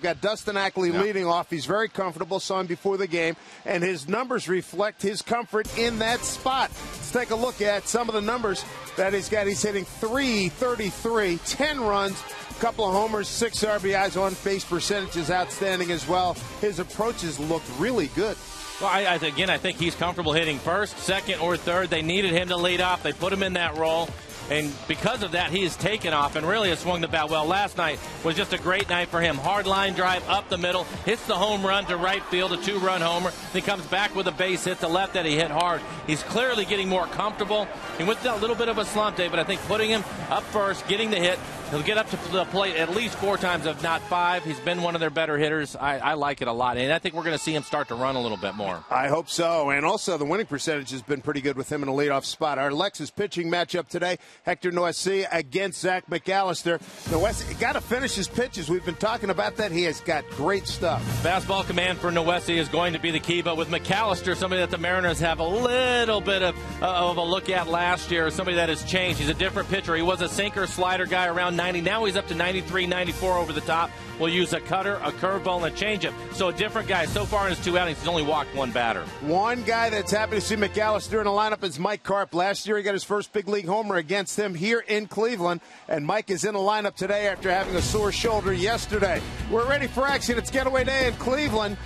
Got Dustin Ackley leading off. He's very comfortable, saw him before the game, and his numbers reflect his comfort in that spot. Let's take a look at some of the numbers that he's got. He's hitting .333, 10 runs, a couple of homers, 6 RBIs. On base percentage is outstanding as well. His approaches looked really good. Well, I think he's comfortable hitting first, second, or third. They needed him to lead off. They put him in that role. And because of that, he has taken off and really has swung the bat well. Last night was just a great night for him. Hard line drive up the middle, hits the home run to right field, a 2-run homer. Then he comes back with a base hit to left that he hit hard. He's clearly getting more comfortable. He went through a little bit of a slump day, but I think putting him up first, getting the hit, he'll get up to the plate at least 4 times, if not 5. He's been one of their better hitters. I like it a lot, and I think we're going to see him start to run a little bit more. I hope so, and also the winning percentage has been pretty good with him in a leadoff spot. Our Lexus pitching matchup today, Hector Noesi against Zach McAllister. Noesi got to finish his pitches. We've been talking about that. He has got great stuff. Fastball command for Noesi is going to be the key, but with McAllister, somebody that the Mariners have a little bit of a look at last year, somebody that has changed. He's a different pitcher. He was a sinker slider guy around 90. Now he's up to 93, 94 over the top. Will use a cutter, a curveball, and a changeup. So a different guy. So far in his 2 outings, he's only walked 1 batter. One guy that's happy to see McAllister in the lineup is Mike Karp. Last year he got his first big league homer against him here in Cleveland, and Mike is in the lineup today after having a sore shoulder yesterday. We're ready for action. It's Getaway Day in Cleveland.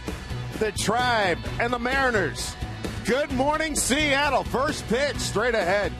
The Tribe and the Mariners. Good morning, Seattle. First pitch straight ahead.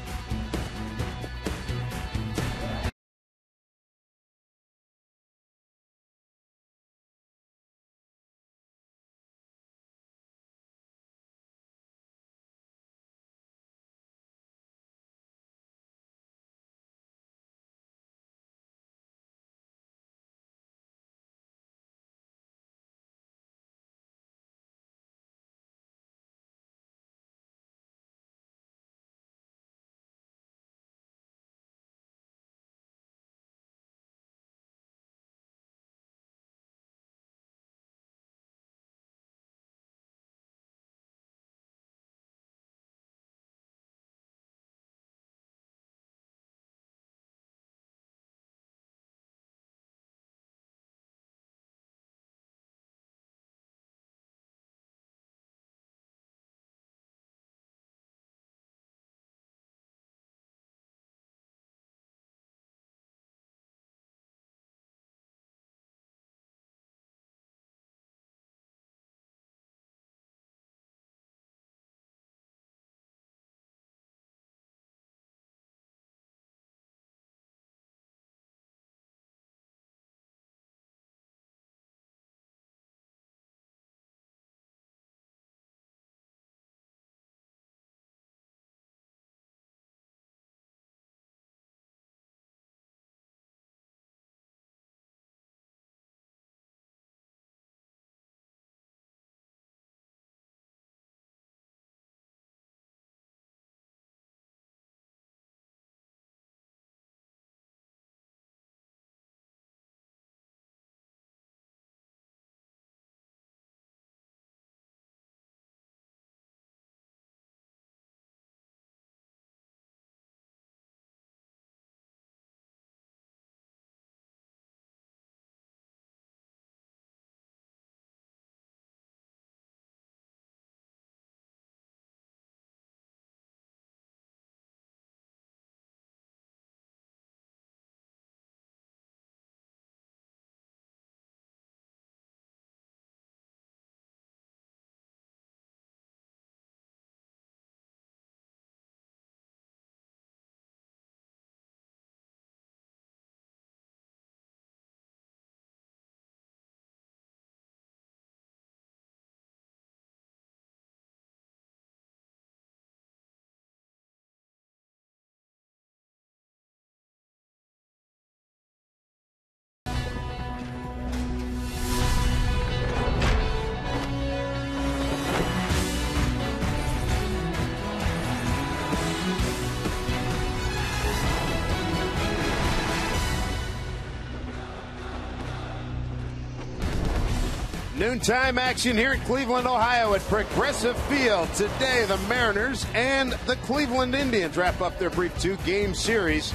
Noontime action here in Cleveland, Ohio at Progressive Field. Today, the Mariners and the Cleveland Indians wrap up their brief 2-game series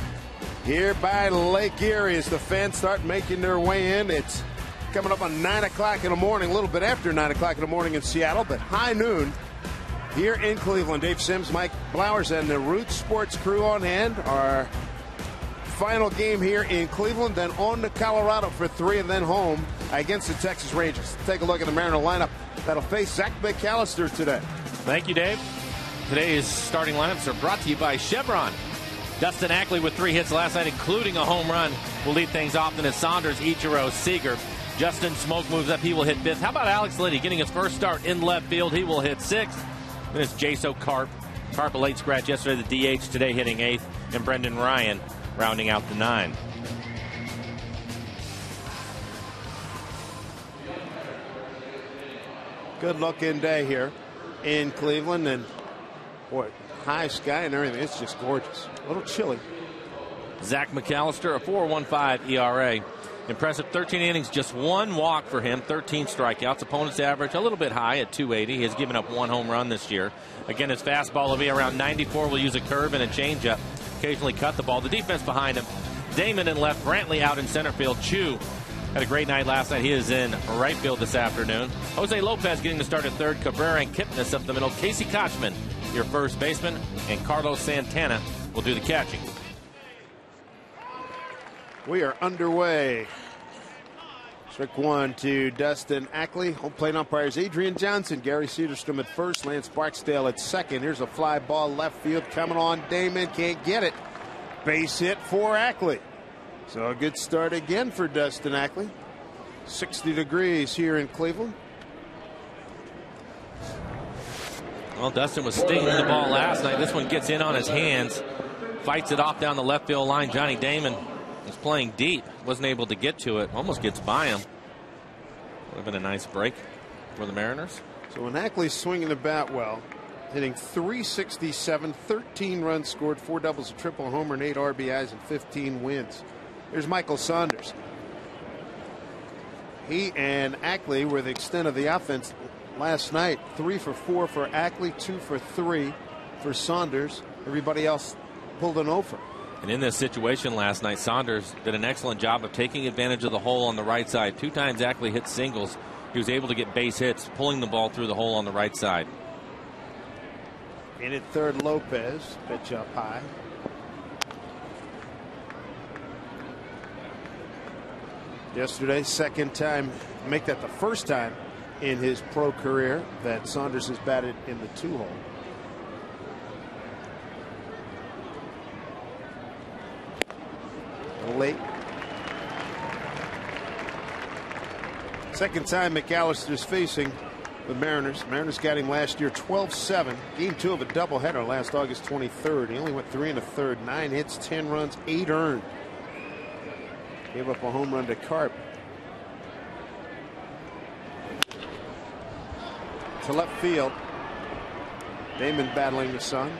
here by Lake Erie as the fans start making their way in. It's coming up on 9 o'clock in the morning, a little bit after 9 o'clock in the morning in Seattle, but high noon here in Cleveland. Dave Sims, Mike Blowers, and the Roots Sports crew on hand. Our final game here in Cleveland, then on to Colorado for 3, and then home against the Texas Rangers. Take a look at the Mariner lineup that'll face Zach McAllister today. Thank you, Dave. Today's starting lineups are brought to you by Chevron. Dustin Ackley with 3 hits last night, including a home run, will lead things off. Then it's Saunders, Ichiro, Seager. Justin Smoke moves up. He will hit 5th. How about Alex Liddy getting his first start in left field? He will hit 6th. Then it's Jaso Carp. Carp a late scratch yesterday, the DH today hitting 8th. And Brendan Ryan rounding out the 9. Good looking day here in Cleveland, and boy, high sky and everything. It's just gorgeous. A little chilly. Zach McAllister, a 4.15 ERA. Impressive 13 innings, just 1 walk for him, 13 strikeouts. Opponent's average a little bit high at 280. He has given up 1 home run this year. Again, his fastball will be around 94. Will use a curve and a changeup. Occasionally cut the ball. The defense behind him. Damon in left, Brantley out in center field. Chu had a great night last night. He is in right field this afternoon. Jose Lopez getting to start at third. Cabrera and Kipnis up the middle. Casey Kochman, your first baseman. And Carlos Santana will do the catching. We are underway. Strike 1 to Dustin Ackley. Home plate umpires Adrian Johnson, Gary Cedarstrom at first, Lance Barksdale at second. Here's a fly ball left field coming on. Damon can't get it. Base hit for Ackley. So a good start again for Dustin Ackley. 60 degrees here in Cleveland. Well, Dustin was stinging the ball last night. This one gets in on his hands. Fights it off down the left field line. Johnny Damon was playing deep. Wasn't able to get to it. Almost gets by him. Would have been a nice break for the Mariners. So when Ackley's swinging the bat well, hitting .367, 13 runs scored, 4 doubles, a triple, a homer, and 8 RBIs, and 15 wins. Here's Michael Saunders. He and Ackley were the extent of the offense last night. 3 for 4 for Ackley, 2 for 3 for Saunders. Everybody else pulled an over. And in this situation last night, Saunders did an excellent job of taking advantage of the hole on the right side. 2 times Ackley hit singles. He was able to get base hits, pulling the ball through the hole on the right side. In at third, Lopez. Pitch up high. Yesterday, second time, make that the first time in his pro career that Saunders has batted in the 2-hole. Late. Second time McAllister's facing the Mariners. Mariners got him last year 12-7. Game 2 of a doubleheader last August 23rd. He only went 3 1/3. 9 hits, 10 runs, 8 earned. Gave up a home run to Carp. To left field. Damon battling the sun.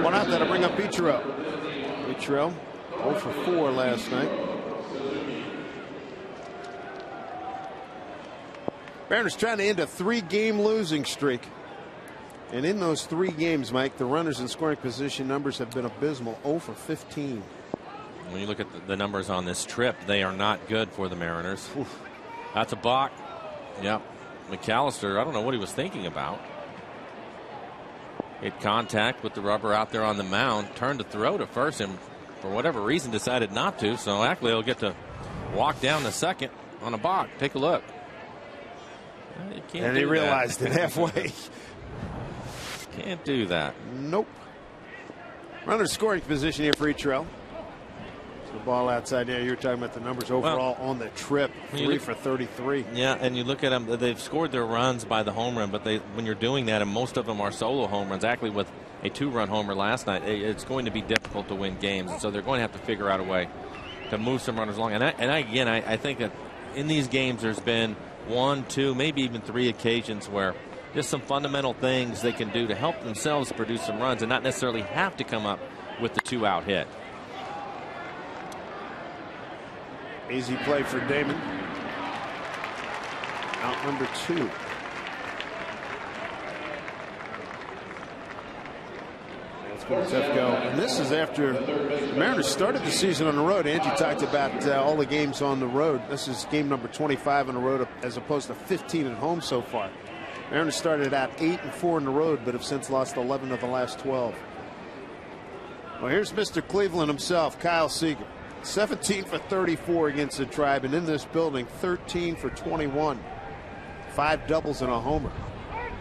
One out, that'll bring up Ichiro. Ichiro 0 for 4 last night. Mariners trying to end a 3-game losing streak. And in those 3 games, Mike, the runners in scoring position numbers have been abysmal. 0 for 15. When you look at the numbers on this trip, they are not good for the Mariners. Oof. That's a balk. Yep. McAllister, I don't know what he was thinking about. Hit contact with the rubber out there on the mound, turned to throw to first, and for whatever reason decided not to. So Ackley will get to walk down to second on a balk. Take a look. You can't and he realized it halfway. Can't do that. Nope. Runner scoring position here for Ichiro. The ball outside there. You're talking about the numbers overall on the trip. 3 for 33. Yeah, and you look at them. They've scored their runs by the home run, but when you're doing that, and most of them are solo home runs. Actually, with a 2-run homer last night, it's going to be difficult to win games, and so they're going to have to figure out a way to move some runners along. And I think that in these games, there's been 1, 2, maybe even 3 occasions where just some fundamental things they can do to help themselves produce some runs, and not necessarily have to come up with the 2-out hit. Easy play for Damon. Out number 2. It's been a tough go. And this is after the Mariners started the season on the road. Angie talked about all the games on the road. This is game number 25 on the road as opposed to 15 at home so far. Mariners started out 8-4 on the road, but have since lost 11 of the last 12. Well, here's Mr. Cleveland himself, Kyle Seager. 17 for 34 against the Tribe, and in this building, 13 for 21. 5 doubles and a homer.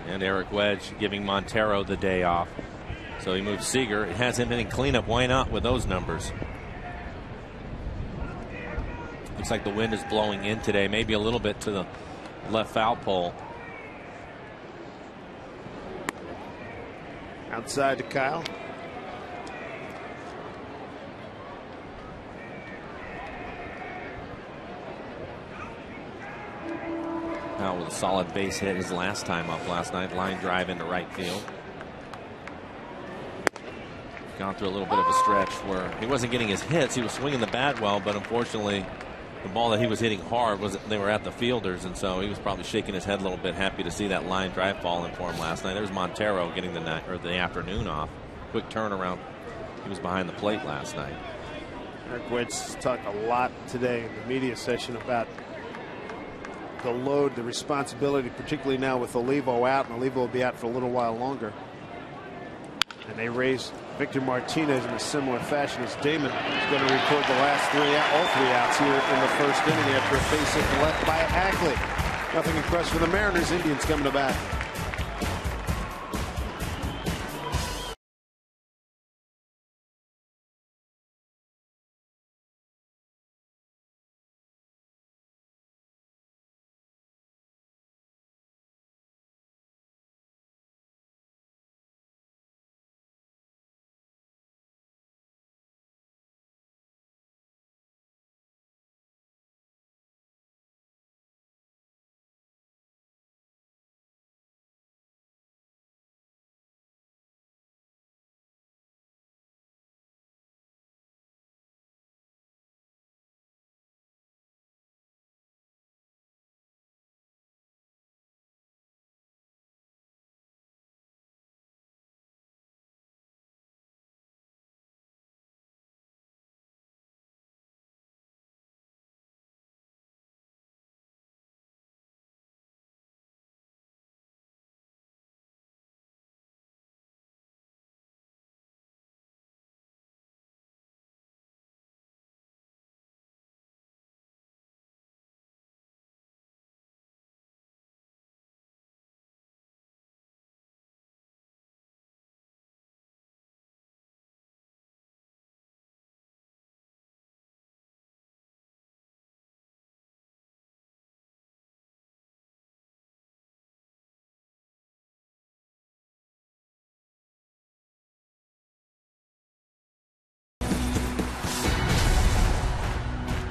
And Eric Wedge giving Montero the day off. So he moves Seager. It has him hitting cleanup. Why not with those numbers? Looks like the wind is blowing in today, maybe a little bit to the left foul pole. Outside to Kyle. Now with a solid base hit his last time up last night. Line drive into right field. Gone through a little bit of a stretch where he wasn't getting his hits. He was swinging the bat well, but unfortunately the ball that he was hitting hard was they were at the fielders, and so he was probably shaking his head a little bit, happy to see that line drive falling for him last night. There's Montero getting the night or the afternoon off. Quick turnaround. He was behind the plate last night. Eric Wedge talked a lot today in the media session about the load, the responsibility, particularly now with Olivo out, and Olivo will be out for a little while longer. And they raise Victor Martinez in a similar fashion as Damon is going to record the last all three outs here in the first inning after a base hit left by Ackley. Nothing impressed for the Mariners. Indians coming to bat.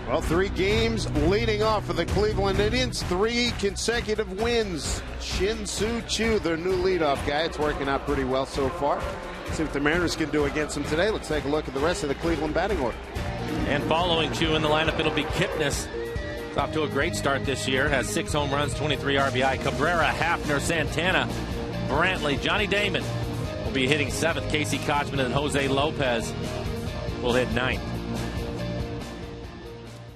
Well, 3 games leading off for the Cleveland Indians. 3 consecutive wins. Shin-Soo Choo, their new leadoff guy. It's working out pretty well so far. See what the Mariners can do against him today. Let's take a look at the rest of the Cleveland batting order. And following Choo in the lineup, it'll be Kipnis. It's off to a great start this year. Has 6 home runs, 23 RBI. Cabrera, Hafner, Santana, Brantley, Johnny Damon will be hitting 7th. Casey Kochman and Jose Lopez will hit 9th.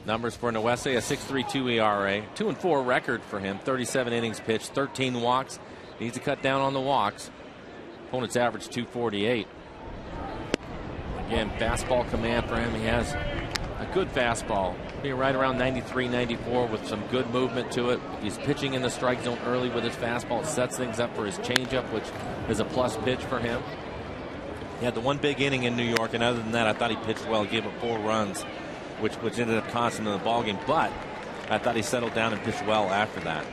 Numbers for Nwese, a 6.32 ERA, 2-4 record for him, 37 innings pitched, 13 walks. Needs to cut down on the walks. Opponent's average 248. Again, fastball command for him. He has a good fastball, being right around 93, 94 with some good movement to it. He's pitching in the strike zone early with his fastball. It sets things up for his changeup, which is a plus pitch for him. He had the one big inning in New York, and other than that, I thought he pitched well. He gave up 4 runs. Which ended up costing him the ball game, but I thought he settled down and pitched well after that.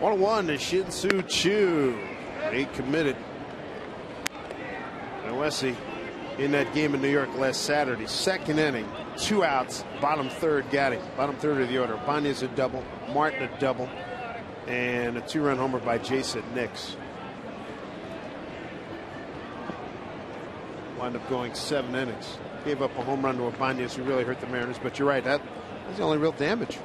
1-1 to Shin-Soo Choo. He committed. Nwese in that game in New York last Saturday. 2nd inning, 2 outs, bottom 3rd got him. Bottom 3rd of the order. Banez a double, Martin a double, and a 2-run homer by Jason Nix. Wound up going 7 innings. Gave up a home run to a Banez who really hurt the Mariners, but you're right, that's the only real damage.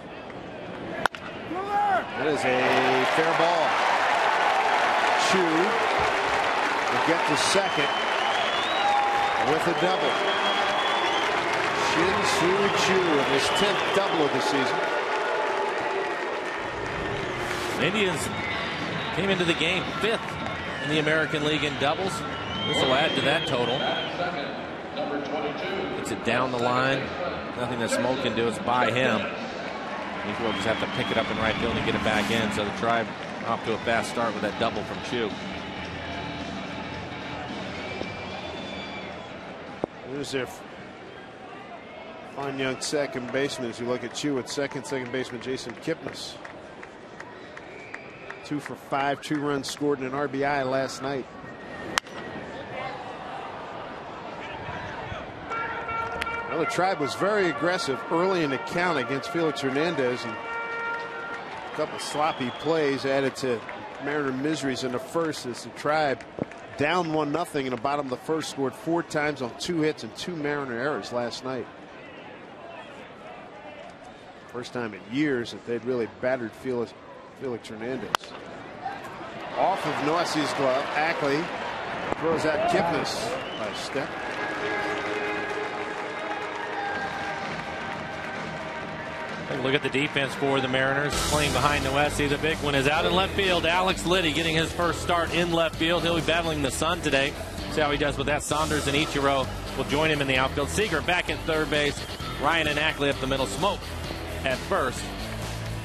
That is a fair ball. Choo will get to second with a double. Shin-Soo Choo in his 10th double of the season. Indians came into the game 5th in the American League in doubles. This will add to that total. Gets it down the line. Nothing that Smoke can do is by him. He will just have to pick it up in right field and get it back in. So the Tribe off to a fast start with that double from Choo. There's their fine young second baseman. As you look at Choo at second baseman Jason Kipnis. 2 for 5, 2 runs scored and an RBI last night. Well, the Tribe was very aggressive early in the count against Felix Hernandez, and a couple sloppy plays added to Mariner miseries in the first as the Tribe down 1-0 in the bottom of the first, scored 4 times on 2 hits and 2 Mariner errors last night. First time in years that they'd really battered Felix Hernandez. Off of Noesi's glove, Ackley throws out Kipnis by a step. Look at the defense for the Mariners playing behind Noesi. The big one is out in left field. Alex Liddy getting his first start in left field. He'll be battling the sun today. See how he does with that. Saunders and Ichiro will join him in the outfield. Seager back at third base. Ryan and Ackley up the middle. Smoke at first.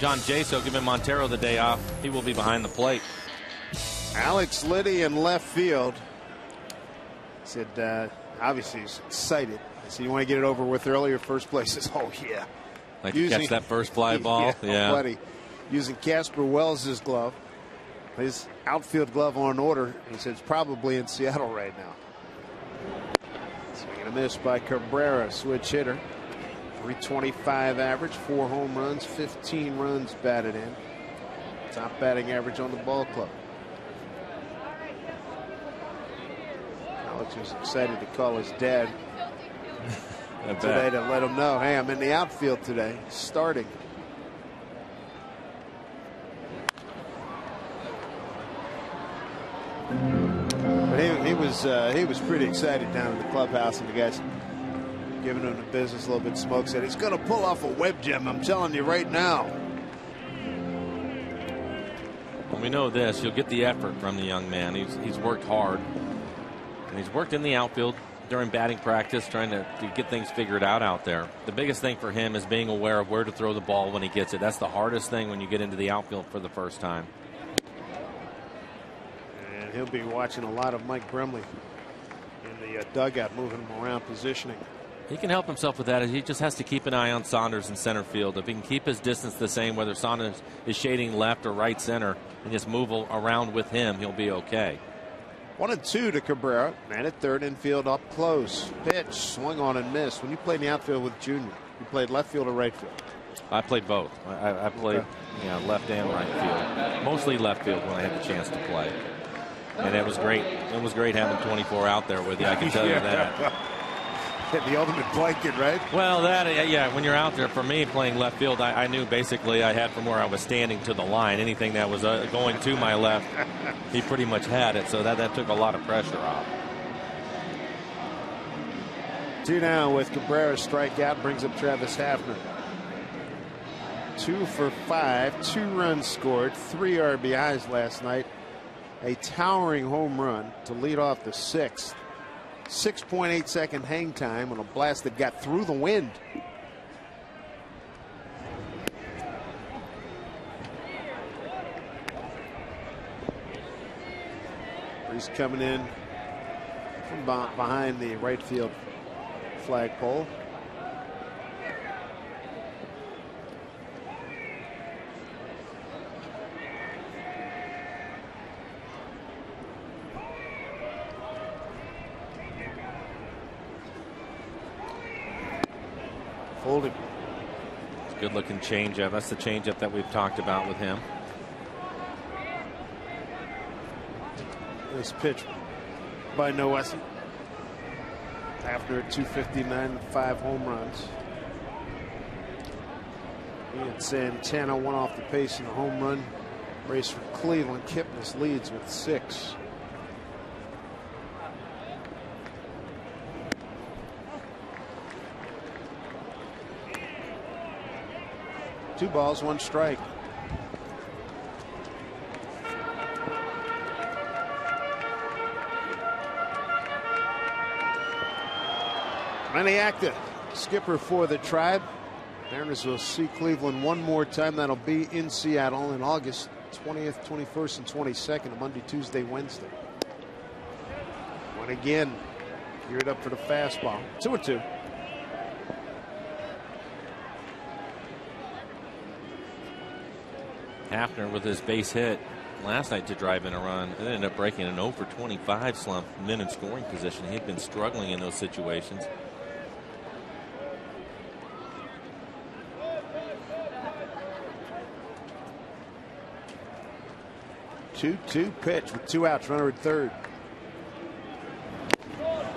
John Jaso giving Montero the day off. He will be behind the plate. Alex Liddy in left field. Said obviously he's excited. So you want to get it over with earlier. First place is, oh yeah. Like to catch that first fly ball. Yeah. Buddy. Using Casper Wells' glove. His outfield glove on order. He said it's probably in Seattle right now. Swing and a miss by Cabrera, switch hitter. 325 average, 4 home runs, 15 runs batted in. Top batting average on the ball club. Alex was excited to call his dad today to let him know, hey, I'm in the outfield today, starting. But he was pretty excited down in the clubhouse, and the guys giving him the business a little bit. Smoke said he's going to pull off a web gem, I'm telling you right now. Well, we know this. You'll get the effort from the young man. He's worked hard. And he's worked in the outfield during batting practice, trying to get things figured out there. The biggest thing for him is being aware of where to throw the ball when he gets it. That's the hardest thing when you get into the outfield for the first time. And he'll be watching a lot of Mike Bremley in the dugout, moving him around, positioning. He can help himself with that. He just has to keep an eye on Saunders in center field. If he can keep his distance the same, whether Saunders is shading left or right center, and just move around with him, he'll be okay. 1-2 to Cabrera. Man at third, infield up close. Pitch, swung on and missed. When you played in the outfield with Junior, you played left field or right field? I played both. I played left and right field. Mostly left field when I had the chance to play. And it was great. It was great having 24 out there with you, I can tell you that. The ultimate blanket, right? Well, yeah, when you're out there, for me, playing left field, I knew basically I had from where I was standing to the line. Anything that was going to my left, he pretty much had it, so that took a lot of pressure off. 2 down with Cabrera's strikeout, brings up Travis Hafner. 2 for 5, 2 runs scored, 3 RBIs last night. A towering home run to lead off the 6th. 6.8 second hang time on a blast that got through the wind. He's coming in from behind the right field flagpole. Folded. Good looking changeup. That's the changeup that we've talked about with him. Nice pitch by Noesi. After 259, 5 home runs. And Santana went off the pace in the home run race for Cleveland. Kipnis leads with 6. 2 balls, 1 strike. Maniacta, skipper for the Tribe. Mariners will see Cleveland one more time. That'll be in Seattle in August 20th, 21st, and 22nd, Monday, Tuesday, Wednesday. One again, geared up for the fastball. 2-2. Hafner with his base hit last night to drive in a run. It ended up breaking an 0 for 25 slump, men in scoring position. He had been struggling in those situations. 2-2 pitch with 2 outs, runner at third.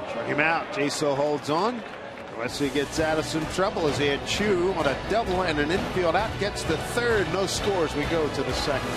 Struck him out. Jaso holds on. Wesley gets out of some trouble as he had Chu on a double and an infield out. Gets the third. No scores. We go to the second.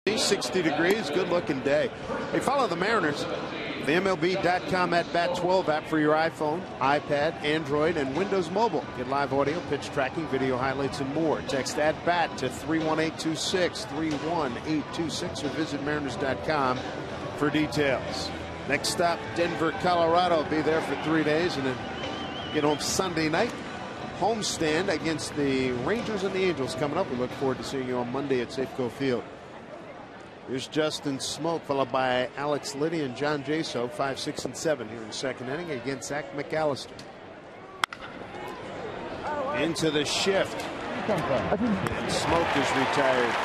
He's 60 degrees, good looking day. Hey, follow the Mariners. The MLB.com at Bat 12 app for your iPhone, iPad, Android, and Windows Mobile. Get live audio, pitch tracking, video highlights, and more. Text at BAT to 31826, 31826, or visit Mariners.com for details. Next stop, Denver, Colorado. Be there for 3 days and then get home Sunday night. Homestand against the Rangers and the Angels coming up. We look forward to seeing you on Monday at Safeco Field. Here's Justin Smoke, followed by Alex Liddy and John Jaso, 5, 6, and 7 here in the second inning against Zach McAllister. Into the shift. And Smoke is retired.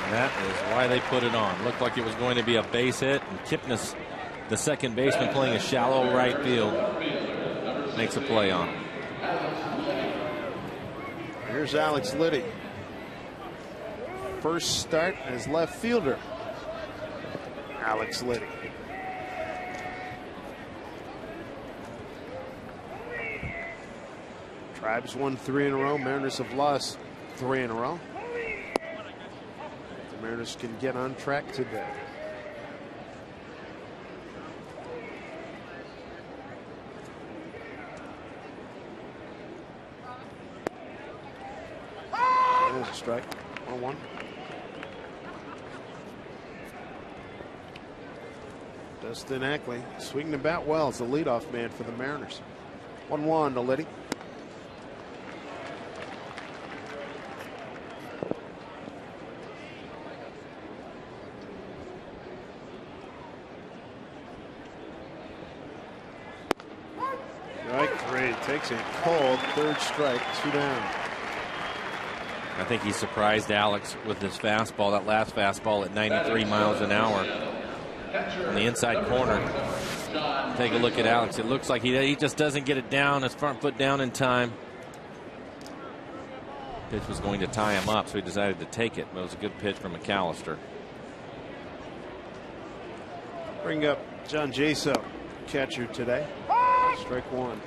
And that is why they put it on. Looked like it was going to be a base hit, and Kipnis, the second baseman, playing a shallow right field, makes a play on. Here's Alex Liddy. First start as left fielder. Alex Liddy. Tribes won 3 in a row. Mariners have lost 3 in a row. The Mariners can get on track today. There's a strike. 1-1. Dustin Ackley swinging the bat well as the leadoff man for the Mariners. 1-1 to Liddy. Strike 3. Takes it cold. Third strike. 2 down. I think he surprised Alex with his fastball, that last fastball at 93 miles an hour. On the inside corner. Take a look at Alex. It looks like he just doesn't get it down, his front foot down in time. Pitch was going to tie him up, so he decided to take it. But it was a good pitch from McAllister. Bring up John Jaso, catcher today. Strike one.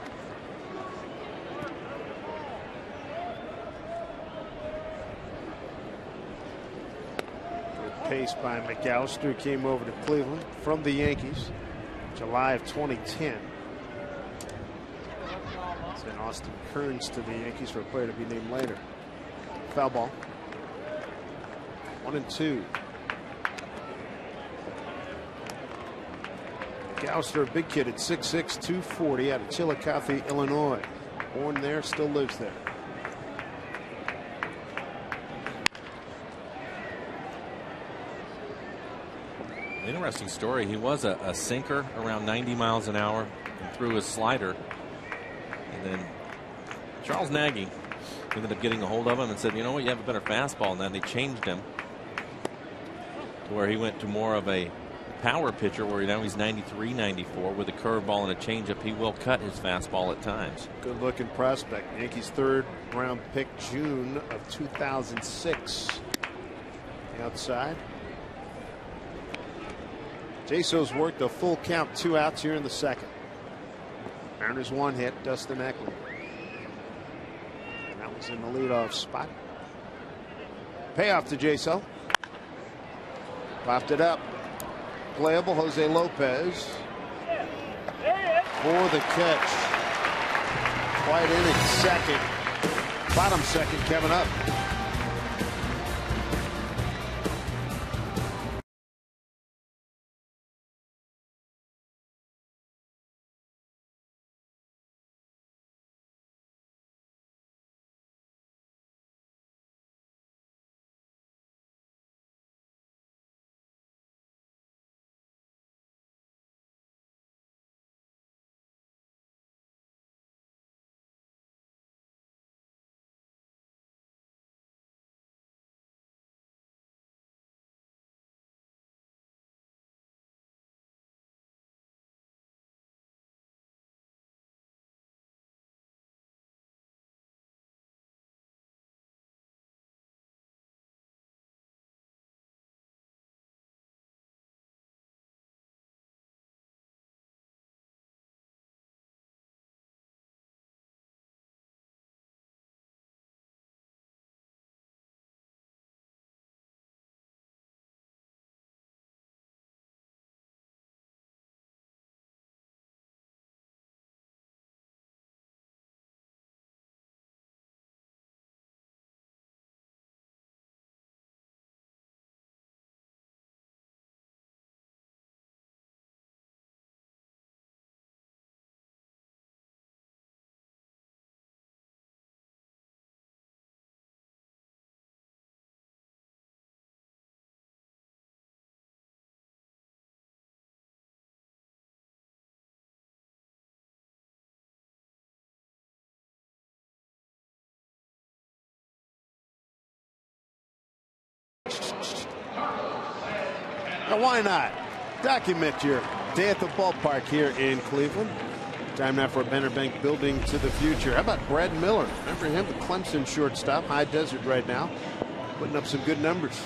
Good pace by McAllister. Came over to Cleveland from the Yankees, July of 2010. Sent Austin Kearns to the Yankees for a player to be named later. Foul ball. 1-2. McAllister, a big kid at 6'6", 240 out of Chillicothe, Illinois. Born there, still lives there. Interesting story. He was a sinker around 90 miles an hour and threw his slider. And then Charles Nagy ended up getting a hold of him and said, you know what, you have a better fastball. And then they changed him to where he went to more of a power pitcher, where now he's 93, 94 with a curveball and a changeup. He will cut his fastball at times. Good looking prospect. Yankees third round pick, June of 2006. Outside. Jaso's worked a full count, 2 outs here in the second. Mariners 1 hit, Dustin Eckley. And that was in the leadoff spot. Payoff to Jaso. Popped it up. Playable Jose Lopez for the catch. White in at second. Bottom second, Kevin up. Now, why not? Document your day at the ballpark here in Cleveland. Time now for a Benner Bank building to the future. How about Brad Miller? Remember him, the Clemson shortstop, high desert right now, putting up some good numbers.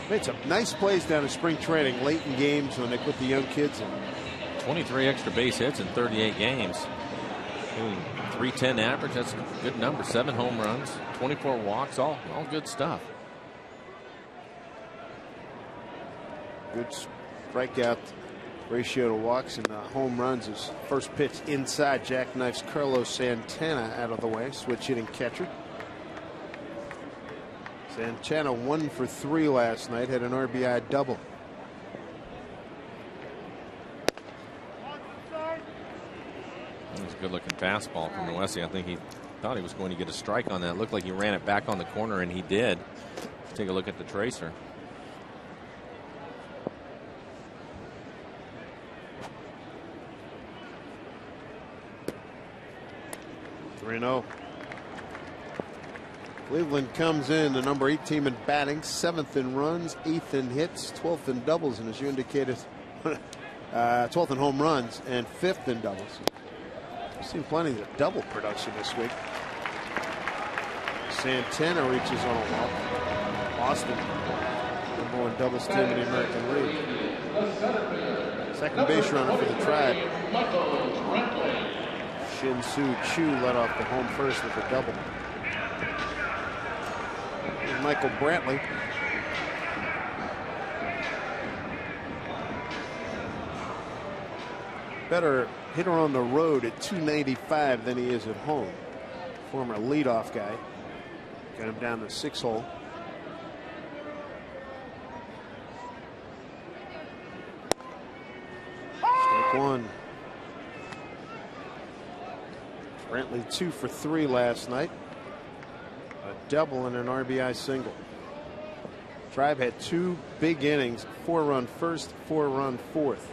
Made some nice plays down in spring training, late in games when they put the young kids in. 23 extra base hits in 38 games. 310 average, that's a good number. 7 home runs, 24 walks, all good stuff. Good strikeout ratio to walks and home runs. His first pitch inside jackknifes Carlos Santana out of the way. Switch hitting catcher. Santana 1 for 3 last night. Had an RBI double. That was a good looking fastball from Noesi. I think he thought he was going to get a strike on that. It looked like he ran it back on the corner, and he did. Let's take a look at the tracer. Cleveland comes in the number 8 team in batting, 7th in runs, 8th in hits, 12th in doubles, and as you indicated, 12th in home runs and 5th in doubles. We've seen plenty of double production this week. Santana reaches on a walk. Austin, number one doubles team in the American League. Second base runner for the Tribe. Shin-Soo Choo led off the home first with a double. Here's Michael Brantley. Better hitter on the road at 295 than he is at home. Former leadoff guy. Got him down the 6 hole. Strike one. Brantley 2 for 3 last night. A double and an RBI single. Tribe had 2 big innings, 4-run first, 4-run fourth.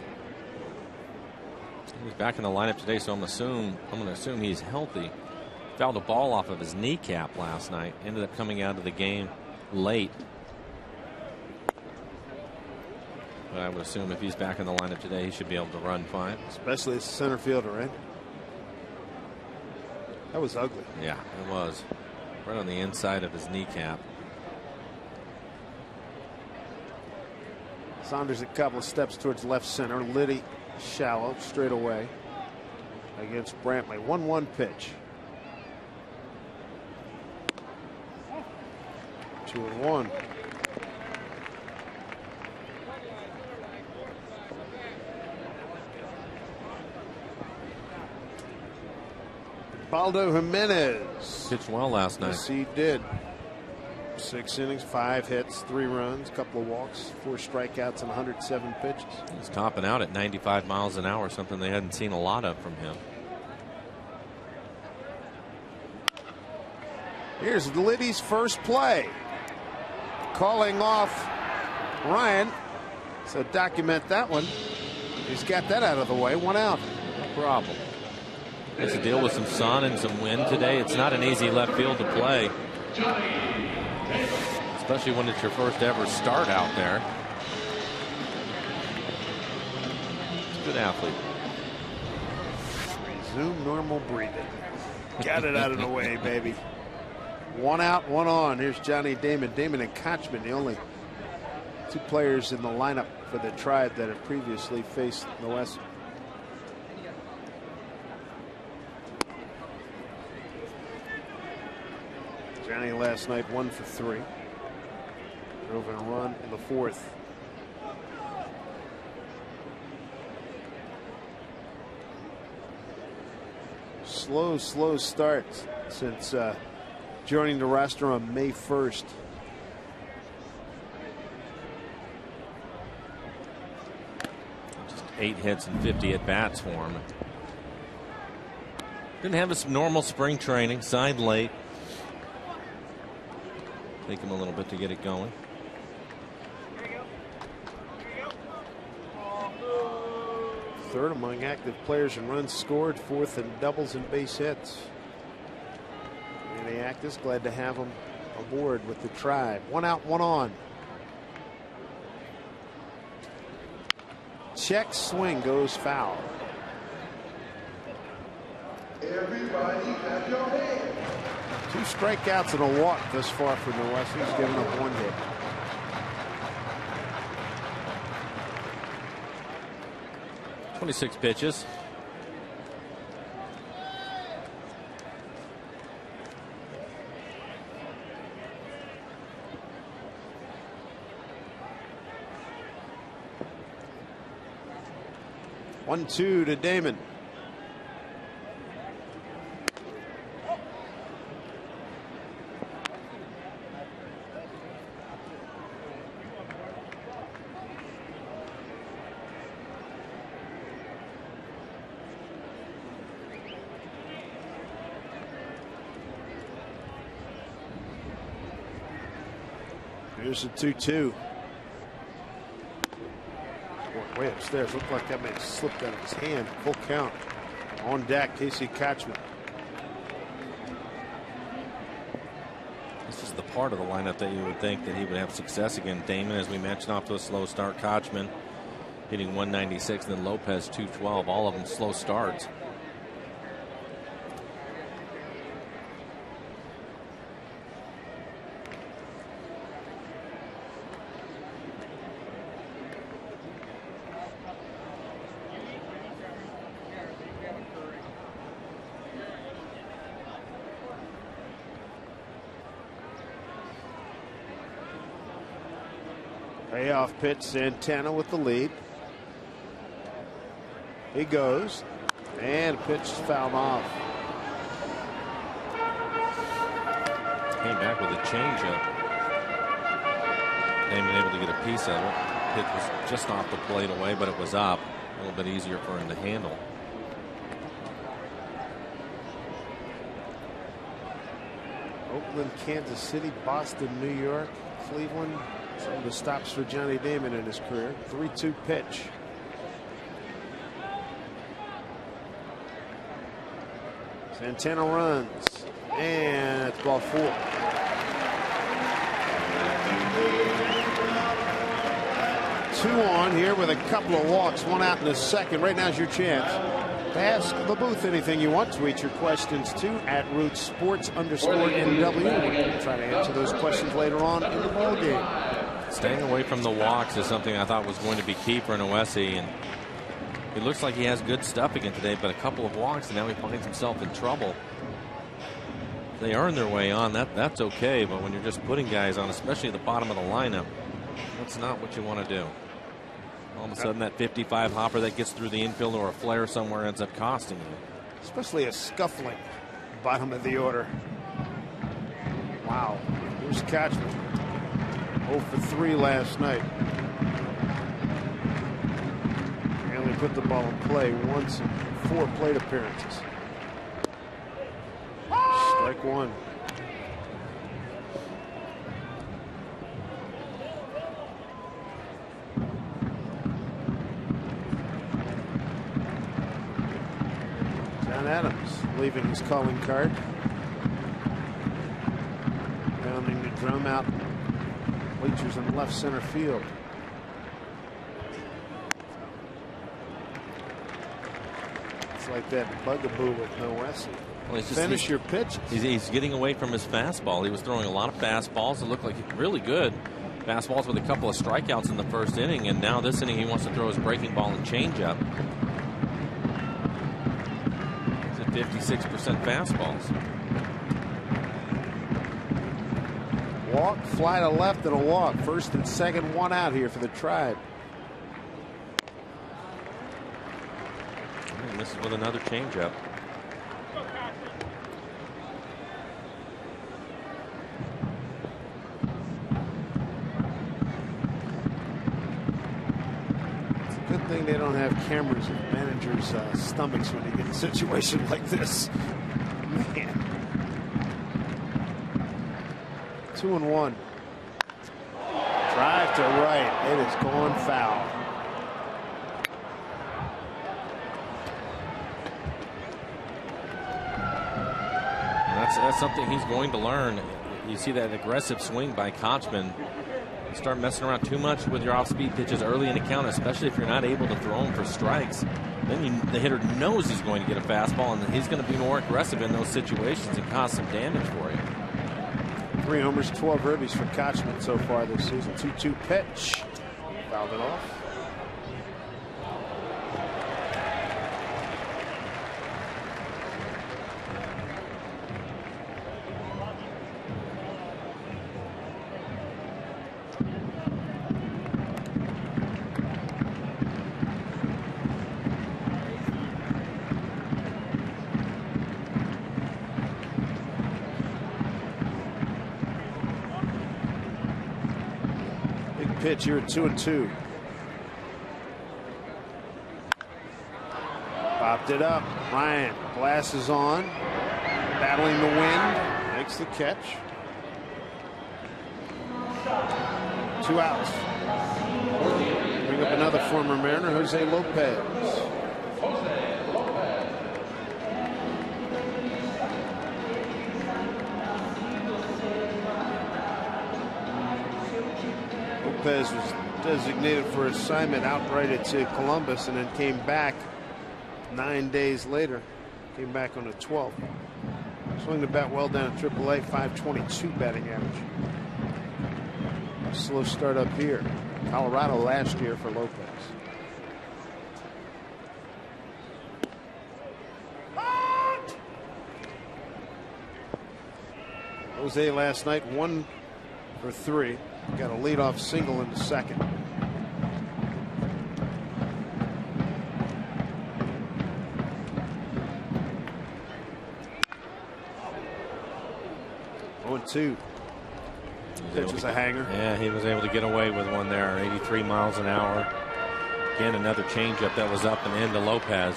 He's back in the lineup today, so I'm going to assume he's healthy. Fouled a ball off of his kneecap last night. Ended up coming out of the game late. But I would assume if he's back in the lineup today, he should be able to run fine. Especially as a center fielder, right? That was ugly. Yeah, it was. Right on the inside of his kneecap. Saunders a couple of steps towards left center. Liddy shallow straight away against Brantley. 1-1 pitch. 2-1. Baldo Jimenez pitched well last night. Yes, he did. 6 innings, 5 hits, 3 runs, couple of walks, 4 strikeouts, and 107 pitches. He's topping out at 95 miles an hour, something they hadn't seen a lot of from him. Here's Liddy's first play. Calling off Ryan. So document that one. He's got that out of the way. 1 out. No problem. Has to deal with some sun and some wind today. It's not an easy left field to play, especially when it's your first ever start out there. He's a good athlete. Resume normal breathing. Got it out of the way, baby. 1 out, 1 on. Here's Johnny Damon. Damon and Kochman, the only 2 players in the lineup for the Tribe that have previously faced the West. Johnny last night 1 for 3. Drove in a run in the 4th. Slow start since joining the roster on May 1st. Just 8 hits and 50 at bats for him. Didn't have his normal spring training. Signed late. Take him a little bit to get it going. Third among active players in runs scored, 4th in doubles and base hits. Actis, glad to have him aboard with the Tribe. 1 out, 1 on. Check swing goes foul. Everybody clap your hands. 2 strikeouts and a walk thus far for the West. He's given up 1 hit. .26 pitches. One, 2 to Damon. Here's the 2-2. Way upstairs. Looked like that may have slipped out of his hand. Full count. On deck, Casey Kochman. This is the part of the lineup that you would think that he would have success again. Damon, as we mentioned, off to a slow start. Kochman hitting 196, and then Lopez 212. All of them slow starts. Payoff pitch, Santana with the lead. He goes, and pitch is fouled off. Came back with a changeup. They been able to get a piece of it. Pitch was just off the plate away, but it was up. A little bit easier for him to handle. Oakland, Kansas City, Boston, New York, Cleveland. Some of the stops for Johnny Damon in his career. 3-2 pitch. Santana runs, and it's ball 4. Two on here with a couple of walks, one out in the second. Right now's your chance to ask the booth anything you want. Tweet your questions to @RootsSports_NW. We'll try to answer those questions later on in the ball game. Staying away from the walks is something I thought was going to be key for Noesi, and it looks like he has good stuff again today, but a couple of walks and now he finds himself in trouble. They earn their way on, that's okay, but when you're just putting guys on, especially at the bottom of the lineup, that's not what you want to do. All of a sudden that 55 hopper that gets through the infield or a flare somewhere ends up costing you. Especially a scuffling bottom of the order. Wow. Here's Kotchman. 0 for 3 last night. He only put the ball in play once in 4 plate appearances. Strike 1. John Adams leaving his calling card. Pounding the drum out. Bleachers in left center field. It's like that bugaboo with Noesi. Well, finish your pitch. He's getting away from his fastball. He was throwing a lot of fastballs. It looked like really good fastballs with a couple of strikeouts in the first inning, and now this inning he wants to throw his breaking ball and changeup. He's at 56% fastballs. Walk, fly to left, and a walk. First and second, 1 out here for the Tribe. And this is with another changeup. It's a good thing they don't have cameras in managers' stomachs when you get in a situation like this. Man. 2-1. Drive to right. It is going foul. That's something he's going to learn. You see that aggressive swing by Kotchman. You start messing around too much with your off-speed pitches early in the count, especially if you're not able to throw them for strikes. Then the hitter knows he's going to get a fastball, and he's going to be more aggressive in those situations and cause some damage for you. 3 homers, 12 ribbies for Kotchman so far this season. 2-2 pitch. Fouled it off. Pitch here at 2-2. Popped it up. Ryan, glasses on, battling the wind, makes the catch. 2 outs. Bring up another former Mariner, Jose Lopez. Lopez was designated for assignment outright to Columbus and then came back 9 days later. Came back on the 12th. Swing the bat well down at AAA, .522 batting average. A slow start up here. Colorado last year for Lopez. Jose last night 1 for 3. Got a leadoff single in the second. Oh, 2. Pitch is a hanger. Yeah, he was able to get away with one there. 83 miles an hour. Again, another changeup that was up and into Lopez.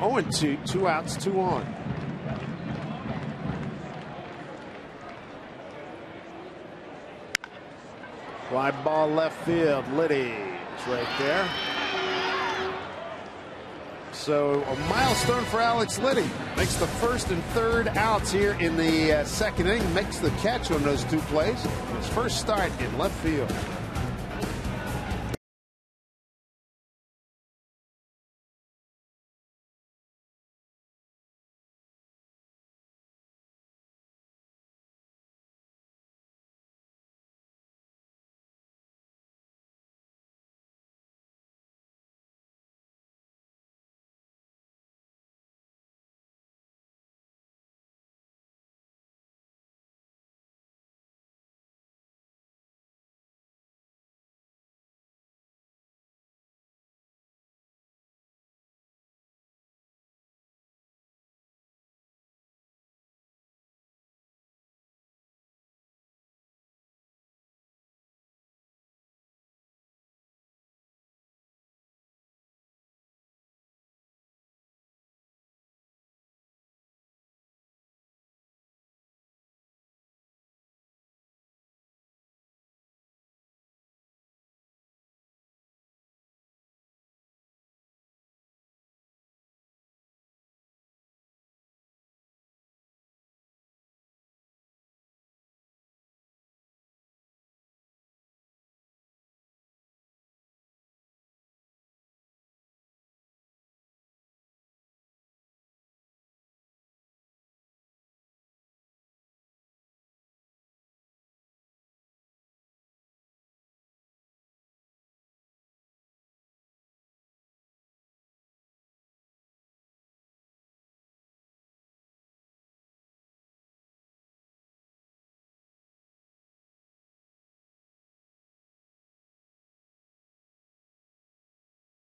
Oh, and 2. 2 outs, 2 on. Fly ball left field. Liddy's right there. So a milestone for Alex Liddy. Makes the first and third outs here in the second inning. Makes the catch on those 2 plays. His first start in left field.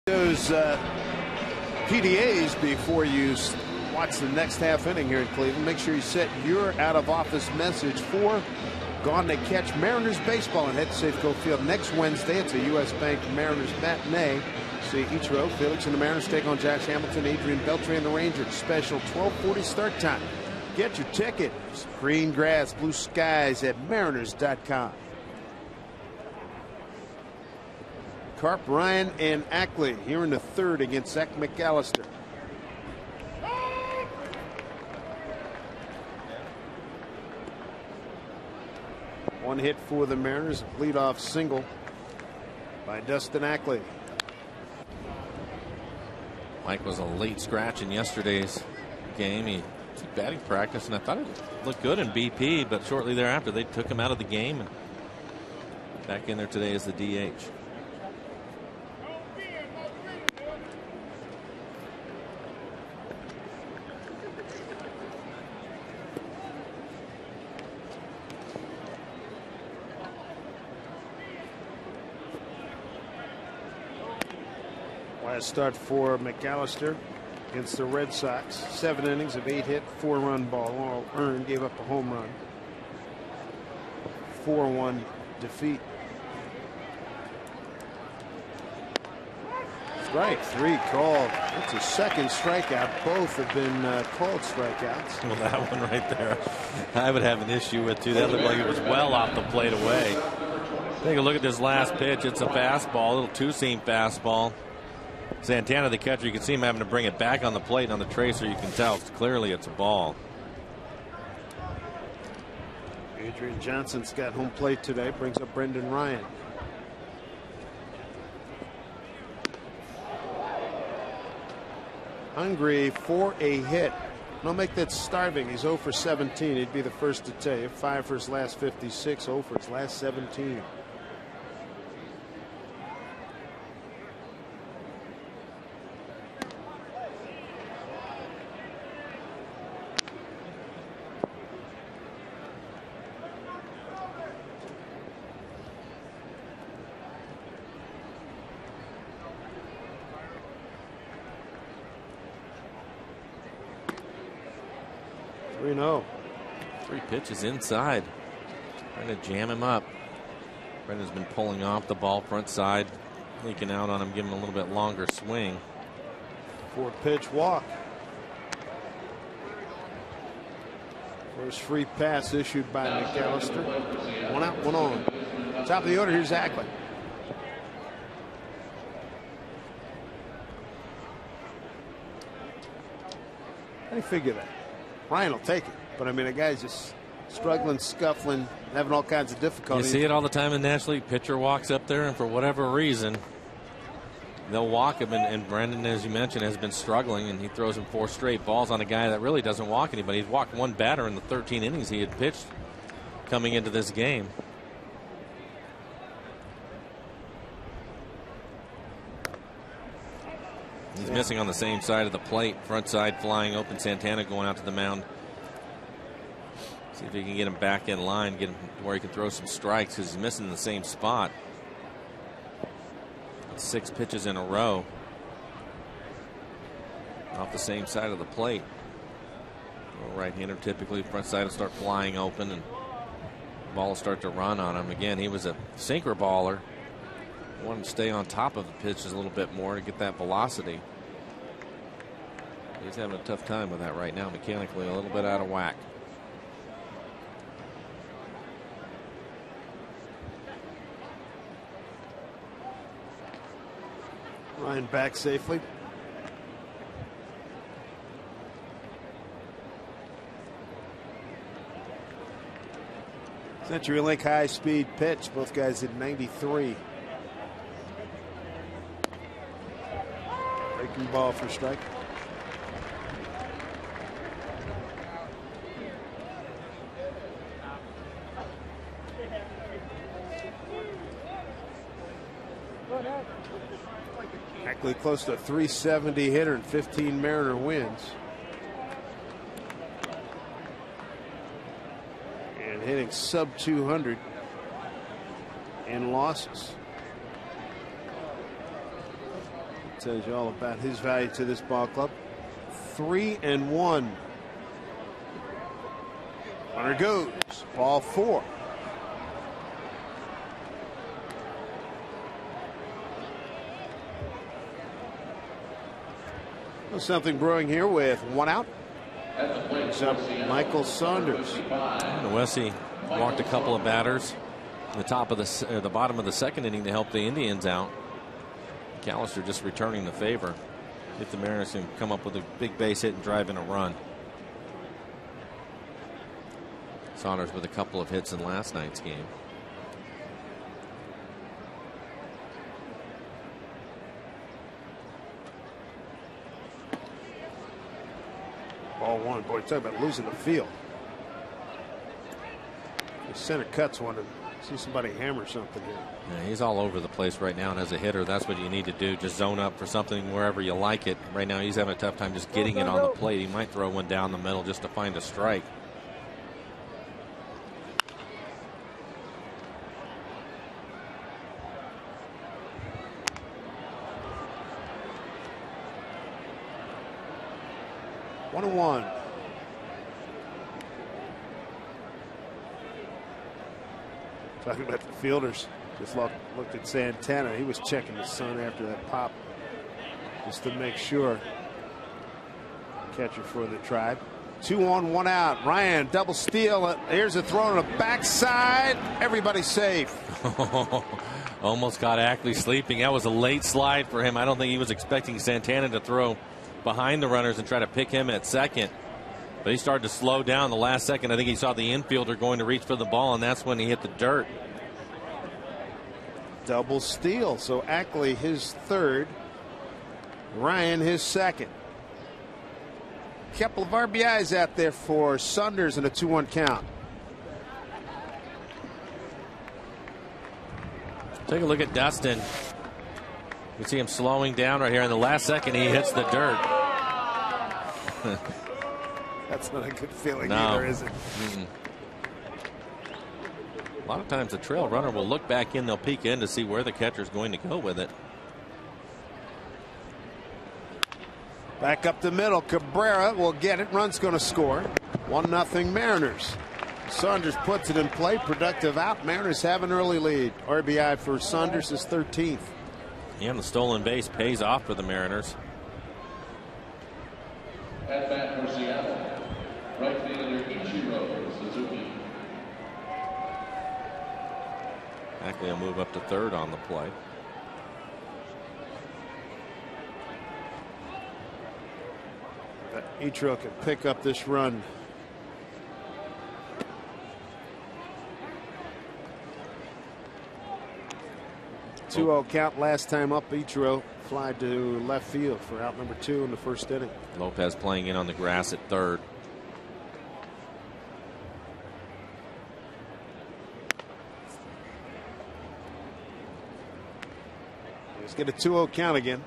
Those PDAs before you watch the next half inning here in Cleveland. Make sure you set your out-of-office message for Gone to Catch Mariners baseball and head to Safeco Field next Wednesday. It's a U.S. Bank Mariners matinee. See Ichiro, Felix, and the Mariners take on Josh Hamilton, Adrian Beltre, and the Rangers. Special 12:40 start time. Get your tickets. Green grass, blue skies at Mariners.com. Carp, Ryan, and Ackley here in the third against Zach McAllister. One hit for the Mariners, leadoff single by Dustin Ackley. Mike was a late scratch in yesterday's game. He took batting practice, and I thought it looked good in BP, but shortly thereafter they took him out of the game and back in there today as the DH. Last start for McAllister against the Red Sox. 7 innings of 8 hit, 4-run ball, all earned, gave up a home run. 4-1 defeat. Strike 3 called. That's a second strikeout. Both have been called strikeouts. Well, that one right there, I would have an issue with too. That looked like it was well off the plate away. Take a look at this last pitch. It's a fastball, a little two-seam fastball. Santana, the catcher, you can see him having to bring it back on the plate, and on the tracer you can tell clearly it's a ball. Adrian Johnson's got home plate today, brings up Brendan Ryan. Hungry for a hit. Don't make that starving. He's 0 for 17. He'd be the first to tell you. 5 for his last 56, 0 for his last 17. 3-0. 3 pitches inside. Trying to jam him up. Brendan's been pulling off the ball front side, leaking out on him, giving him a little bit longer swing. 4-pitch walk. First free pass issued by McAllister. 1 out, 1 on. Top of the order, here's Ackley. How do you figure that? Ryan will take it, but I mean, a guy's just struggling, scuffling, having all kinds of difficulties. You see it all the time in National League. Pitcher walks up there, and for whatever reason, they'll walk him. And Brendan, as you mentioned, has been struggling, and he throws him 4 straight balls on a guy that really doesn't walk anybody. He's walked 1 batter in the 13 innings he had pitched coming into this game. He's missing on the same side of the plate. Front side flying open. Santana going out to the mound. See if he can get him back in line, get him to where he can throw some strikes, because he's missing the same spot. 6 pitches in a row off the same side of the plate. Right-hander typically front side will start flying open and the ball will start to run on him. Again, he was a sinker baller. Wanted to stay on top of the pitches a little bit more to get that velocity. He's having a tough time with that right now, mechanically a little bit out of whack. Ryan back safely. CenturyLink high speed pitch. Both guys hit 93. Breaking ball for strike. Ackley close to 370 hitter and 15 Mariner wins. And hitting sub 200 in losses. Tells you all about his value to this ball club. 3-1. Runner goes. Ball 4. Something brewing here with 1 out. Brings up Michael Saunders. Wessie walked a couple of batters in the top of the bottom of the 2nd inning to help the Indians out. McAllister just returning the favor. If the Mariners can come up with a big base hit and drive in a run. Saunders with a couple of hits in last night's game. Ball 1. Boy, talk about losing the field. The center cuts one and see somebody hammer something here. Yeah, he's all over the place right now, and as a hitter, that's what you need to do. Just zone up for something wherever you like it. Right now, he's having a tough time just getting it on the plate. He might throw one down the middle just to find a strike. One. Talking about the fielders, just looked at Santana. He was checking the sun after that pop just to make sure. Catcher for the Tribe. 2 on, 1 out. Ryan double steal. Here's a throw on the backside. Everybody's safe. Almost got Ackley sleeping. That was a late slide for him. I don't think he was expecting Santana to throw behind the runners and try to pick him at second. But he started to slow down the last second. I think he saw the infielder going to reach for the ball, and that's when he hit the dirt. Double steal. So Ackley his 3rd. Ryan his 2nd. Couple of RBIs out there for Saunders in a 2-1 count. Take a look at Dustin. You see him slowing down right here. In the last second, he hits the dirt. That's not a good feeling either, is it? A lot of times the trail runner will look back in, they'll peek in to see where the catcher's going to go with it. Back up the middle. Cabrera will get it. Run's going to score. 1-0 Mariners. Saunders puts it in play. Productive out. Mariners have an early lead. RBI for Saunders is 13th. Yeah, and the stolen base pays off for the Mariners. At bat for Seattle, right fielder Ichiro Suzuki. Ackley will move up to third on the play. Ichiro can pick up this run. Oh. 2-0 count last time up. Ichiro fly to left field for out number 2 in the first inning. Lopez playing in on the grass at third. Let's get a 2-0 count again.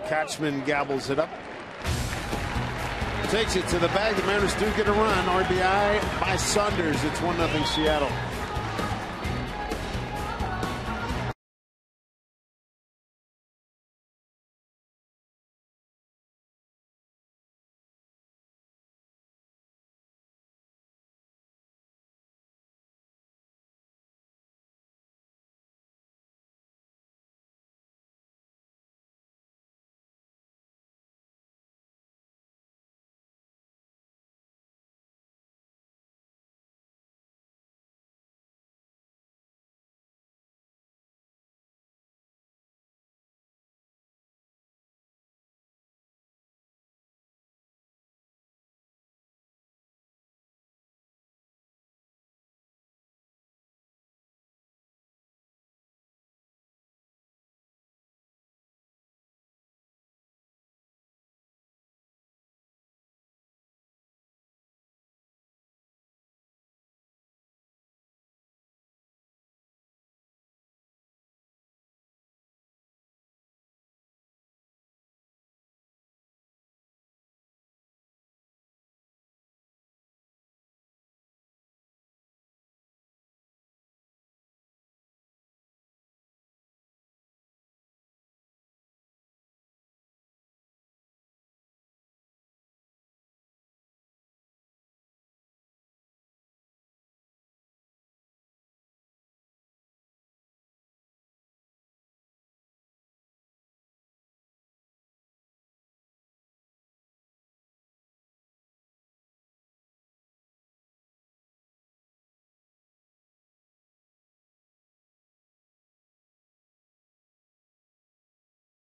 Kotchman gobbles it up. Takes it to the bag. The Mariners do get a run. RBI by Saunders. It's 1-0 Seattle.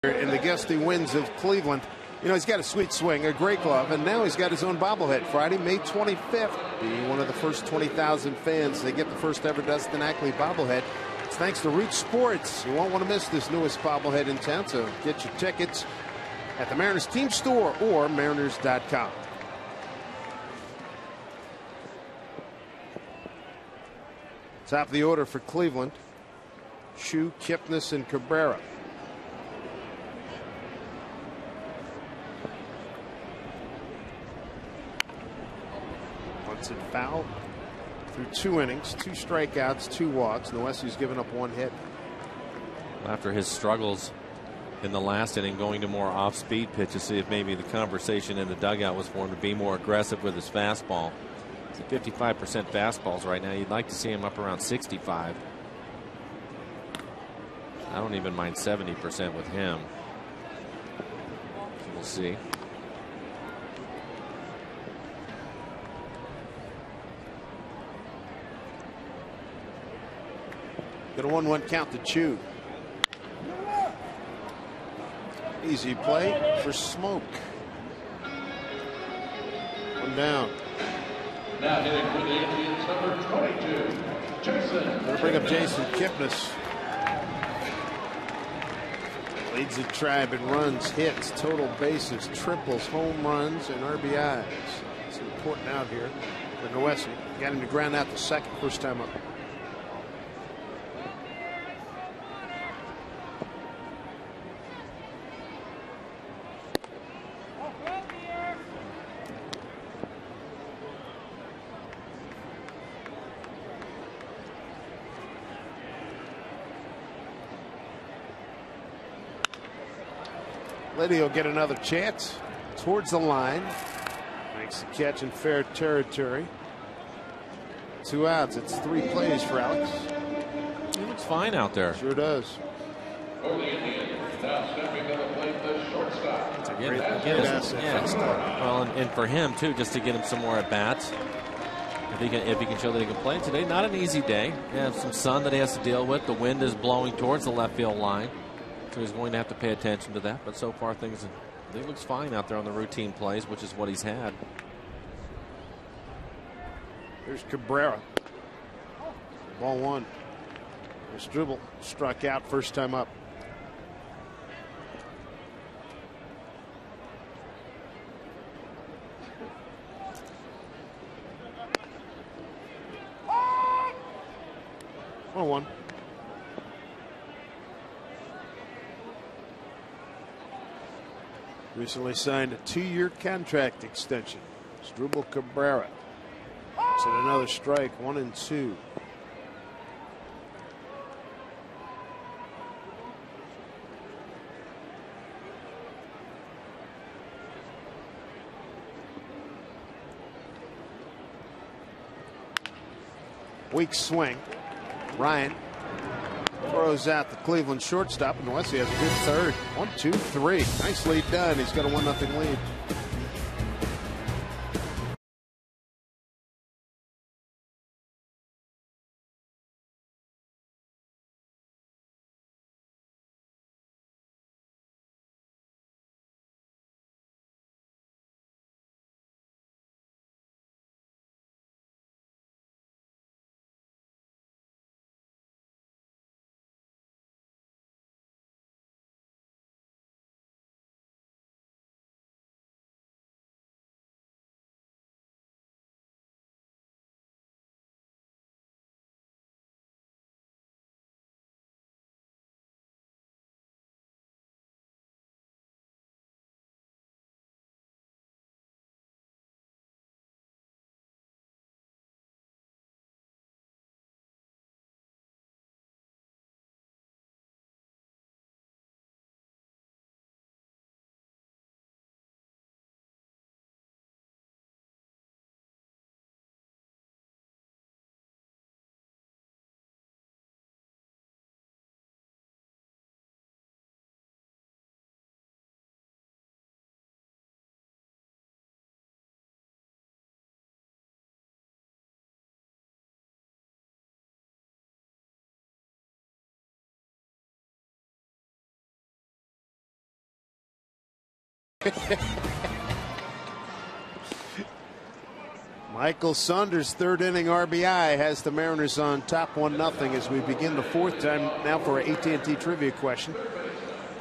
In the gusty winds of Cleveland. You know, he's got a sweet swing, a great glove, and now he's got his own bobblehead. Friday, May 25th, being one of the first 20,000 fans. They get the first ever Dustin Ackley bobblehead. It's thanks to Reach Sports. You won't want to miss this newest bobblehead in town, so get your tickets at the Mariners team store or mariners.com. Top of the order for Cleveland. Shu, Kipnis, and Cabrera. Once it foul through 2 innings, 2 strikeouts, 2 walks. Noesi's given up 1 hit. After his struggles in the last inning, going to more off-speed pitches, see if maybe the conversation in the dugout was for him to be more aggressive with his fastball. It's at 55% fastballs right now. You'd like to see him up around 65. I don't even mind 70% with him. So we'll see. Got a 1-1 count to Chu. Easy play for Smoke. 1 down. Now hitting for the Indians, number 22, Jason. Gonna bring up Jason Kipnis. Leads the Tribe in runs, hits, total bases, triples, home runs, and RBIs. It's important out here for Noesi. Got him to ground out the second, first time up. Liddy will get another chance towards the line. Makes the catch in fair territory. 2 outs. It's 3 plays for Alex. He looks fine out there. Sure does. For the Indians, now stepping to the plate, the shortstop. It's a great asset. Well, and for him too, just to get him some more at bats. If he can show that he can play today, not an easy day. He has some sun that he has to deal with. The wind is blowing towards the left field line, so he's going to have to pay attention to that. But so far, he looks fine out there on the routine plays, which is what he's had. Here's Cabrera. Ball 1. Struble struck out first time up. Oh, 1. Recently signed a 2-year contract extension. Struble Cabrera. It's at another strike, 1-2. Weak swing. Ryan throws out the Cleveland shortstop, and Wesley has a good third. 1, 2, 3. Nicely done. He's got a 1-0 lead. Michael Saunders' third inning RBI has the Mariners on top 1-0 as we begin the 4th time now for an AT&T trivia question.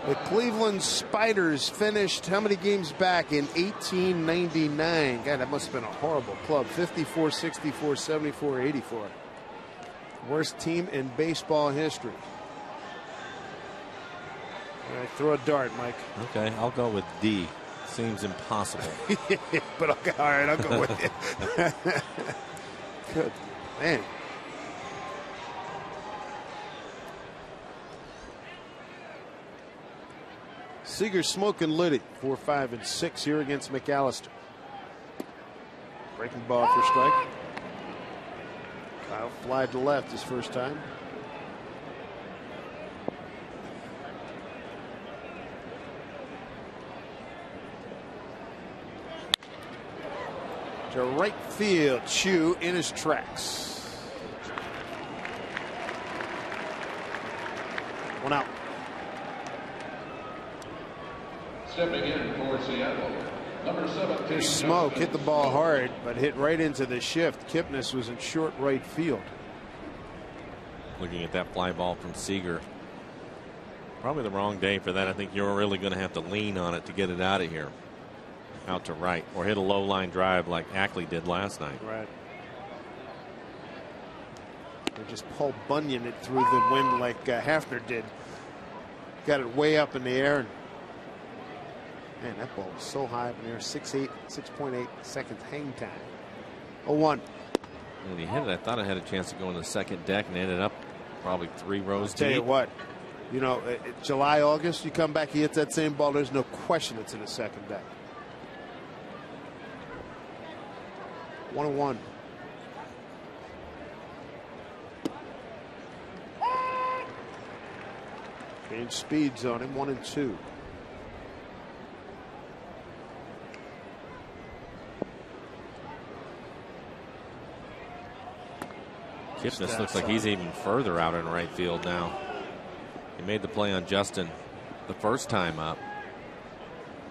The Cleveland Spiders finished how many games back in 1899? God, that must have been a horrible club. 54, 64, 74, 84. Worst team in baseball history. All right, throw a dart, Mike. Okay, I'll go with D. Seems impossible. But all right, I'll go with it. Good man. Seager smoking Liddy. 4, 5, and 6 here against McAllister. Breaking ball for strike. Kyle fly to left his first time. To right field, Chu in his tracks. 1 out. Stepping in for Seattle, number 17. Smoke hit the ball hard, but hit right into the shift. Kipnis was in short right field. Looking at that fly ball from Seager. Probably the wrong day for that. I think you're really going to have to lean on it to get it out of here. Out to right, or hit a low line drive like Ackley did last night. Right. Or just Paul Bunyan it through the wind like Hafner did. Got it way up in the air. And man, that ball was so high up in the air. 6.8 seconds hang time. 0-1. When he hit it, I thought I had a chance to go in the second deck and ended up probably 3 rows deep. Tell you what, You know, July, August, you come back, he hits that same ball, there's no question it's in the second deck. 1-1. Change speeds on him, 1-2. Kipnis looks like he's even further out in right field now. He made the play on Justin the first time up.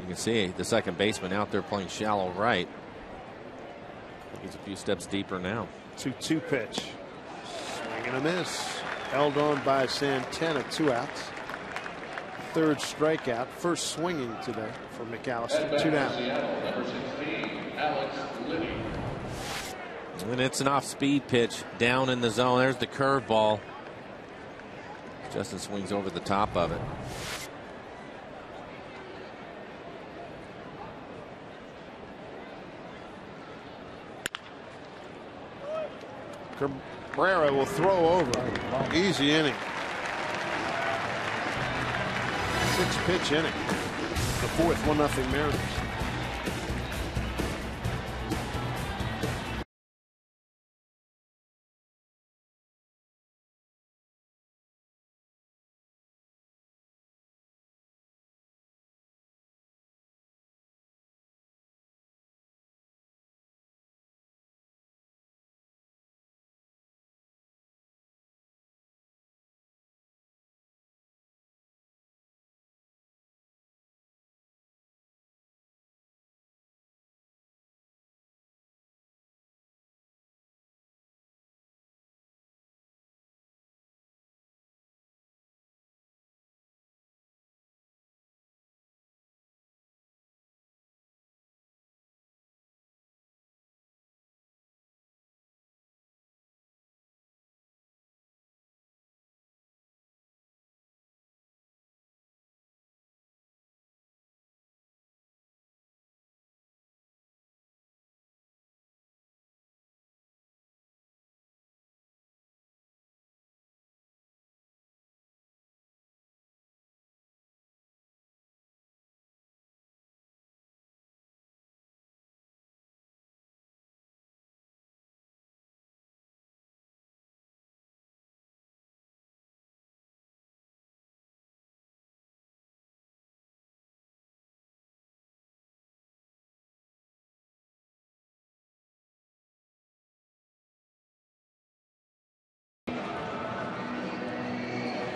You can see the second baseman out there playing shallow right. He's a few steps deeper now. 2-2 pitch. Swing and a miss. Held on by Santana. 2 outs. Third strikeout. First swinging today for McAllister. 2 down. Number 16, Alex Liddy. And it's an off-speed pitch down in the zone. There's the curveball. Justin swings over the top of it. Cabrera will throw over. Easy inning. 6-pitch inning. The fourth, 1-0 Mariners.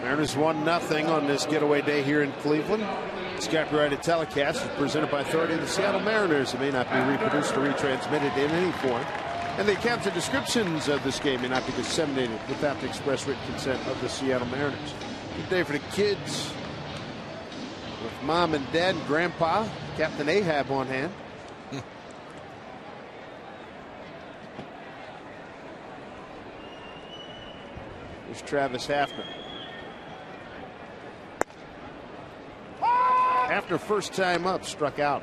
Mariners 1-0 on this getaway day here in Cleveland. This copyrighted telecast is presented by authority of the Seattle Mariners. It may not be reproduced or retransmitted in any form. And the accounts and descriptions of this game may not be disseminated without the express written consent of the Seattle Mariners. Good day for the kids with Mom and Dad and Grandpa. Captain Ahab on hand. There's Travis Hafner. After first time up, struck out.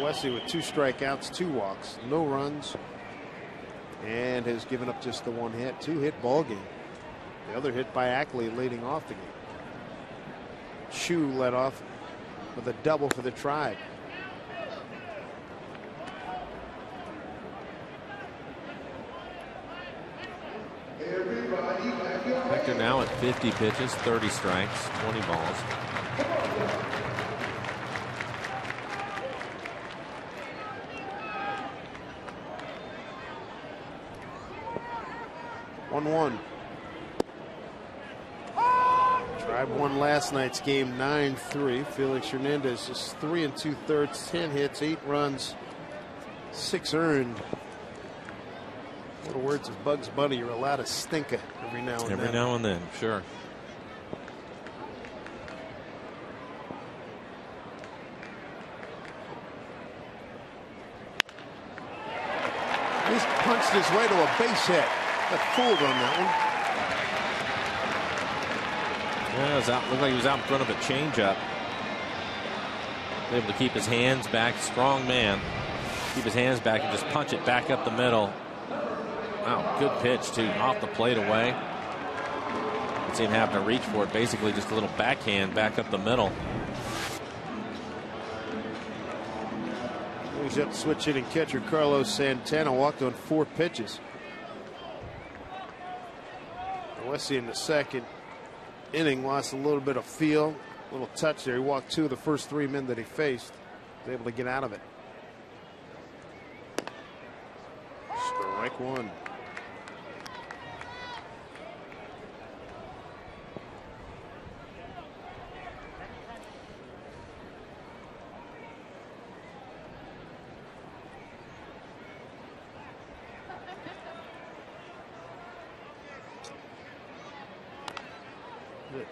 Wesley with 2 strikeouts, 2 walks, no runs, and has given up just the 1 hit. 2-hit ball game. The other hit by Ackley leading off the game. Chu led off with a double for the Tribe. Hector now at 50 pitches, 30 strikes, 20 balls. One. Tribe won last night's game 9-3. Felix Hernandez is 3 2/3, 10 hits, 8 runs, 6 earned. What the words of Bugs Bunny, you're allowed to stink it every now and then. Every now and then, sure. He's punched his way to a base hit. Got fooled on that one. Yeah, looked like he was out in front of a changeup. Able to keep his hands back. Strong man. Keep his hands back and just punch it back up the middle. Wow, good pitch too. Off the plate away. It seemed having to reach for it, basically just a little backhand back up the middle. He's up switch hitting catcher Carlos Santana walked on 4 pitches. Westy in the second inning lost a little bit of feel, a little touch there. He walked 2 of the first 3 men that he faced. Was able to get out of it. Strike 1.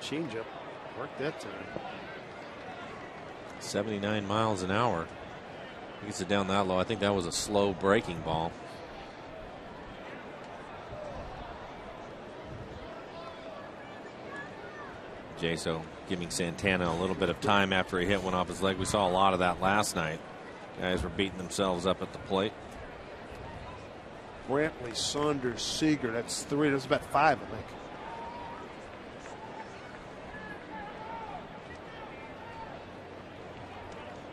Changeup worked that time. 79 miles an hour. He gets it down that low. I think that was a slow breaking ball. Jaso giving Santana a little bit of time after he hit one off his leg. We saw a lot of that last night. Guys were beating themselves up at the plate. Brantley, Saunders, Seager. That's 3. That's about 5, I think.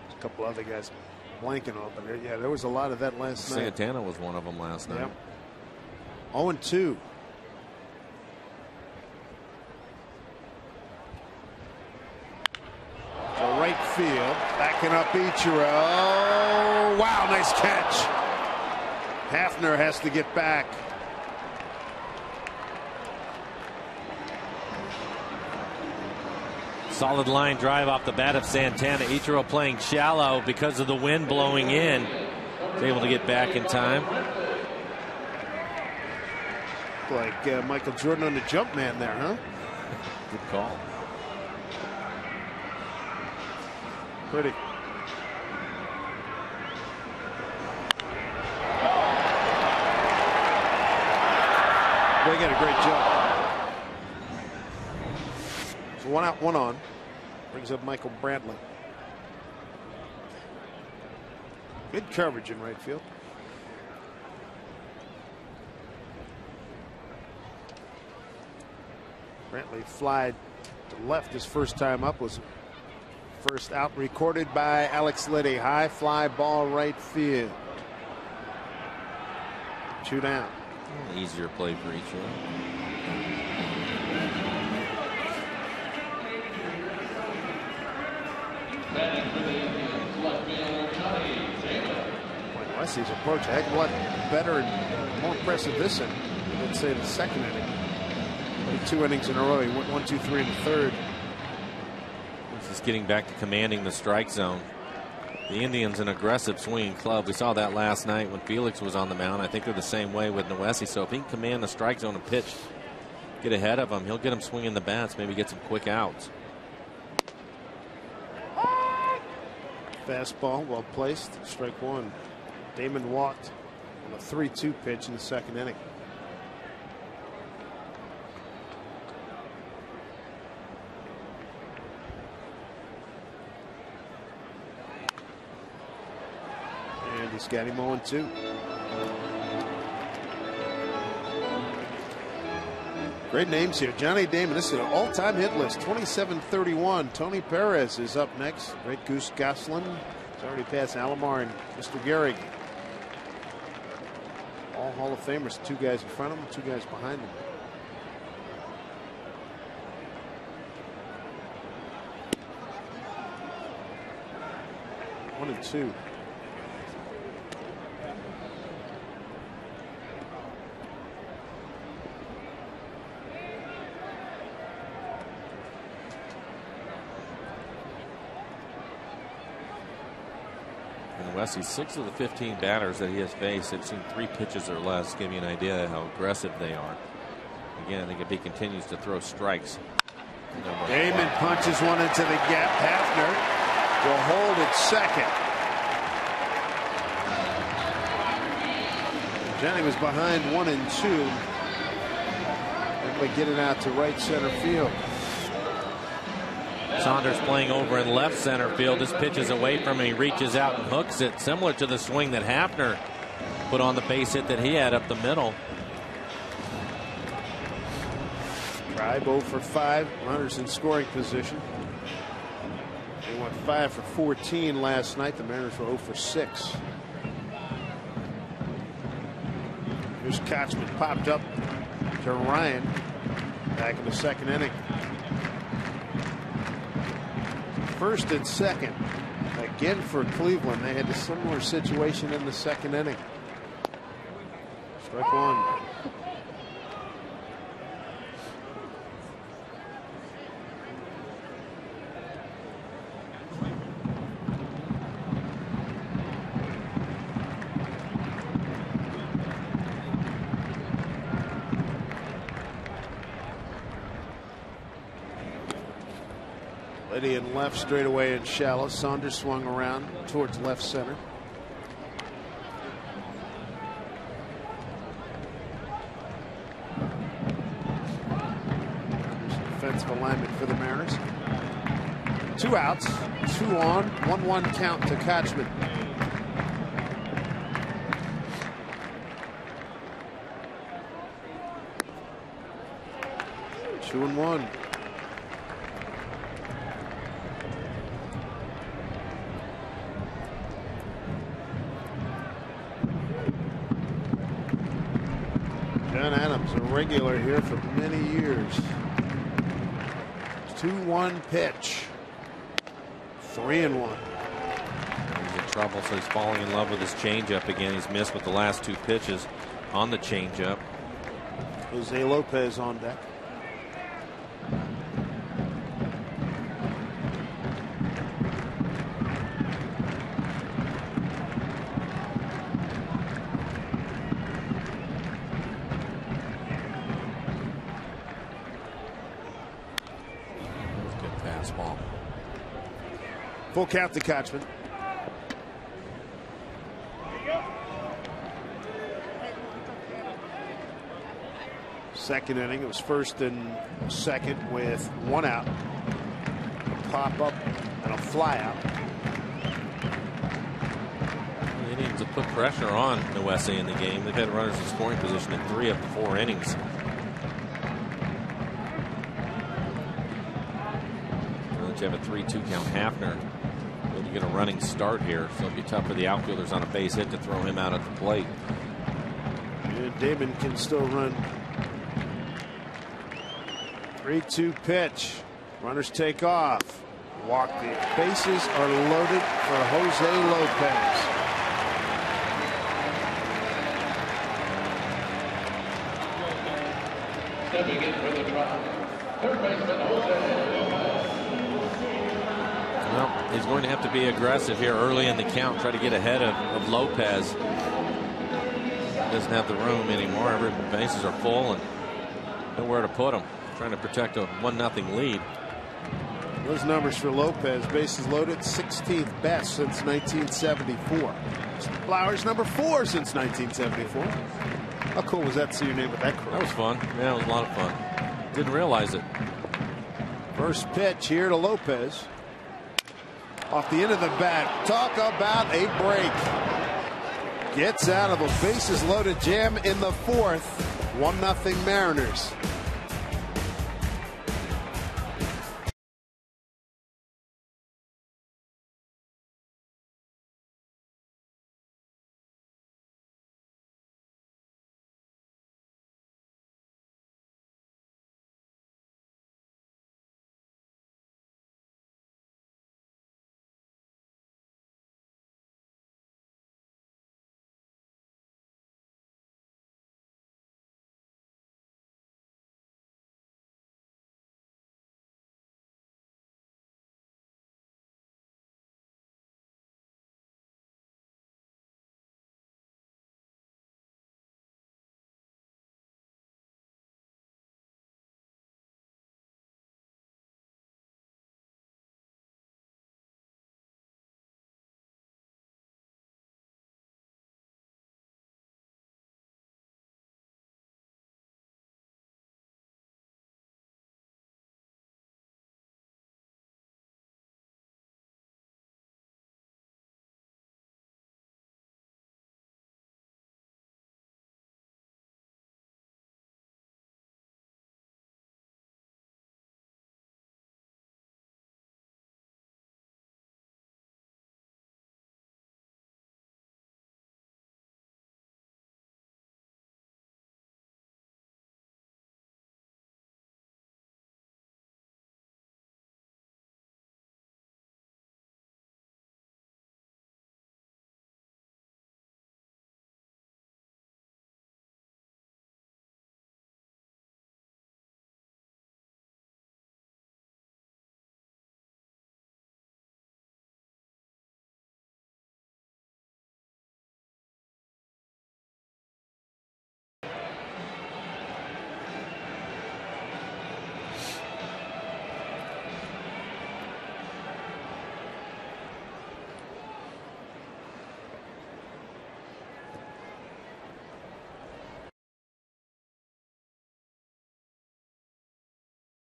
A couple other guys blanking on, but yeah, there was a lot of that last night. Santana was one of them last night. Yep. 0-2. So right field, backing up Ichiro. Wow, nice catch. Hafner has to get back. Solid line drive off the bat of Santana. Ichiro playing shallow because of the wind blowing in. He's able to get back in time. Like Michael Jordan on the jump man there, huh? Good call. Pretty. They got a great jump. So 1 out, 1 on. Brings up Michael Brantley. Good coverage in right field. Brantley flied to left his first time up. Was first out, recorded by Alex Liddy. High fly ball right field. 2 down. Easier play for Ichiro. Wesley's approach a heck of a lot better and more impressive this inning. Let's say the second inning. 2 innings in a row. He went 1, 2, 3 in the third. He's just getting back to commanding the strike zone. The Indians an aggressive swinging club. We saw that last night when Felix was on the mound. I think they're the same way with Noesi. So if he can command the strike zone and pitch, get ahead of him, he'll get him swinging the bats, maybe get some quick outs. Fastball well placed. Strike 1. Damon walked on a 3-2 pitch in the second inning. And he's got him 0-2. Great names here. Johnny Damon. This is an all-time hit list. 27-31. Tony Perez is up next. Great Goose Goslin. He's already passed Alomar and Mr. Gehrig. All Hall of Famers. 2 guys in front of him, 2 guys behind him. One and 2. Wesley, 6 of the 15 batters that he has faced have seen 3 pitches or less. Give you an idea of how aggressive they are. Again, I think if he continues to throw strikes. Damon punches one into the gap. Hafner will hold at second. Johnny was behind 1 and 2. And we get it out to right center field. Saunders playing over in left center field. This pitch is away from him. He reaches out and hooks it, similar to the swing that Hafner put on the base hit that he had up the middle. Tribe 0 for 5. Runners in scoring position. They went 5 for 14 last night. The Mariners were 0 for 6. Here's Kochman, popped up to Ryan back in the second inning. First and second again for Cleveland. They had a similar situation in the second inning. Strike one. Liddy in left, straight away and shallow. Saunders swung around towards left center. Defensive alignment for the Mariners. 2 outs, 2 on, 1-1 count to Kochman. Two and one. John Adams, a regular here for many years. 2-1 pitch. 3-1. He's in trouble, so he's falling in love with his changeup again. He's missed with the last 2 pitches on the changeup. Jose Lopez on deck. Fastball. Full count to Kochman. Second inning, it was first and second with 1 out. A pop up and a fly out. They need to put pressure on the West in the game. They've had runners in scoring position in 3 of the 4 innings. You have a 3-2 count. Hafner will get a running start here, so it'll be tough for the outfielders on a base hit to throw him out at the plate. And Damon can still run. 3-2 pitch. Runners take off. Walk. The bases are loaded for Jose Lopez. Stepping in for the Tribe, third baseman Jose. Well, he's going to have to be aggressive here early in the count, try to get ahead of Lopez. Doesn't have the room anymore. Every bases are full and nowhere to put him. Trying to protect a 1-0 lead. Those numbers for Lopez: bases loaded, 16th best since 1974. Flowers number 4 since 1974. How cool was that to see your name with that crew? That was fun. Yeah, it was a lot of fun. Didn't realize it. First pitch here to Lopez. Off the end of the bat. Talk about a break. Gets out of a bases loaded jam in the 4th. 1-0 Mariners.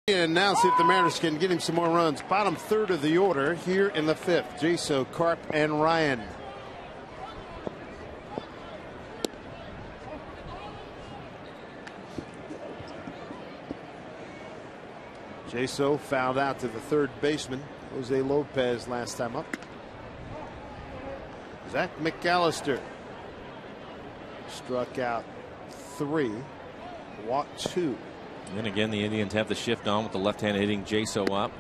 And now see if the Mariners can get him some more runs. Bottom third of the order here in the fifth. Jaso, Karp, and Ryan. Jaso fouled out to the third baseman, Jose Lopez, last time up. Zach McAllister struck out 3, walked 2. And again, the Indians have the shift on with the left-hand hitting Jaso up.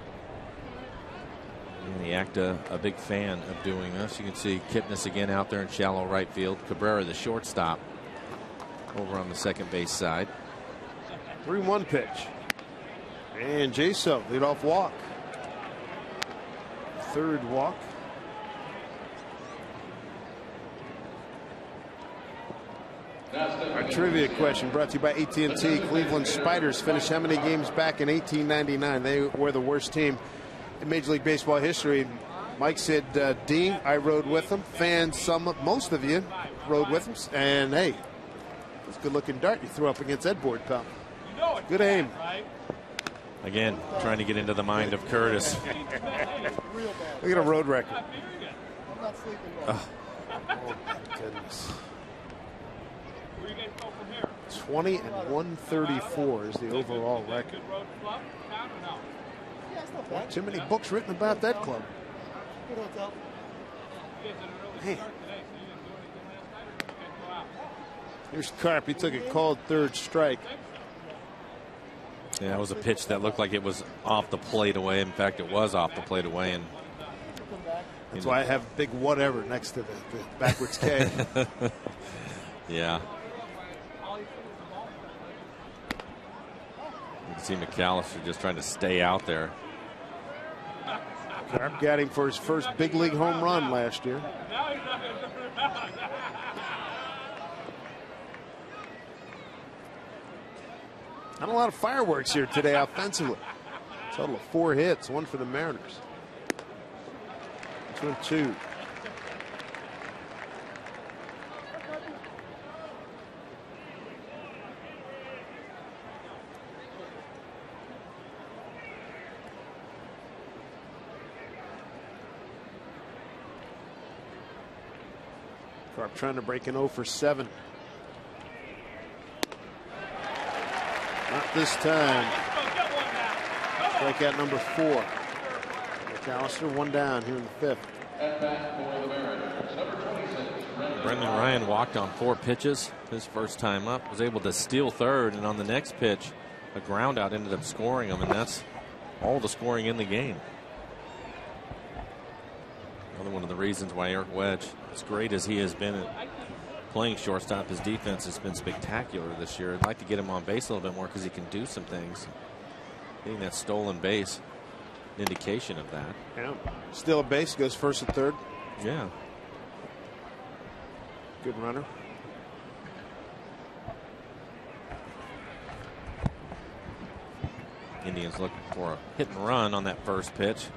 And they act a big fan of doing this. You can see Kipnis again out there in shallow right field. Cabrera, the shortstop, over on the second base side. 3-1 pitch. And Jaso, leadoff walk. Third walk. Our trivia question brought to you by AT CLE. Cleveland Spiders finished how many games back in 1899? They were the worst team in Major League Baseball history. Mike said, Dean, I rode with them. Fans, most of you rode with them. And hey, it's a good looking dart you threw up against Ed Board, pal. Good aim. Again, trying to get into the mind of Curtis. Look at a road record. Oh my goodness. 20 and 134 is the overall record. Not too many books written about that club. Man. Here's Karp. He took a called third strike. Yeah, that was a pitch that looked like it was off the plate away. In fact, it was off the plate away. And that's why I have big whatever next to the backwards K. Yeah. You can see McAllister just trying to stay out there. Karp got him for his first big league home run last year. Not a lot of fireworks here today offensively. Total of 4 hits, 1 for the Mariners. 2-2. Karp trying to break an 0 for 7. Not this time. Strikeout number 4. McAllister 1 down here in the fifth. Brendan Ryan walked on 4 pitches his first time up. Was able to steal third, and on the next pitch, a ground out ended up scoring him, and that's all the scoring in the game. Another one of the reasons why Eric Wedge, as great as he has been at playing shortstop, his defense has been spectacular this year. I'd like to get him on base a little bit more because he can do some things. Getting that stolen base, an indication of that. Yeah. Still a base, goes first and third. Yeah. Good runner. Indians looking for a hit and run on that first pitch.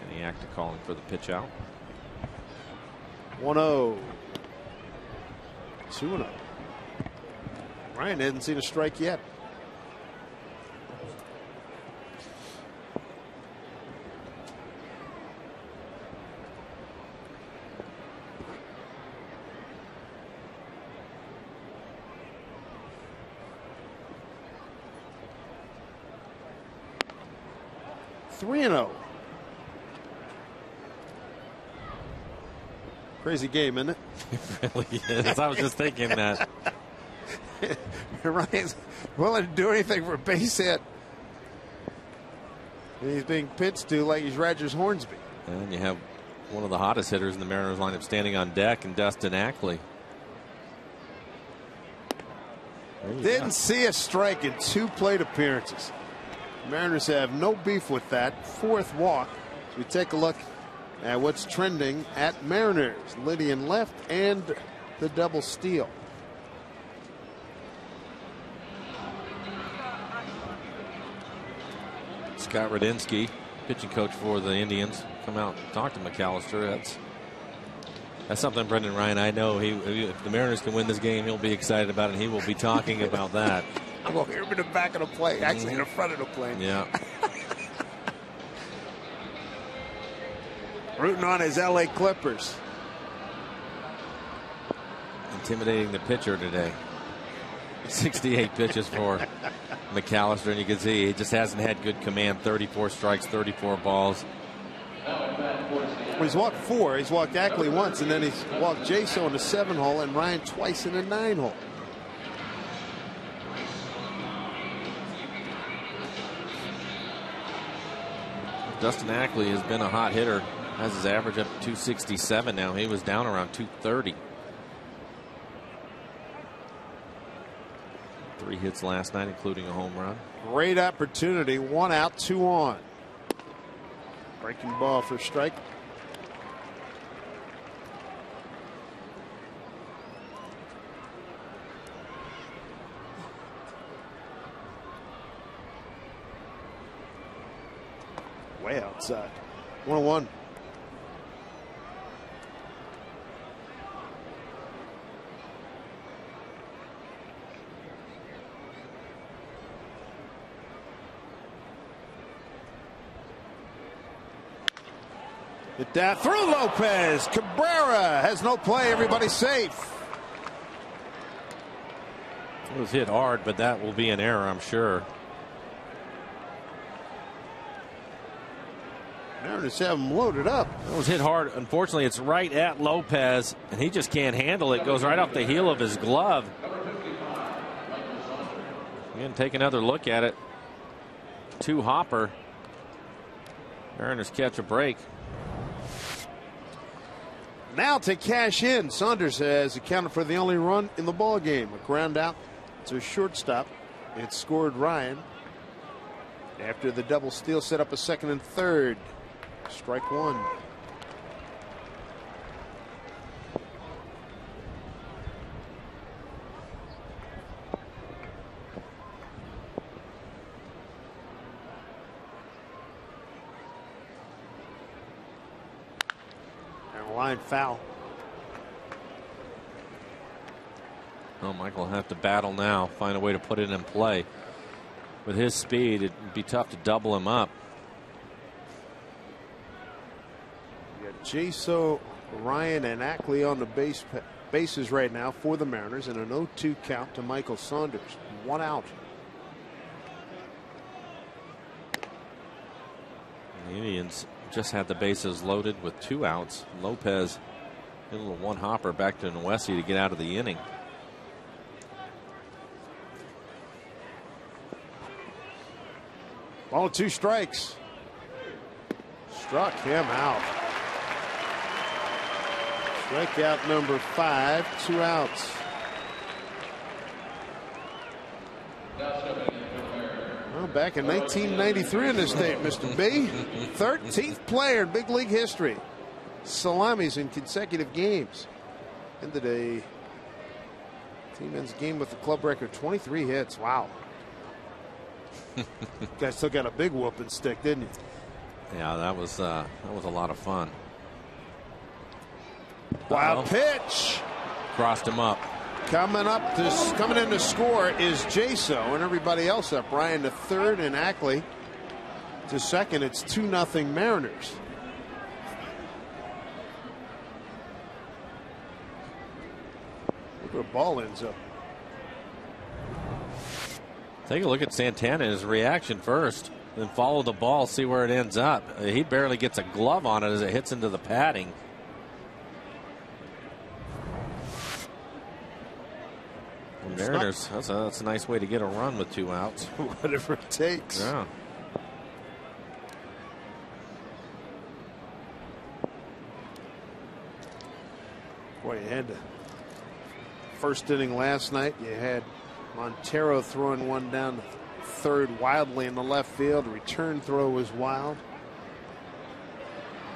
And the actor calling for the pitch out. 1-0. 2-0. Ryan hasn't seen a strike yet. Three and 0. Crazy game, isn't it? It really is. I was just thinking that. Ryan's willing to do anything for a base hit. And he's being pitched to like he's Rogers Hornsby. And you have one of the hottest hitters in the Mariners lineup standing on deck, and Dustin Ackley. Didn't see a strike in 2 plate appearances. Mariners have no beef with that. 4th walk. So we take a look at what's trending at Mariners. Lydian left and the double steal. Scott Radinsky, pitching coach for the Indians, come out and talk to McAllister. That's something Brendan Ryan, I know if the Mariners can win this game, he'll be excited about it, and he will be talking about that. We'll hear him in the back of the plane. Actually, in the front of the plane. Yeah. Rooting on his LA Clippers. Intimidating the pitcher today. 68 pitches for McAllister, and you can see he just hasn't had good command. 34 strikes, 34 balls. Well, he's walked 4. He's walked Ackley once, and then he's walked Jaso in the 7-hole and Ryan twice in the 9-hole. Justin Ackley has been a hot hitter. Has his average up to 267 now. He was down around 230. 3 hits last night, including a home run. Great opportunity. 1 out, 2 on. Breaking ball for strike. Way outside. 1-1. Hit that through Lopez. Cabrera has no play. Everybody safe. It was hit hard, but that will be an error, I'm sure. Mariners have him loaded up. It was hit hard. Unfortunately, it's right at Lopez, and he just can't handle it. Goes right off the heel of his glove. Again, take another look at it. 2 hopper. Mariners catch a break. Now to cash in. Saunders has accounted for the only run in the ball game. A ground out to a shortstop. It scored Ryan. After the double steal, set up a second and third. Strike 1. And line foul. Oh, Michael will have to battle now, find a way to put it in play. With his speed, it'd be tough to double him up. You got Jaso, Ryan, and Ackley on the bases right now for the Mariners, and an 0-2 count to Michael Saunders. 1 out. The Indians just had the bases loaded with 2 outs. Lopez did a little 1 hopper back to Nwesi to get out of the inning. Ball 2 strikes. Struck him out. Strikeout number 5, 2 outs. Well, back in 1993 in this state, Mr. B. 13th player in big league history. Salamis in consecutive games. Ended a team ends game with the club record 23 hits. Wow. Guy still got a big whooping stick, didn't he? Yeah, that was a lot of fun. Wild pitch. Crossed him up. Coming in to score is Jaso, and everybody else up. Ryan to third and Ackley to second. It's 2-0 Mariners. Look where the ball ends up. Take a look at Santana, his reaction first, then follow the ball, see where it ends up. He barely gets a glove on it as it hits into the padding. Mariners, that's a nice way to get a run with 2 outs. Whatever it takes. Yeah. Boy, you had the first inning last night. You had Montero throwing one down to third wildly in the left field. The return throw was wild.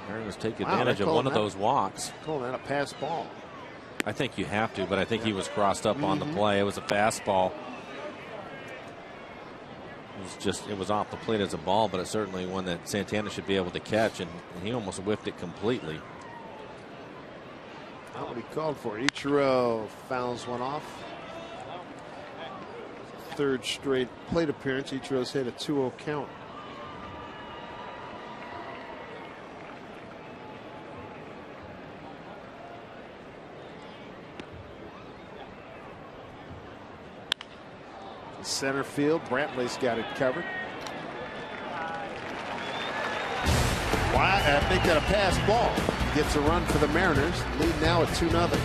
Mariners take advantage of one of those walks. Calling that a pass ball. I think you have to, but I think he was crossed up on the play. It was a fastball. It was off the plate as a ball, but it's certainly one that Santana should be able to catch, and he almost whiffed it completely. Not what he called for. Ichiro fouls one off. third straight plate appearance. Ichiro's hit a 2-0 count. Center field, Brantley's got it covered. Why? I think that a pass ball gets a run for the Mariners. Lead now at 2-0.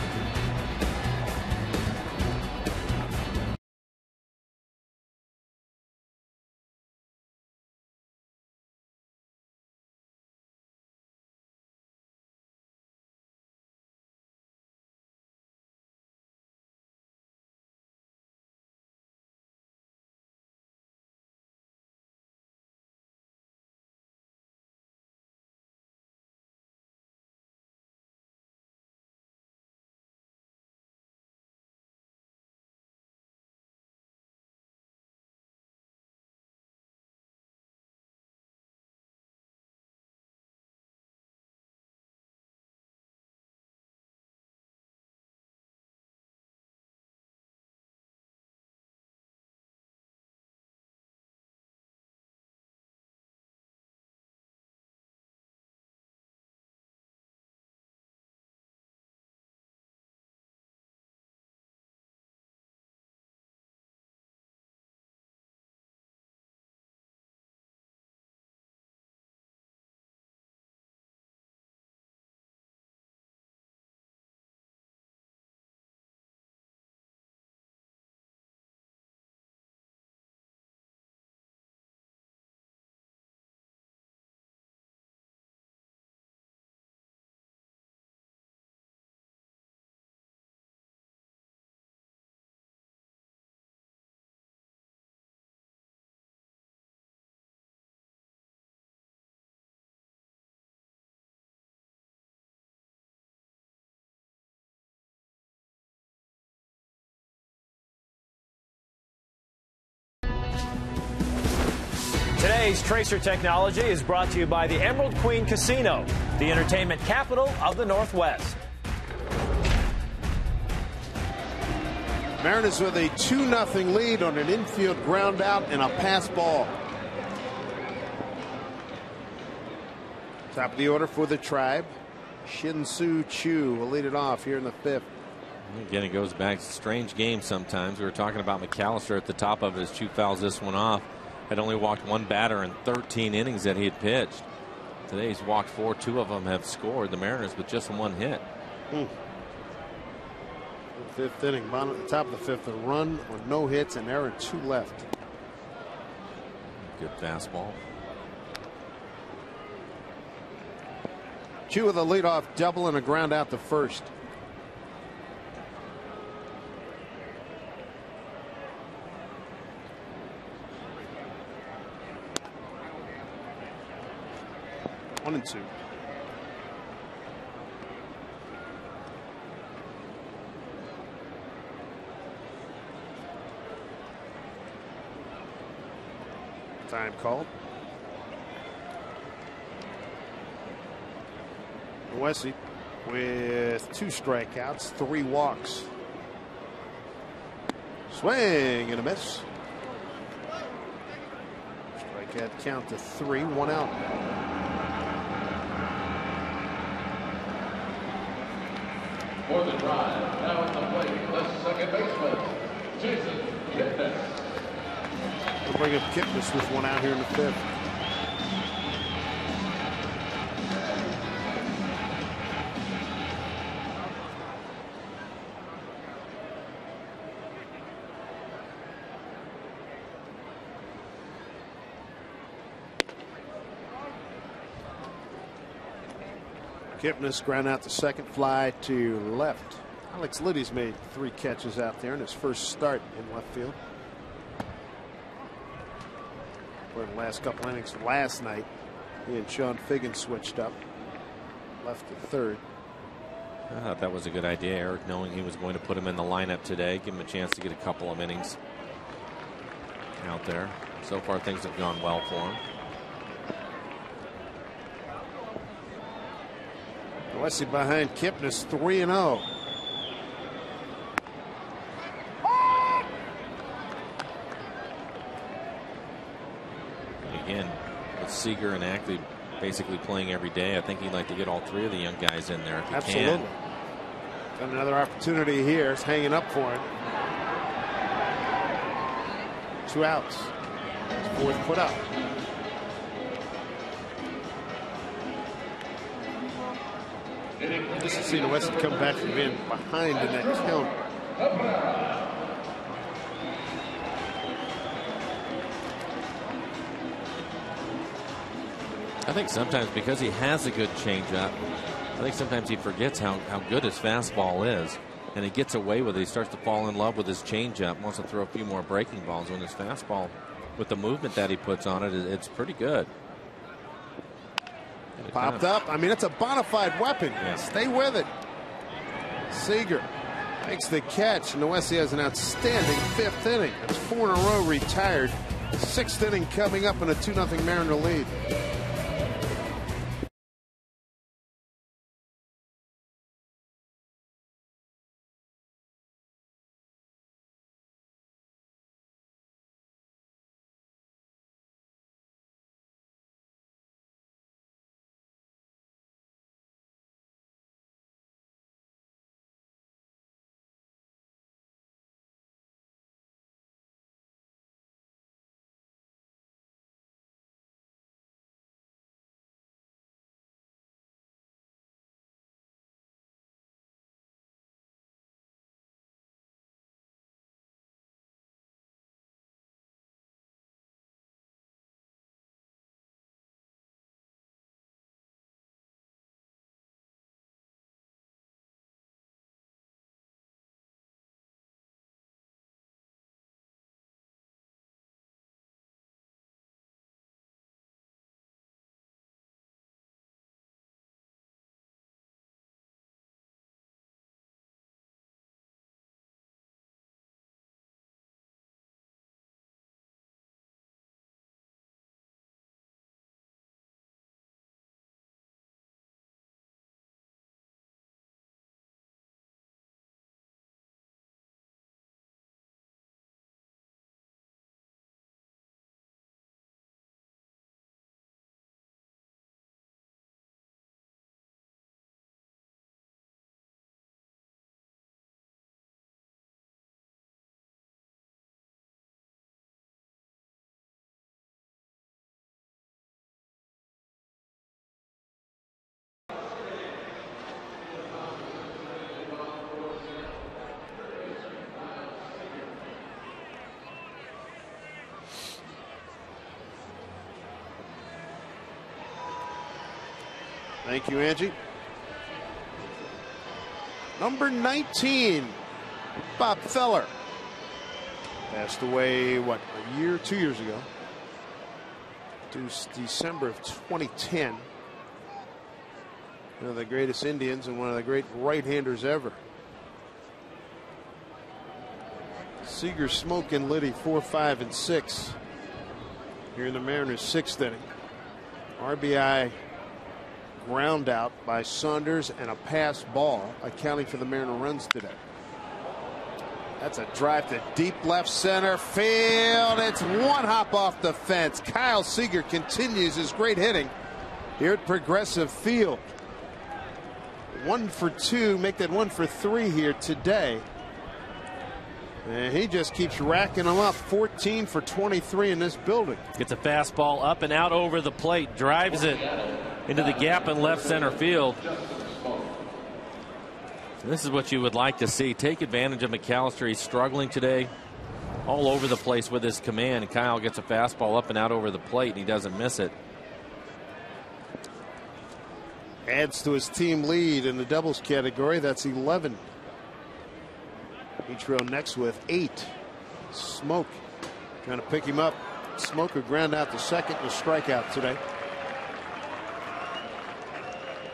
Today's Tracer Technology is brought to you by the Emerald Queen Casino, the entertainment capital of the Northwest. Mariners with a 2-0 lead on an infield ground out and a pass ball. Top of the order for the Tribe. Shin-Soo Choo will lead it off here in the 5th. Again, it goes back to a strange game sometimes. We were talking about McAllister at the top of it as Choo fouls this one off. Had only walked one batter in 13 innings that he had pitched. Today he's walked 4. 2 of them have scored. The Mariners with just one hit. 5th inning, bottom at the top of the 5th, a run or no hits, and there are 2 left. Good fastball. Choo with a leadoff double and a ground out to first. One and 2. Time called. Wesley with 2 strikeouts, 3 walks. Swing and a miss. Strikeout count to 3, 1 out. For the Tribe, now at the plate, the second baseman, Jason Kipnis. We'll bring up Kipnis with 1 out here in the 5th. Kipnis ground out the second, fly to left. Alex Liddy's made 3 catches out there in his first start in left field. For the last couple innings last night, he and Sean Figgin switched up. Left to third. I thought that was a good idea, Eric, knowing he was going to put him in the lineup today, give him a chance to get a couple of innings out there. So far things have gone well for him. Wesley behind Kipnis, 3-0. again, with Seager and Ackley basically playing every day, I think he'd like to get all three of the young guys in there if he Absolutely. can. Got another opportunity here. It's hanging up for him. 2 outs. His 4th put out. Just to see the West come back from being behind in that count. I think sometimes because he has a good changeup, I think sometimes he forgets how good his fastball is, and he gets away with it. He starts to fall in love with his changeup, wants to throw a few more breaking balls. When his fastball, with the movement that he puts on it, it's pretty good. Popped up. I mean, it's a bona fide weapon. Yeah. Stay with it. Seager makes the catch, and Noesi has an outstanding 5th inning. That's 4 in a row retired. 6th inning coming up in a 2-0 Mariner lead. Thank you, Angie. Number 19, Bob Feller. Passed away, what, 2 years ago? December of 2010. One of the greatest Indians and one of the great right-handers ever. Seager smoking Liddy 4, 5, and 6 here in the Mariners' 6th inning. RBI ground out by Saunders and a pass ball, accounting for the Mariner runs today. That's a drive to deep left center field. It's one hop off the fence. Kyle Seager continues his great hitting here at Progressive Field. 1 for 2, make that 1 for 3 here today. And he just keeps racking them up. 14 for 23 in this building. Gets a fastball up and out over the plate, drives it into the gap in left center field. This is what you would like to see. Take advantage of McAllister. He's struggling today all over the place with his command. Kyle gets a fastball up and out over the plate, and he doesn't miss it. Adds to his team lead in the doubles category. That's 11. Each row next with 8. Smoke trying to pick him up. Smoke will ground out the second and a strikeout today.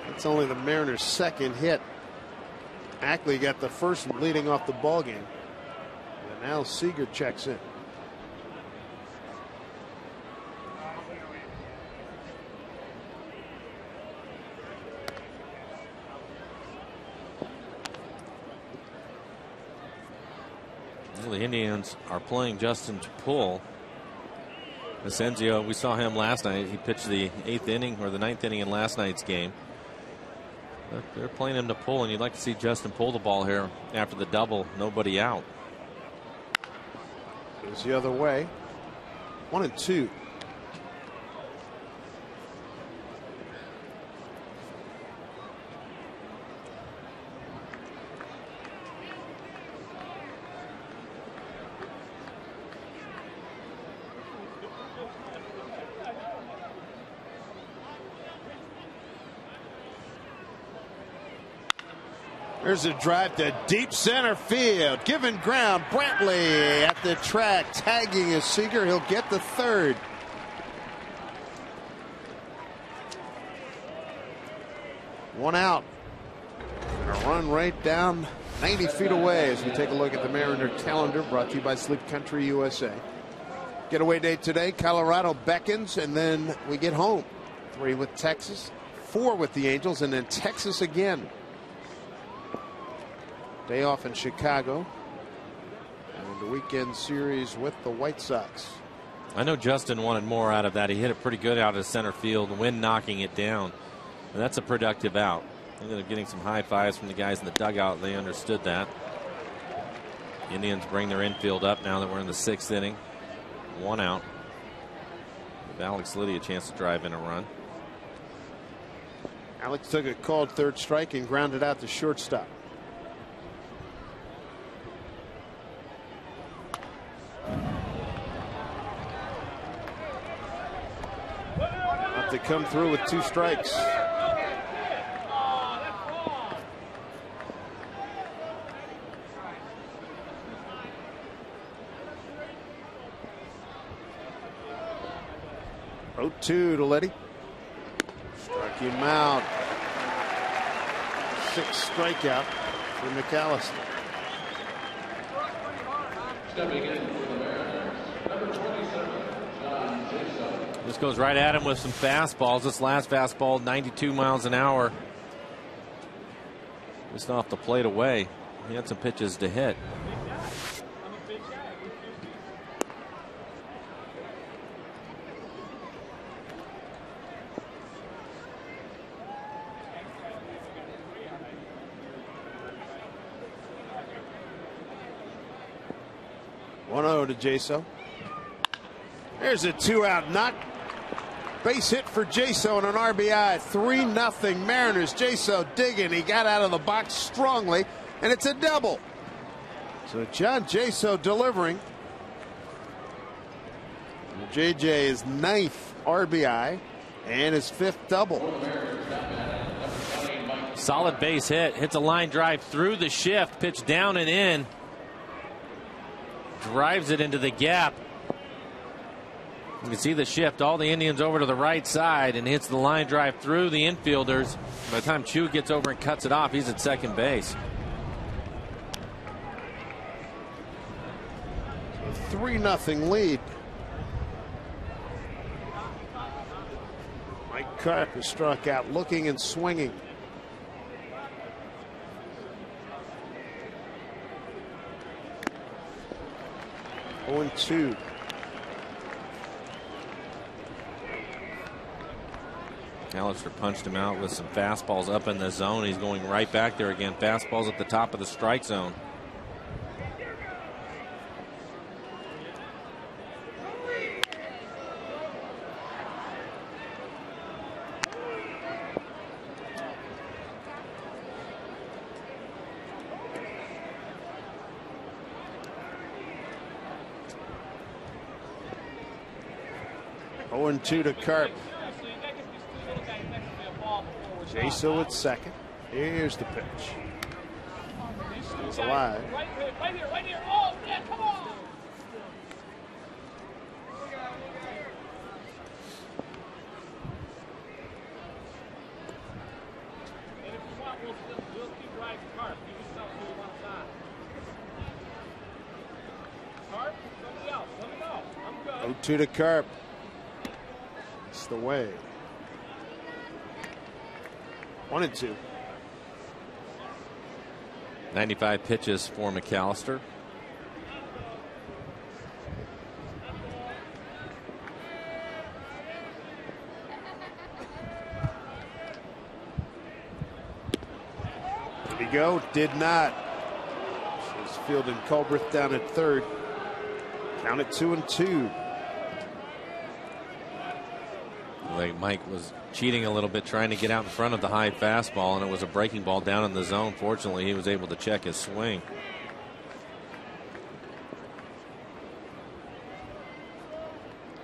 It's only the Mariners' second hit. Ackley got the first one leading off the ball game. And now Seager checks in. Well, the Indians are playing Justin to pull. Asensio, we saw him last night. He pitched the 8th inning or the 9th inning in last night's game. They're playing him to pull, and you'd like to see Justin pull the ball here after the double. Nobody out. Goes the other way. 1-2. There's a drive to deep center field. Given ground. Brantley at the track, tagging his Seager. He'll get the third. One out. And a run right down 90 feet away as we take a look at the Mariner calendar, brought to you by Sleep Country USA. Getaway day today. Colorado beckons, and then we get home. 3 with Texas, 4 with the Angels, and then Texas again. Day off in Chicago, and the weekend series with the White Sox. I know Justin wanted more out of that. He hit it pretty good out of center field, wind knocking it down. And that's a productive out. Ended up getting some high fives from the guys in the dugout. They understood that. Indians bring their infield up now that we're in the 6th inning. 1 out. Give Alex Liddy a chance to drive in a run. Alex took a called third strike and grounded out to shortstop. To come through with 2 strikes. Oh, 2 to Liddy. Struck him out. 6th strikeout for McAllister. Stepping in for the Mariners, number 27, John Jason. Just goes right at him with some fastballs. This last fastball, 92 miles an hour. Just off the plate away. He had some pitches to hit. To Jaso. There's a 2-out knock. Base hit for Jaso and an RBI. 3-0 Mariners. Jaso digging. He got out of the box strongly, and it's a double. So John Jaso delivering. JJ is 9th RBI and his 5th double. Solid base hit. Hits a line drive through the shift. Pitch down and in. Drives it into the gap. You can see the shift. All the Indians over to the right side, and hits the line drive through the infielders. By the time Chu gets over and cuts it off, he's at second base. 3-0 lead. Mike Carp is struck out looking and swinging. Oh, 2. McAllister punched him out with some fastballs up in the zone. He's going right back there again. Fastballs at the top of the strike zone. Oh, 2 to Carp. Jaso at second. Here's the pitch. It's alive. Right here. Oh, yeah, come on. And if you want, we'll keep riding Carp. You can stop to one side. Carp, somebody else. Let me know. I'm good. 0-2 to Carp. It's the way. 1-2. 95 pitches for McAllister. Did he go? Did not. It's Field and Culbreth down at third. Count it 2-2. Like Mike was cheating a little bit, trying to get out in front of the high fastball, and it was a breaking ball down in the zone. Fortunately, he was able to check his swing.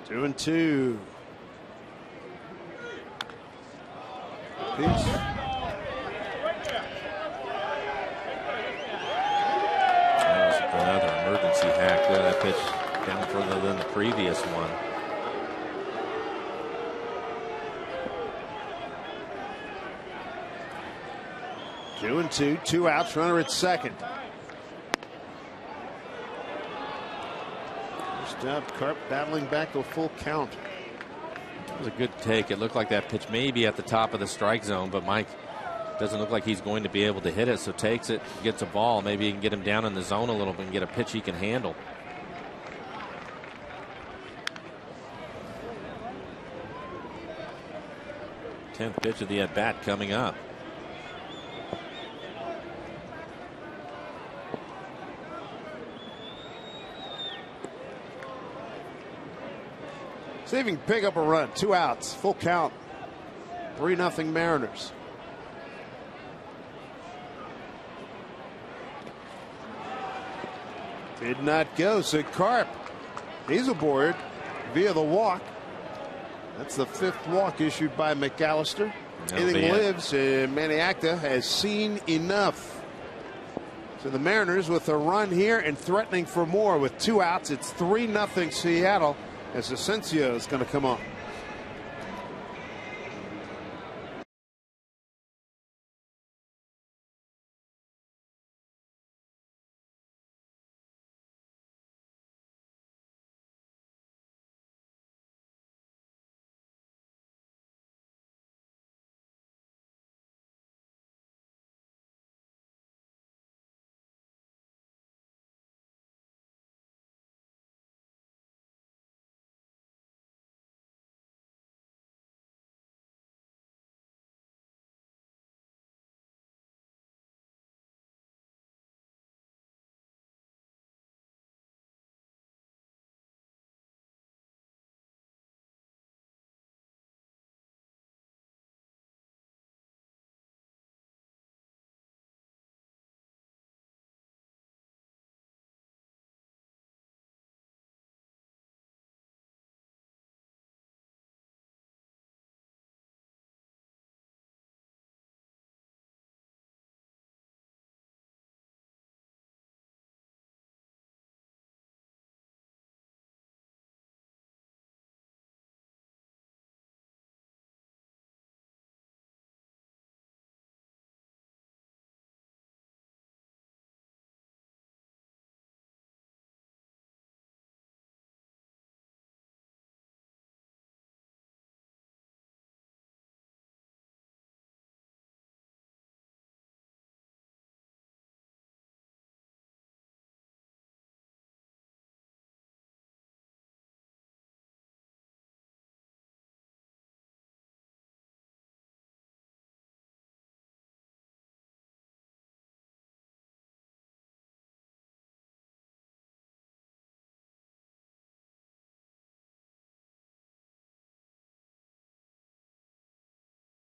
Two and two. Peace. That was another emergency hack there. That pitch down further than the previous one. Two and two. 2 outs. Runner at second. First up, Carp battling back to a full count. It was a good take. It looked like that pitch may be at the top of the strike zone, but Mike doesn't look like he's going to be able to hit it, so takes it, gets a ball. Maybe he can get him down in the zone a little bit and get a pitch he can handle. Tenth pitch of the at-bat coming up. See if he can pick up a run. 2 outs. Full count. 3-0 Mariners. Did not go. So Carp, he's aboard via the walk. That's the 5th walk issued by McAllister. Anything lives. Maniacta has seen enough. So the Mariners with a run here and threatening for more with 2 outs. It's 3-0 Seattle as Asensio is going to come on.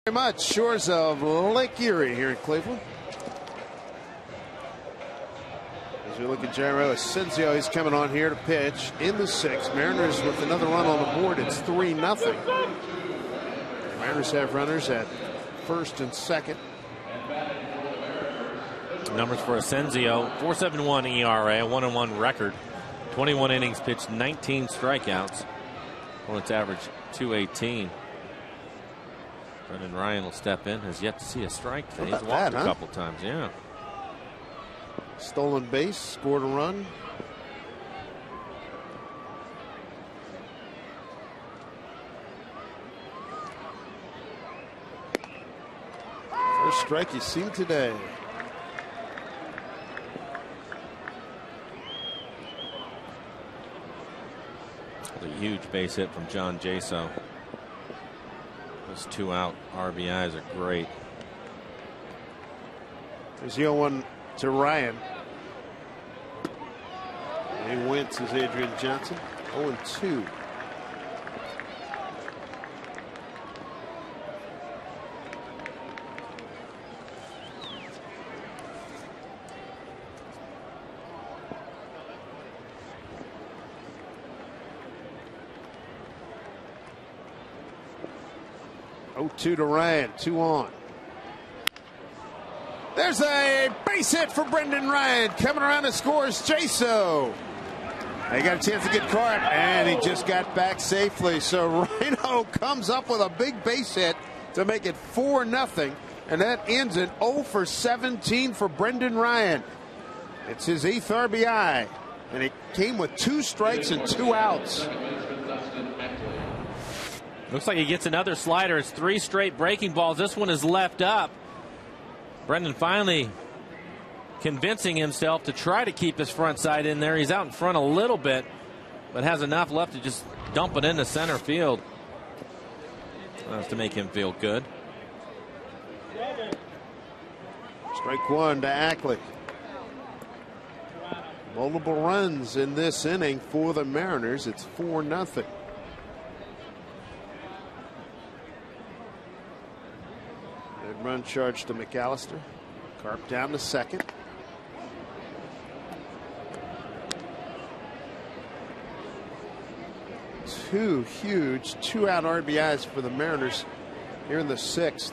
Very much shores of Lake Erie here in Cleveland. As we look at Jairo Asensio, he's coming on here to pitch in the 6th. Mariners with another run on the board. It's 3-0. Mariners have runners at first and second. Numbers for Asensio: 4.71 ERA, a 1-1 record, 21 innings pitched, 19 strikeouts. Opponent's average 218. Brendan Ryan will step in. Has yet to see a strike today. He's walked a couple times. Yeah. Stolen base, scored a run. First strike he's seen today. A huge base hit from John Jaso. Those 2 out RBIs are great. There's the 0-1 to Ryan. He wins as Adrian Johnson. 0-2. Two to Ryan, 2 on. There's a base hit for Brendan Ryan. Coming around to scores Jaso. They got a chance to get caught, and he just got back safely. So Rhino comes up with a big base hit to make it 4-0, and that ends it 0 for 17 for Brendan Ryan. It's his 8th RBI, and it came with 2 strikes and 2 outs. Looks like he gets another slider. It's 3 straight breaking balls. This one is left up. Brendan finally convincing himself to try to keep his front side in there. He's out in front a little bit, but has enough left to just dump it into center field. That's to make him feel good. Strike 1 to Ackley. Multiple runs in this inning for the Mariners. It's 4-0. Run charge to McAllister. Carp down to second. Two huge 2-out RBIs for the Mariners here in the 6th.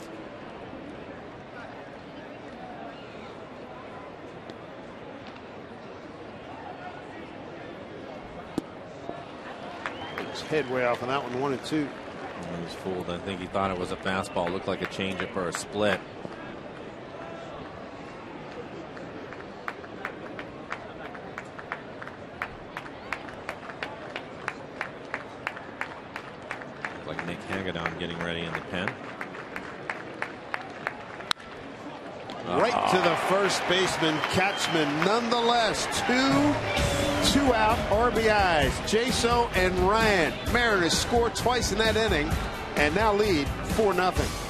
His head way off on that one, 1-2. He was fooled. I think he thought it was a fastball. Looked like a changeup or a split. Looks like Nick Hagedorn getting ready in the pen. Right to the first baseman, Catchman. Nonetheless, 2-out RBIs. Jaso and Ryan. Mariners score twice in that inning and now lead 4-0.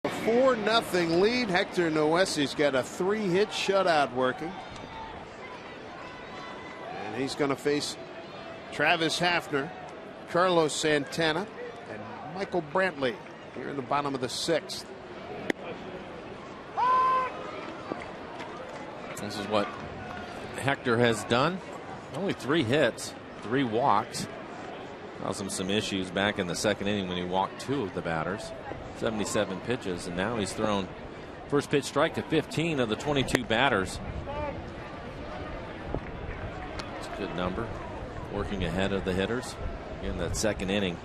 A 4-0 lead. Hector Noesi's got a 3-hit shutout working. And he's going to face Travis Hafner, Carlos Santana, and Michael Brantley here in the bottom of the 6th. This is what Hector has done. Only 3 hits, 3 walks. Caused him some issues back in the second inning when he walked 2 of the batters. 77 pitches, and now he's thrown first pitch strike to 15 of the 22 batters. It's a good number. Working ahead of the hitters. In that second inning,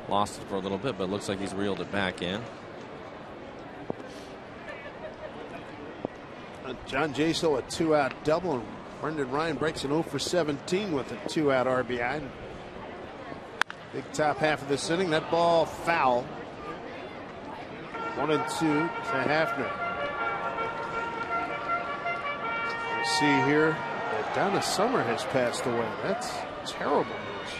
lost it for a little bit, but looks like he's reeled it back in. John Jaso, a 2-out double, and Brendan Ryan breaks an 0 for 17 with a 2-out RBI. Big top half of this inning. That ball foul. 1-2 to Hafner. You see here that Donna Summer has passed away. That's terrible news.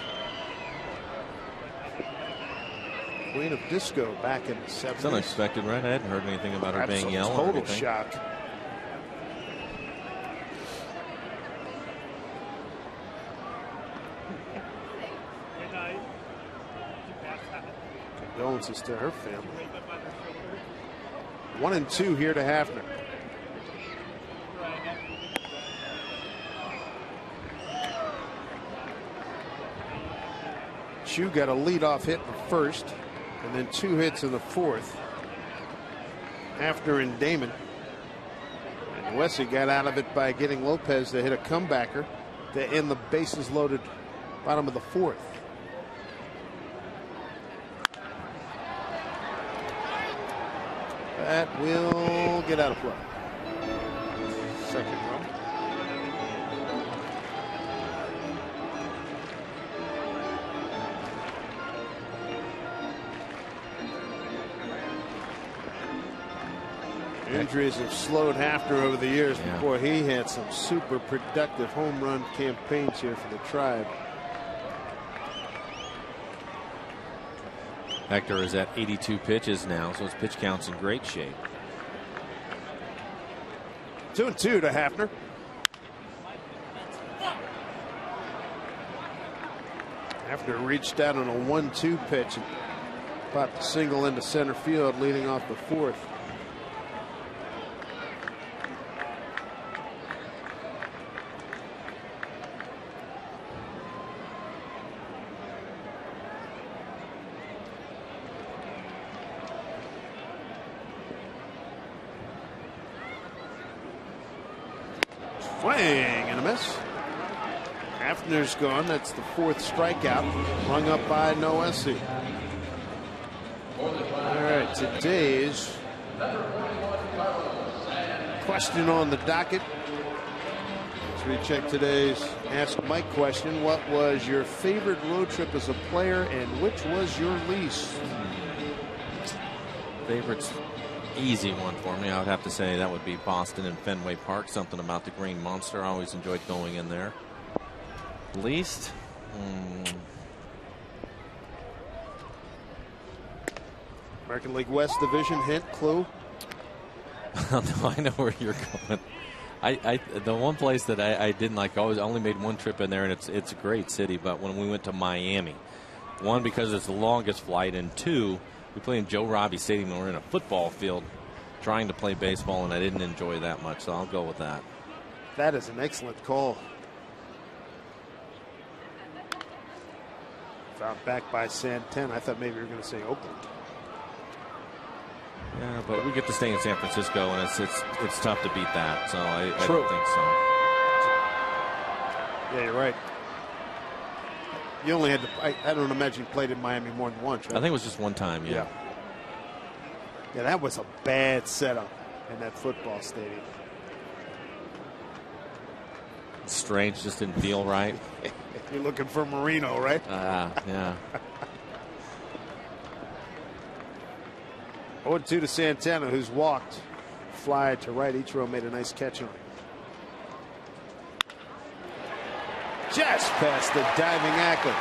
Queen of Disco back in the 70s. It's unexpected, right? I hadn't heard anything about her being ill. Total shock. Condolences to her family. 1-2 here to Hafner. Chu got a leadoff hit in the first, and then 2 hits in the fourth. Hafner and Damon. And Wesley got out of it by getting Lopez to hit a comebacker to end the bases loaded bottom of the fourth. That will get out of play. Second row. Injuries have slowed Hafner over the years. Yeah. Before he had some super productive home run campaigns here for the Tribe. Hector is at 82 pitches now, so his pitch count's in great shape. 2-2 to Hafner. Hafner reached out on a 1-2 pitch and popped a single into center field, leading off the fourth. Swing and a miss. Hafner's gone. That's the fourth strikeout. Rung up by Noesi. All right, today's question on the docket. As we check today's Ask Mike question, what was your favorite road trip as a player and which was your least? Favorite's easy one for me. I would have to say that would be Boston and Fenway Park. Something about the Green Monster. I always enjoyed going in there. Least? American League West Division, hint, clue? No, I know where you're going. The one place that I didn't like, I only made one trip in there, and it's a great city, but when we went to Miami, one, because it's the longest flight, and two, we played in Joe Robbie Stadium and we're in a football field trying to play baseball, and I didn't enjoy that much, so I'll go with that. That is an excellent call. Found back by Santen. I thought maybe you were going to say Oakland. Yeah, but we get to stay in San Francisco, and it's tough to beat that, so I True. don't think so. Yeah, you're right. You only had to, I don't imagine you played in Miami more than once, right? I think it was just one time, yeah. Yeah, that was a bad setup in that football stadium. It's strange, just didn't feel right. You're looking for Marino, right? Yeah. 0-2 to Santana, who's walked. Fly to right. Ichiro made a nice catch on it. Just past the diving Ackley.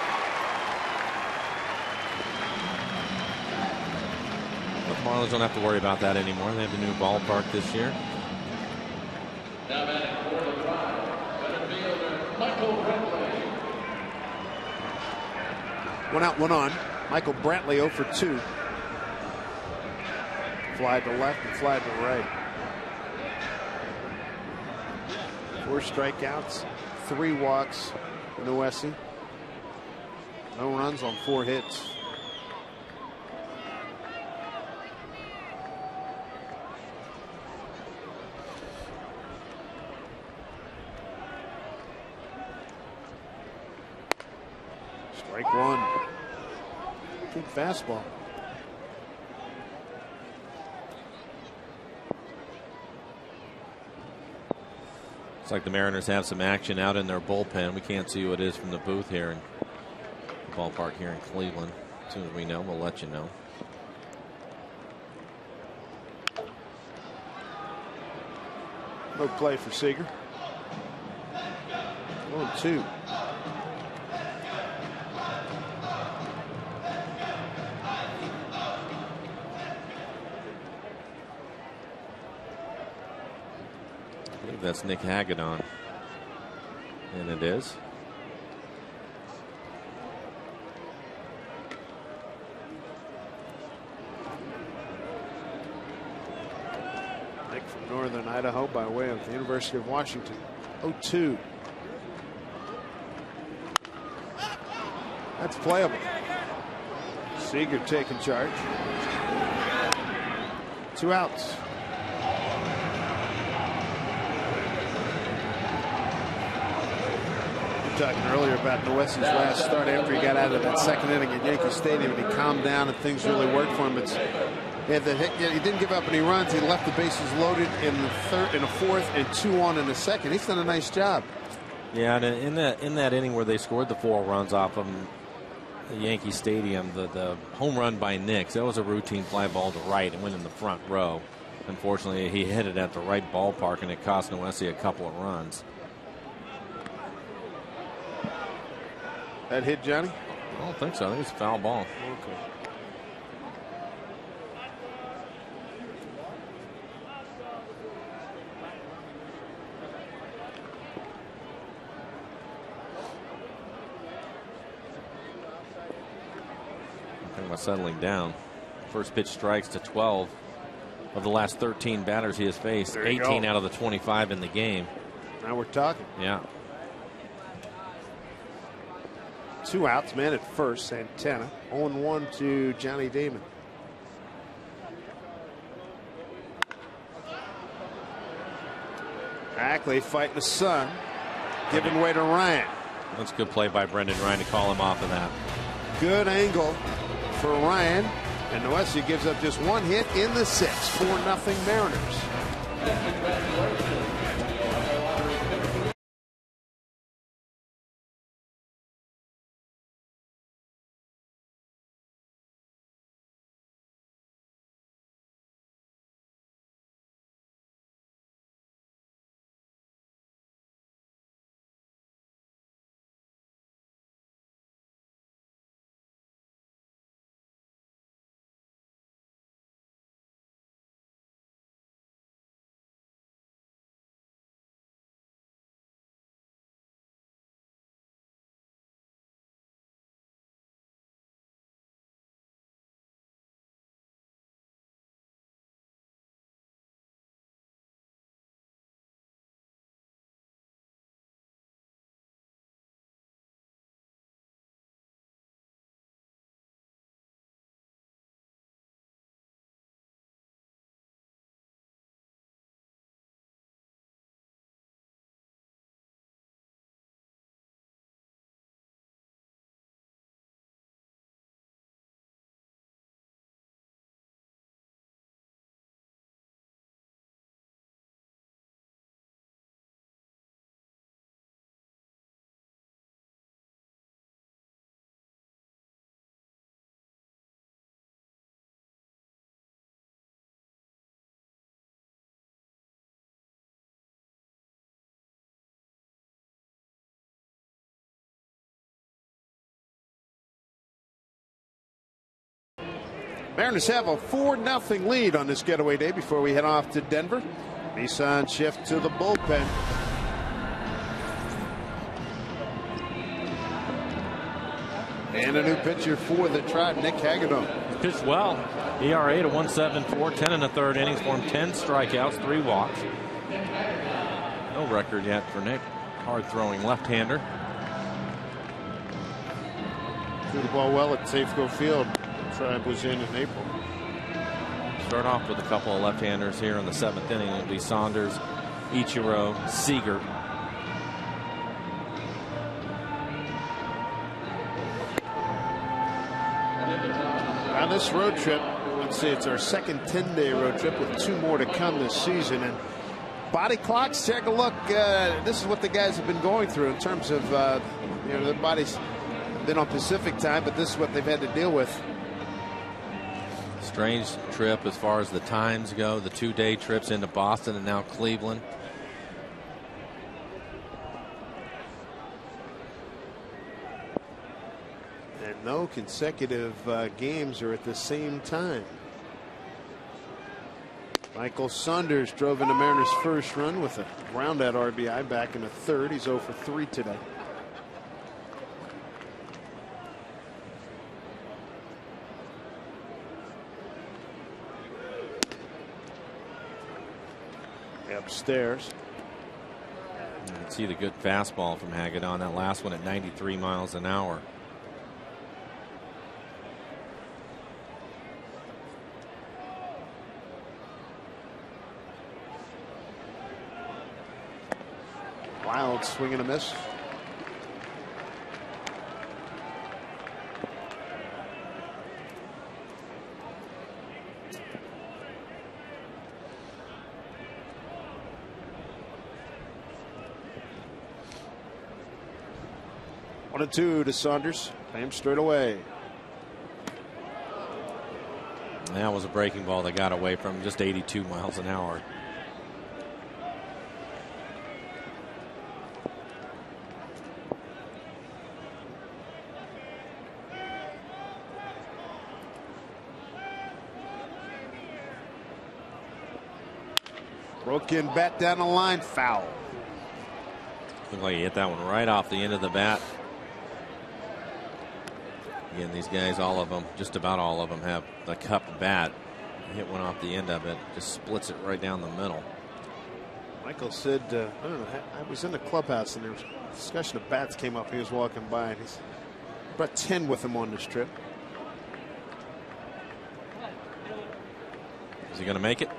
The Marlins don't have to worry about that anymore. They have a new ballpark this year. Now batting for the Tribe, center fielder Michael Brantley. One out, one on. Michael Brantley 0 for 2. Fly to left and fly to right. 4 strikeouts, 3 walks. Noesi. No runs on 4 hits. Strike 1. Good fastball. It's like the Mariners have some action out in their bullpen. We can't see what it is from the booth here in the ballpark here in Cleveland. As soon as we know, we'll let you know. No play for Seager. 1-2. I believe that's Nick Hagedorn. And it is. Nick from Northern Idaho by way of the University of Washington. 0-2. That's playable. Seager taking charge. 2 outs. Talking earlier about Noessy's last start after he got out of that second inning at Yankee Stadium, and he calmed down and things really worked for him. He didn't give up any runs. He left the bases loaded in the third, in the fourth, and 2 on in the second. He's done a nice job. Yeah, and in that inning where they scored the 4 runs off of the Yankee Stadium, the home run by Nix, that was a routine fly ball to right and went in the front row. Unfortunately, he hit it at the right ballpark, and it cost Noesy a couple of runs. That hit, Johnny? I don't think so. I think it's a foul ball. Okay. Talking about settling down. First pitch strikes to 12 of the last 13 batters he has faced. 18 out of the 25 in the game. Now we're talking. Yeah. 2 outs, man at first. Santana 0-1 to Johnny Damon. Ackley fighting the sun, giving way to Ryan. That's a good play by Brendan Ryan to call him off of that. Good angle for Ryan, and Noesy gives up just 1 hit in the 6th. 4-0 Mariners. Mariners have a 4-0 lead on this getaway day before we head off to Denver. Nissan shift to the bullpen. And a new pitcher for the Tribe, Nick Hagedorn. Pitched well. ERA to 1.74, 10 in the third innings for him, 10 strikeouts, 3 walks. No record yet for Nick. Hard throwing left-hander. Threw the ball well at Safeco Field. Tribe was in April. Start off with a couple of left-handers here in the 7th inning. It'll be Saunders, Ichiro, Seager. On this road trip, let's see, it's our second 10-day road trip with 2 more to come this season. And body clocks, take a look. This is what the guys have been going through in terms of, their bodies been on Pacific time, but this is what they've had to deal with. Strange trip as far as the times go. The 2-day trips into Boston and now Cleveland. And no consecutive games are at the same time. Michael Saunders drove into Mariners' first run with a ground out RBI back in the 3rd. He's 0 for 3 today. Upstairs. You can see the good fastball from Hagedorn. That last one at 93 miles an hour. Wild swing and a miss. One and 2 to Saunders. Play him straight away. And that was a breaking ball that got away from just 82 miles an hour. Broken bat down the line, foul. Looked like he hit that one right off the end of the bat. Again, these guys, all of them, just about all of them, have the cup bat. Hit one off the end of it, just splits it right down the middle. Michael said, I don't know, I was in the clubhouse and there was a discussion of bats came up. He was walking by and he's brought 10 with him on this trip. Is he going to make it?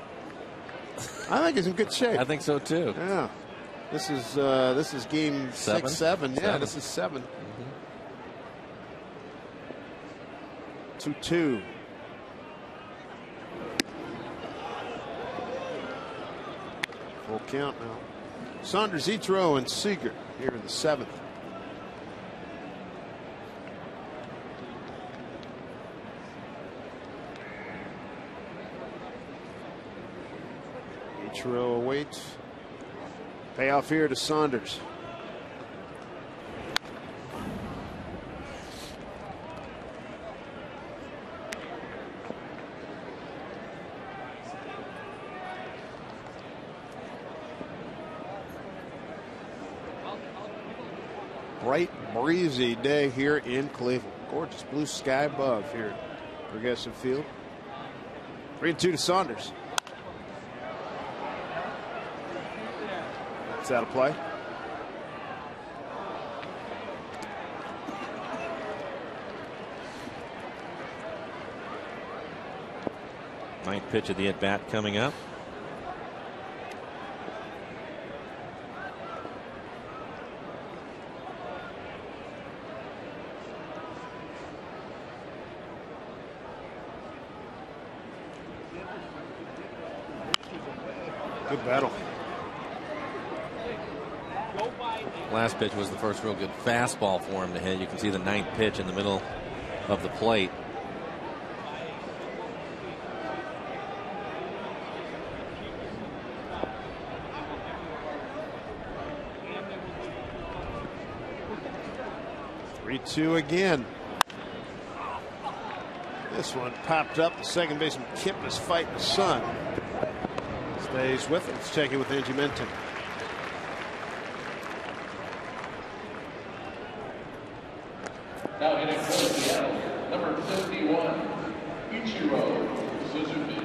I think he's in good shape. I think so too. Yeah. This is game 6, 7. Yeah, this is 7. 2-2. Full count now. Saunders, Ichiro, and Seager here in the 7th. Ichiro awaits. Payoff here to Saunders. Bright, breezy day here in Cleveland. Gorgeous blue sky above here at Progressive Field. 3-2 to Saunders. It's out of play. Ninth pitch of the at bat coming up. Good battle. Last pitch was the first real good fastball for him to hit. You can see the ninth pitch in the middle of the plate. Two again. This one popped up. The second baseman Kip is fighting the sun. Stays with it. Let's check in with Angie Menton. Now hitting for Seattle, number 51, Ichiro Suzuki.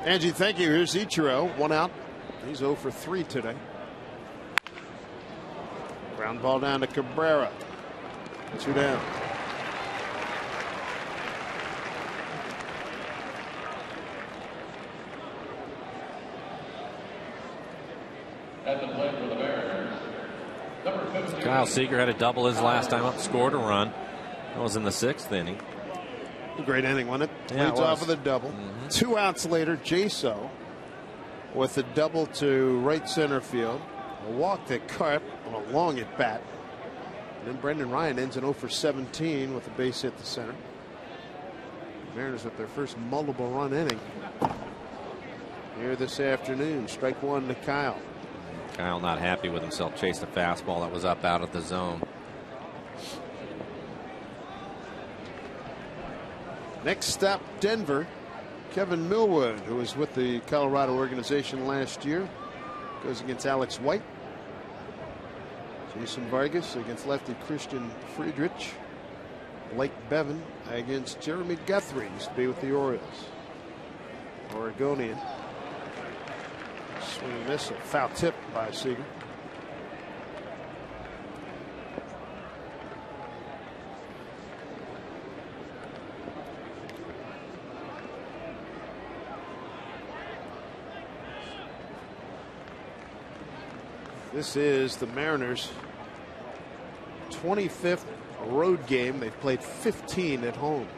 Angie, thank you. Here's Ichiro, 1 out. He's 0 for 3 today. Ground ball down to Cabrera. 2 down. At the plate for the Mariners, number 50. Kyle Seager had a double his last time up, scored a run. That was in the 6th inning. A great inning, wasn't it? Yeah, Leads off with a double. 2 outs later, Jaso with a double to right center field. A walk to Carp on a long at bat. And then Brendan Ryan ends in 0 for 17 with a base hit to center. Mariners with their first multiple run inning here this afternoon. Strike 1 to Kyle. Kyle not happy with himself. Chased a fastball that was up out of the zone. Next stop, Denver. Kevin Millwood, who was with the Colorado organization last year, goes against Alex White. Jason Vargas against lefty Christian Friedrich. Blake Bevan against Jeremy Guthrie, used to be with the Orioles. Oregonian. Swing and miss, a foul tip by Seager. This is the Mariners' 25th road game. They've played 15 at home.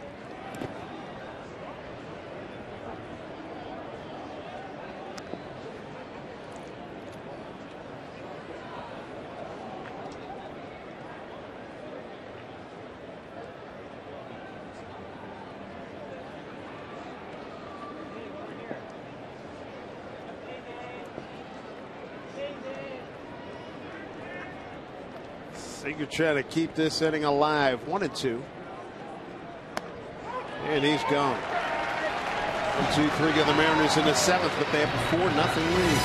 Seager trying to keep this inning alive. 1-2. And he's gone. 1-2-3 of the Mariners in the 7th, but they have a 4-0 lead.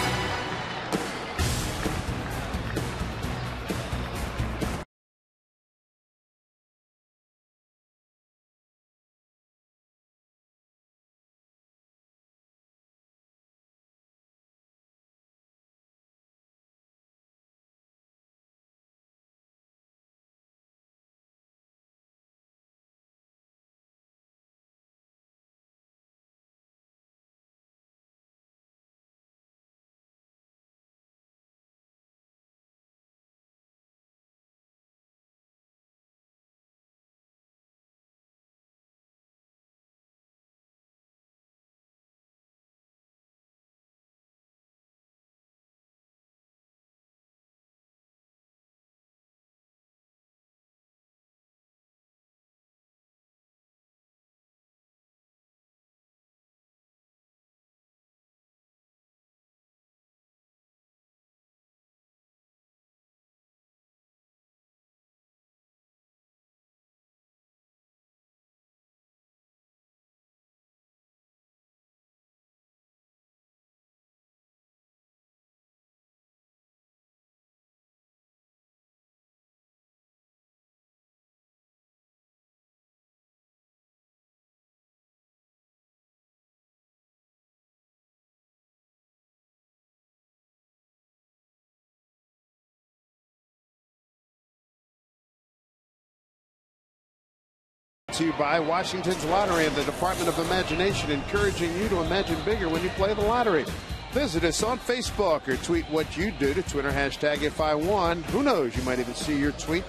To you by Washington's Lottery and the Department of Imagination, encouraging you to imagine bigger when you play the lottery. Visit us on Facebook or tweet what you do to Twitter hashtag if I won. Who knows, you might even see your tweet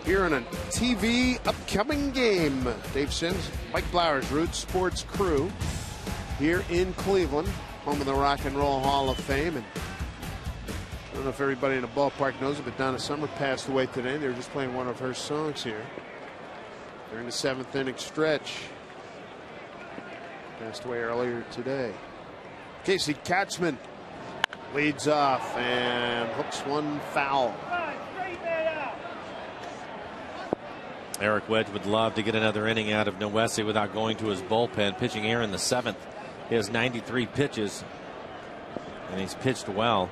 here in a TV upcoming game. Dave Sims, Mike Blowers, Roots Sports crew here in Cleveland, home of the Rock and Roll Hall of Fame. And I don't know if everybody in the ballpark knows it, but Donna Summer passed away today. They were just playing one of her songs here during the 7th inning stretch. Passed away earlier today. Casey Katzman leads off and hooks one foul. Eric Wedge would love to get another inning out of Nowesi without going to his bullpen. Pitching here in the 7th. He has 93 pitches, and he's pitched well.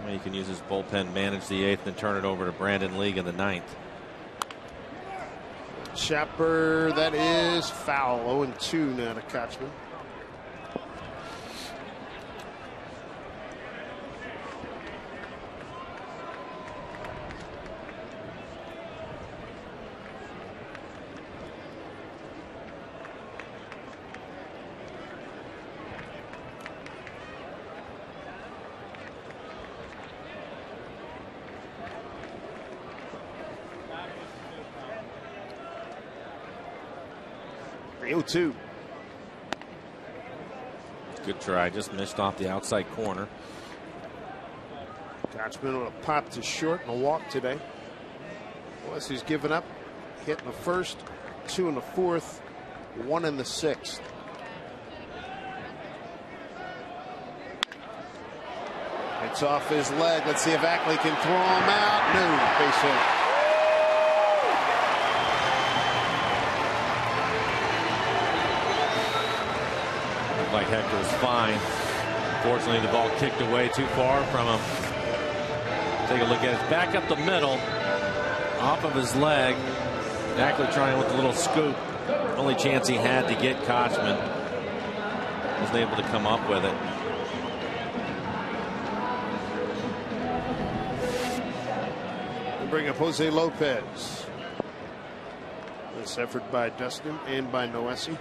He can use his bullpen, manage the 8th, and turn it over to Brandon League in the 9th. Chapper, that is foul. 0-2 now to Katzman. 0-2. Good try. Just missed off the outside corner. Kochman with a pop to short and a walk today. He's given up. Hit in the first, 2 in the fourth, 1 in the sixth. It's off his leg. Let's see if Ackley can throw him out. No, base hit. Looked like Hector was fine. Fortunately, the ball kicked away too far from him. Take a look at it. Back up the middle. Off of his leg. Ackley trying with a little scoop. Only chance he had to get Kochman. Wasn't able to come up with it. Bring up Jose Lopez. This effort by Dustin and by Noesi.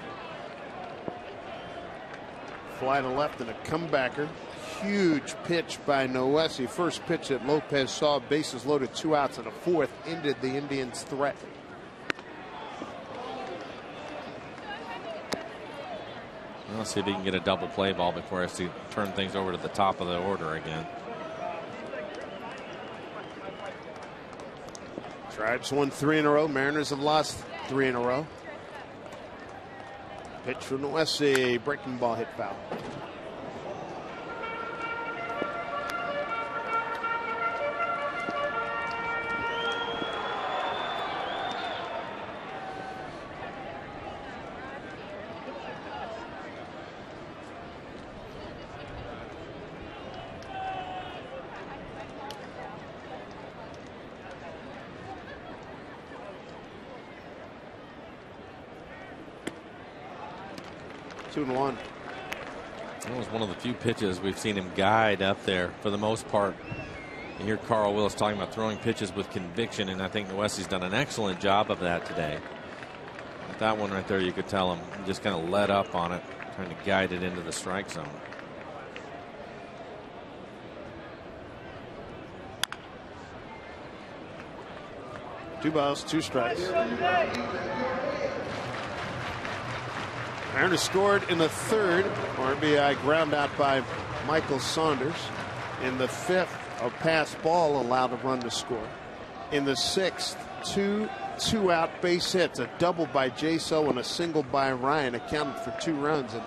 Fly to left and a comebacker. Huge pitch by Noesi. First pitch that Lopez saw, bases loaded, 2 outs in the fourth, ended the Indians' threat. Let's see if he can get a double play ball before he has to turn things over to the top of the order again. Tribes won 3 in a row. Mariners have lost 3 in a row. Pitch from Noesi. Breaking ball hit foul. Two and one. That was one of the few pitches we've seen him guide up there for the most part. You hear Carl Willis talking about throwing pitches with conviction, and I think Noesi's done an excellent job of that today. With that one right there, you could tell him he just kind of let up on it, trying to guide it into the strike zone. Two balls, 2 strikes. Mariners scored in the third. RBI ground out by Michael Saunders. In the fifth, a pass ball allowed a run to score. In the sixth, 2 2-out base hits. A double by Jaso and a single by Ryan accounted for 2 runs. And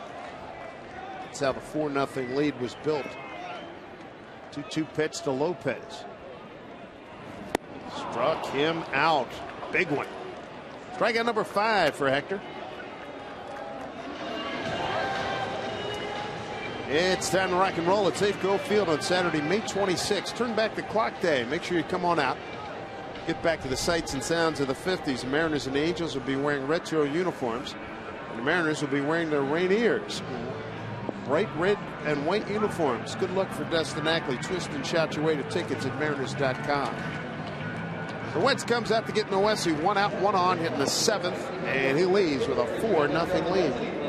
that's how the 4-0 lead was built. 2-2 pitch to Lopez. Struck him out. Big one. Strikeout number 5 for Hector. It's time to rock and roll at Safeco Field on Saturday, May 26th. Turn back the clock day. Make sure you come on out. Get back to the sights and sounds of the 50s. The Mariners and the Angels will be wearing retro uniforms. And the Mariners will be wearing their Rainiers. Bright red and white uniforms. Good luck for Dustin Ackley. Twist and shout your way to tickets at mariners.com. The Wentz comes out to get Noesi 1 out, 1 on, hitting the 7th. And he leaves with a 4-0 lead.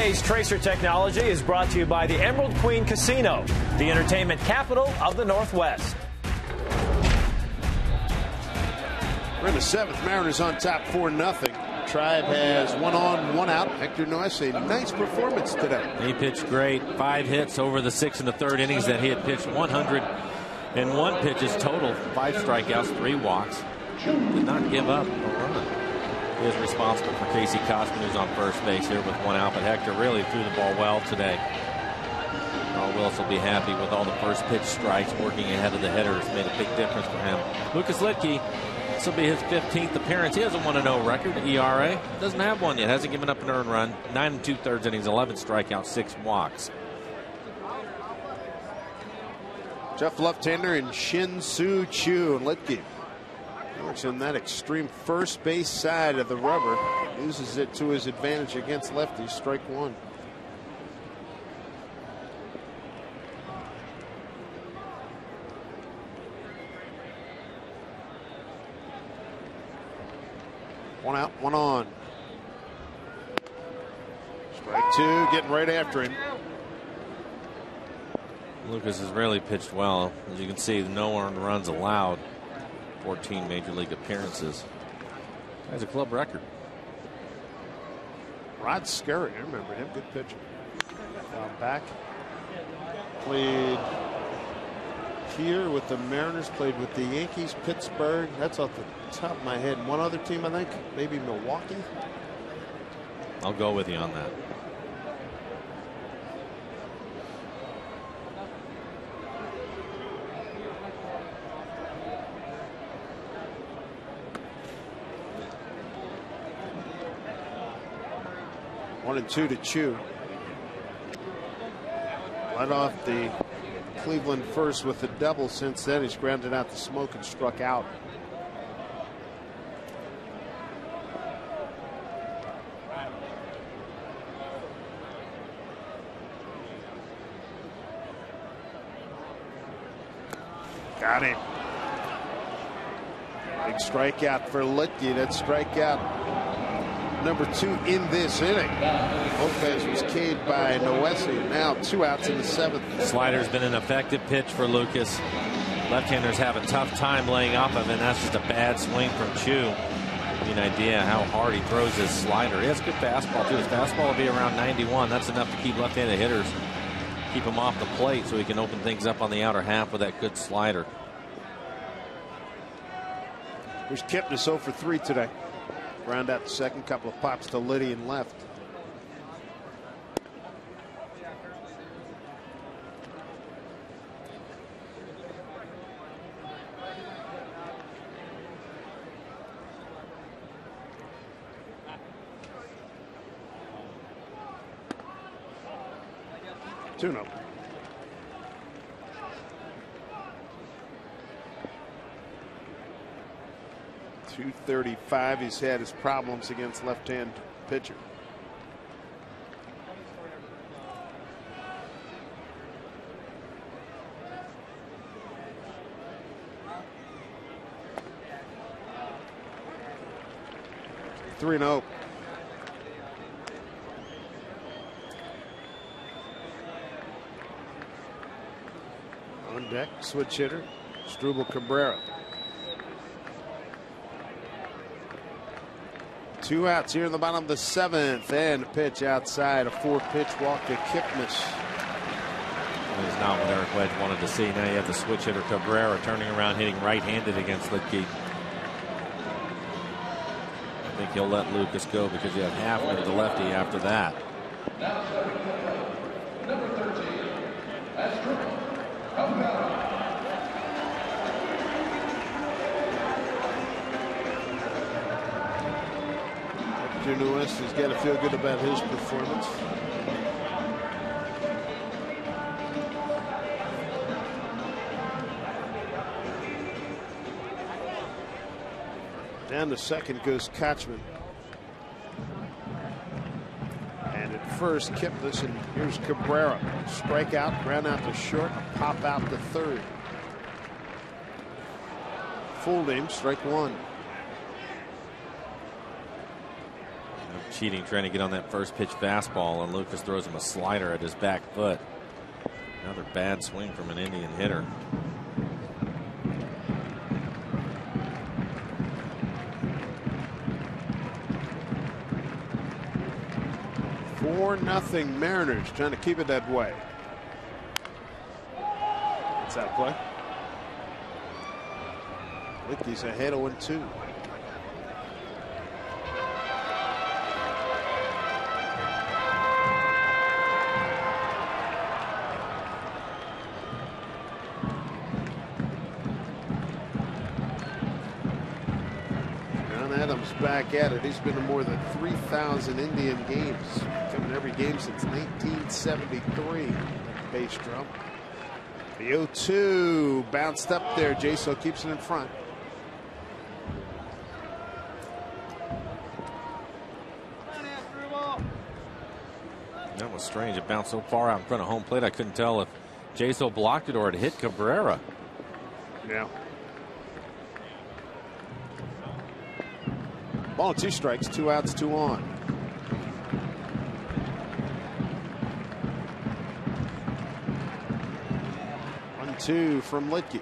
Today's Tracer Technology is brought to you by the Emerald Queen Casino, the entertainment capital of the Northwest. We're in the 7th. Mariners on top 4-0. Tribe has 1 on, 1 out. Hector Noes, a nice performance today. He pitched great. 5 hits over the 6th and the 3rd innings that he had pitched. 101 pitches total. 5 strikeouts, 3 walks. Did not give up a run. He is responsible for Casey Kosman, who's on first base here with 1 out. But Hector really threw the ball well today. Carl Willis will be happy with all the first pitch strikes. Working ahead of the hitters made a big difference for him. Lucas Litke, this will be his 15th appearance. He has a 1-0 record. ERA doesn't have one yet. Hasn't given up an earned run. 9 2/3 innings, 11 strikeouts, 6 walks. Jeff left-hander and Shin-Soo Choo. And Litke works in that extreme first base side of the rubber. Uses it to his advantage against lefties. Strike 1. One out, 1 on. Strike 2, getting right after him. Lucas has really pitched well. As you can see, no earned runs allowed. 14 major league appearances. Has a club record. Rod Scurry, I remember him. Good pitcher. Down back. Played here with the Mariners, played with the Yankees, Pittsburgh. That's off the top of my head. And one other team, I think, maybe Milwaukee. I'll go with you on that. One and 2 to Chew. Led off the Cleveland first with a double. Since then, he's grounded out the smoke and struck out. Got him. Big strikeout for Litke. That strikeout number 2 in this inning. Lopez was K'd by Noesi. Now 2 outs in the 7th. Slider's been an effective pitch for Lucas. Left-handers have a tough time laying off of it, and that's just a bad swing from Chew. Give you an idea how hard he throws his slider. He has good fastball too. His fastball will be around 91. That's enough to keep left-handed hitters, keep him off the plate, so he can open things up on the outer half with that good slider. Here's Kipnis 0 for 3 today. Round out the second, couple of pops to Liddy and left. Two-no. 235. He's had his problems against left-hand pitcher. Three and 0. On deck, switch hitter, Struble Cabrera. 2 outs here in the bottom of the 7th, and a pitch outside, a 4-pitch walk to Kipnis. That is not what Eric Wedge wanted to see. Now you have the switch hitter Cabrera turning around, hitting right-handed against Litke. I think he'll let Lucas go because you have Hafner, the lefty, after that. Number 13, Astro. Nunes has got to feel good about his performance. Down to second goes Kochman. And at first, Kipnis, and here's Cabrera. Strikeout, ground out to short, pop out to third. Full name, strike 1. cheating, trying to get on that first pitch fastball, and Lucas throws him a slider at his back foot. Another bad swing from an Indian hitter. 4-0 Mariners, trying to keep it that way. That's that play. Lickey's ahead 0-2. Adams back at it. He's been to more than 3,000 Indian games, coming every game since 1973. Base drum. The 0-2 bounced up there. Jaso keeps it in front. That was strange. It bounced so far out in front of home plate, I couldn't tell if Jaso blocked it or it hit Cabrera. Yeah. Ball and 2 strikes, 2 outs, 2 on. 1-2 from Litke.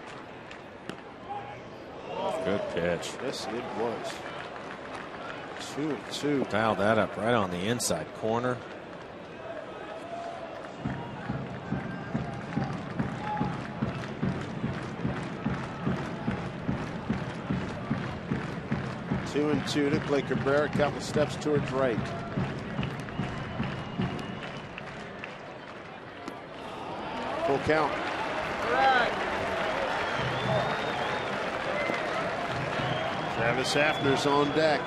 Good pitch. Yes, it was. 2-2. Dialed that up right on the inside corner. Two and 2 to play Cabrera, a couple steps towards right. Full count. Travis Hafner's on deck.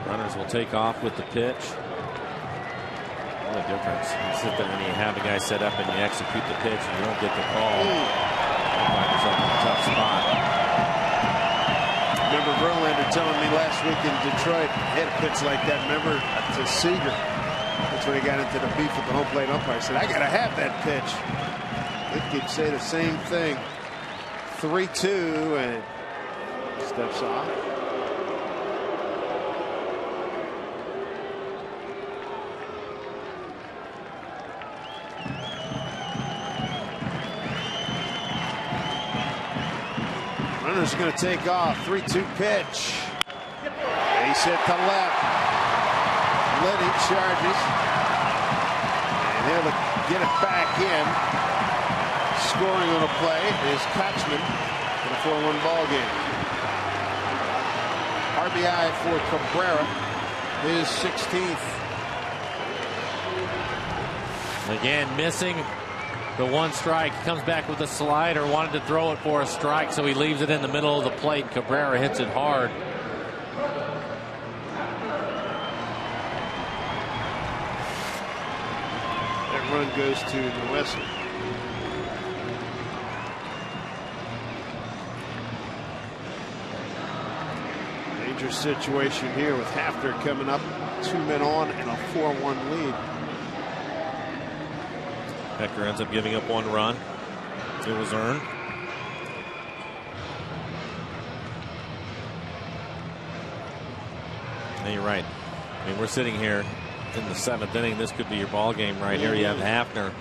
Runners will take off with the pitch. What a difference. You sit there and you have a guy set up and you execute the pitch and you don't get the call. You find yourself in a tough spot. Remember Verlander telling me last week in Detroit, he had a pitch like that. Remember to Seager. That's when he got into the beef with the home plate umpire. He said, I got to have that pitch. He'd say the same thing. 3-2 and steps off. Runner's going to take off. 3-2 pitch. Base hit to left. Liddy charges. And he'll get it back in. Scoring on a play is Kochman in a 4-1 ball game. RBI for Cabrera, his 16th. Again, missing the 1 strike. He comes back with a slider, wanted to throw it for a strike, so he leaves it in the middle of the plate. Cabrera hits it hard. That run goes to Nuesa. Dangerous situation here with Hafner coming up, 2 men on and a 4-1 lead. Hector ends up giving up 1 run. It was earned. And you're right. I mean, we're sitting here in the 7th inning. This could be your ball game right here. You have Hafner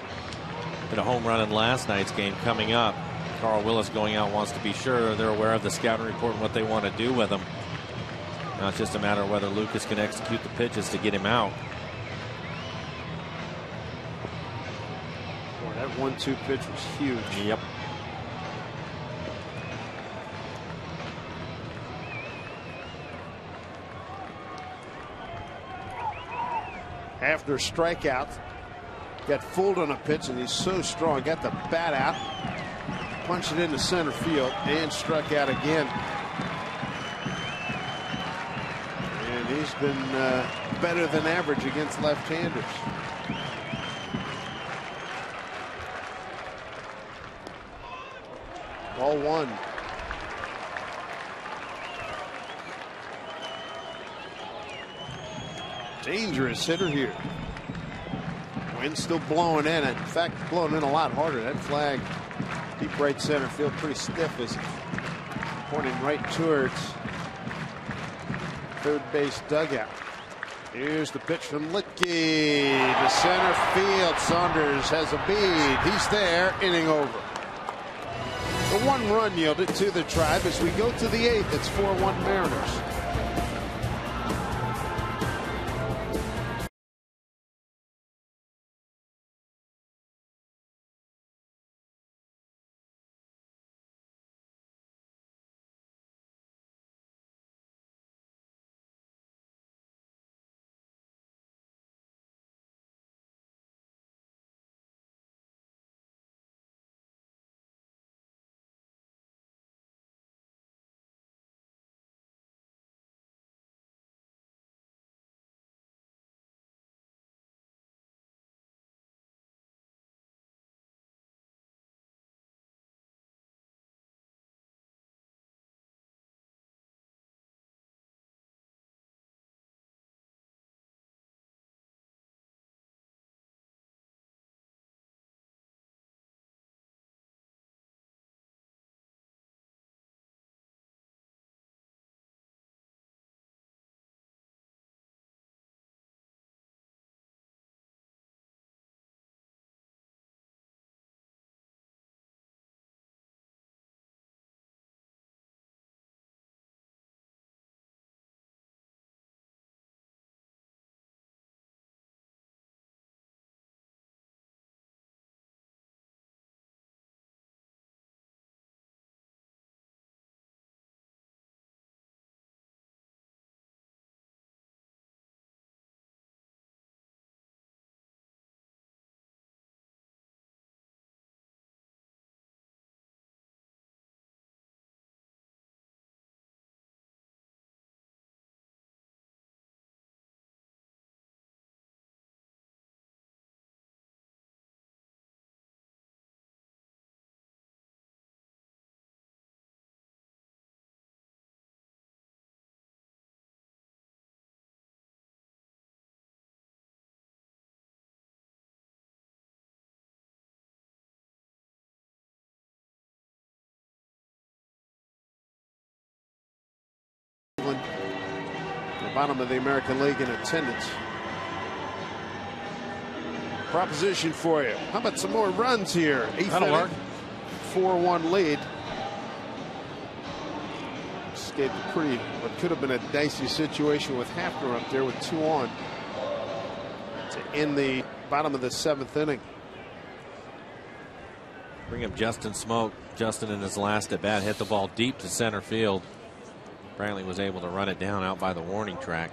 hit a home run in last night's game coming up. Carl Willis going out wants to be sure they're aware of the scouting report and what they want to do with him. Now it's just a matter of whether Lucas can execute the pitches to get him out. Boy, that 1-2 pitch was huge. Yep. After strikeout, got fooled on a pitch, and he's so strong. Got the bat out, punched it into center field, and struck out again. And he's been better than average against left-handers. Ball 1. Dangerous hitter here. Wind still blowing in. In fact, blowing in a lot harder. That flag, deep right center field, pretty stiff as pointing right towards third base dugout. Here's the pitch from Licky to center field. Saunders has a bead. He's there. Inning over. The 1 run yielded to the Tribe as we go to the 8th. It's 4-1 Mariners. The bottom of the American League in attendance. Proposition for you. How about some more runs here? That'll work. 4-1 lead. Escaped a pretty, what could have been a dicey situation with Hafner up there with 2 on to end the bottom of the 7th inning. Bring up Justin Smoke. Justin in his last at bat hit the ball deep to center field. Brantley was able to run it down out by the warning track.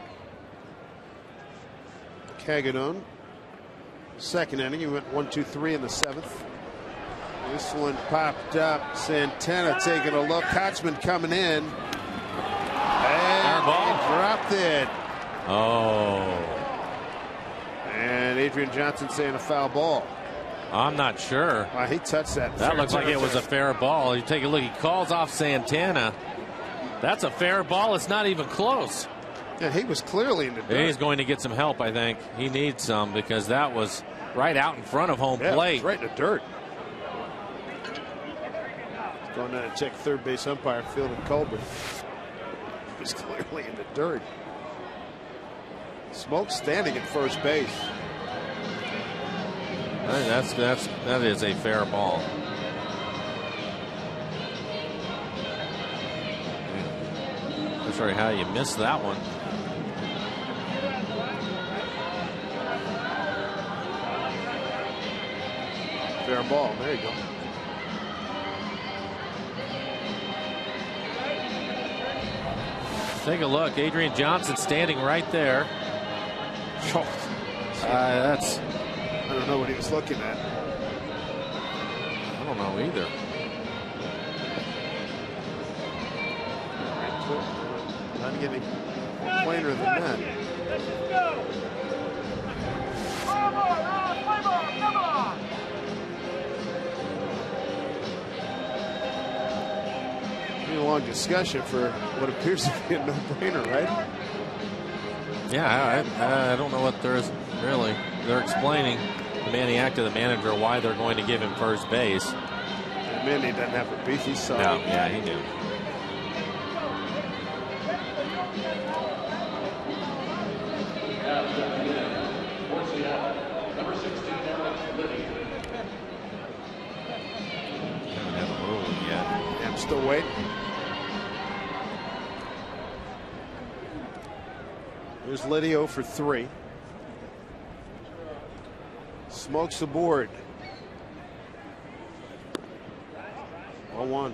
Cagadon, 2nd inning. He went 1-2-3 in the 7th. This one popped up. Santana taking a look. Kotzman coming in. And he dropped it. Oh. And Adrian Johnson saying a foul ball. I'm not sure. He touched that. That looks like it was a fair ball. You take a look. He calls off Santana. That's a fair ball. It's not even close. Yeah, he was clearly in the dirt. He's going to get some help, I think. He needs some because that was right out in front of home plate. Right in the dirt. Going down to check third base umpire Field and Colbert. He was clearly in the dirt. Smoke standing at first base. I think that is a fair ball. I'm sorry how you missed that one. Fair ball. There you go. Take a look. Adrian Johnson standing right there. That's. I don't know what he was looking at. I don't know either. Not getting more plainer than that. Pretty long discussion for what appears to be a no-brainer, right? Yeah, I don't know what there is really. They're explaining to Maniac, to the manager, why they're going to give him first base. And Manny doesn't have a beef. He saw No, it. yeah, he knew. still waiting. Here's Liddy 0 for 3. Smokes the board. 0-1.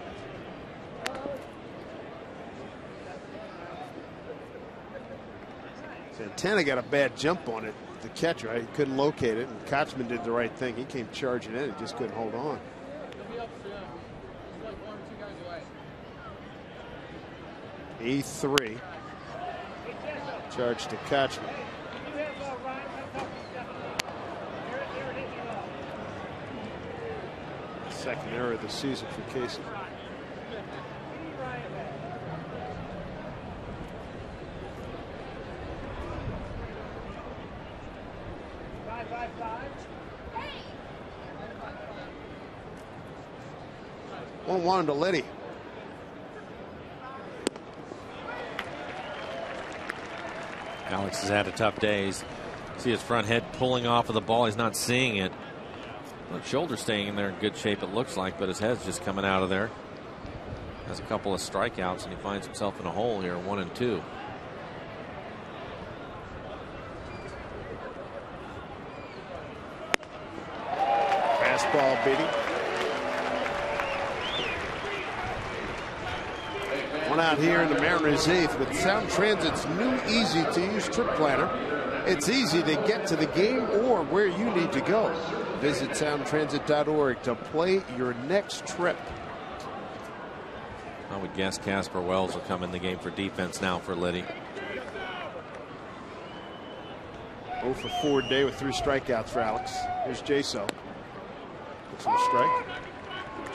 Santana got a bad jump on it. The catcher, he couldn't locate it, and Kochman did the right thing. He came charging in, he just couldn't hold on. E3. Charge to Kochman. Second error of the season for Casey. One to Liddy. Alex has had a tough day. See his front head pulling off of the ball. He's not seeing it. His shoulder staying in there in good shape, it looks like, but his head's just coming out of there. Has a couple of strikeouts, and he finds himself in a hole here, 1-2. Fastball beating. One out here in the Mariners' 8th with Sound Transit's new easy-to-use trip planner. It's easy to get to the game or where you need to go. Visit soundtransit.org to play your next trip. I would guess Casper Wells will come in the game for defense now for Liddy. 0 for 4 day with 3 strikeouts for Alex. Here's Jaso. Looks for a strike.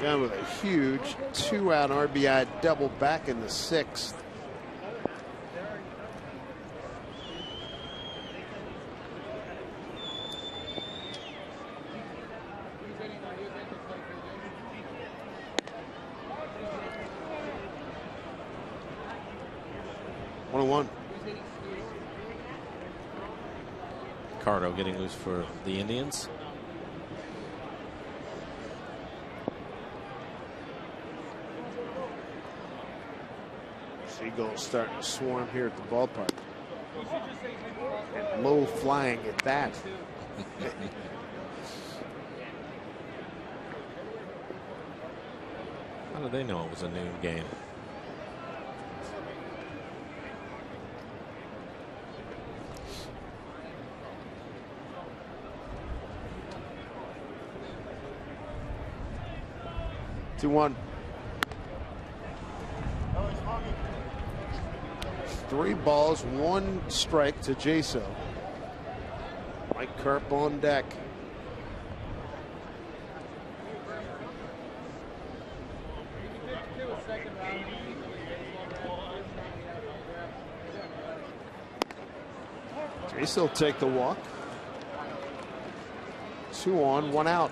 John with a huge 2-out RBI double back in the 6th. Cardo getting loose for the Indians. Seagulls starting to swarm here at the ballpark. And low flying at that. How did they know it was a noon game? Two one. 3 balls, 1 strike to Jaso. Mike Carp on deck. Jaso will take the walk. 2 on, 1 out.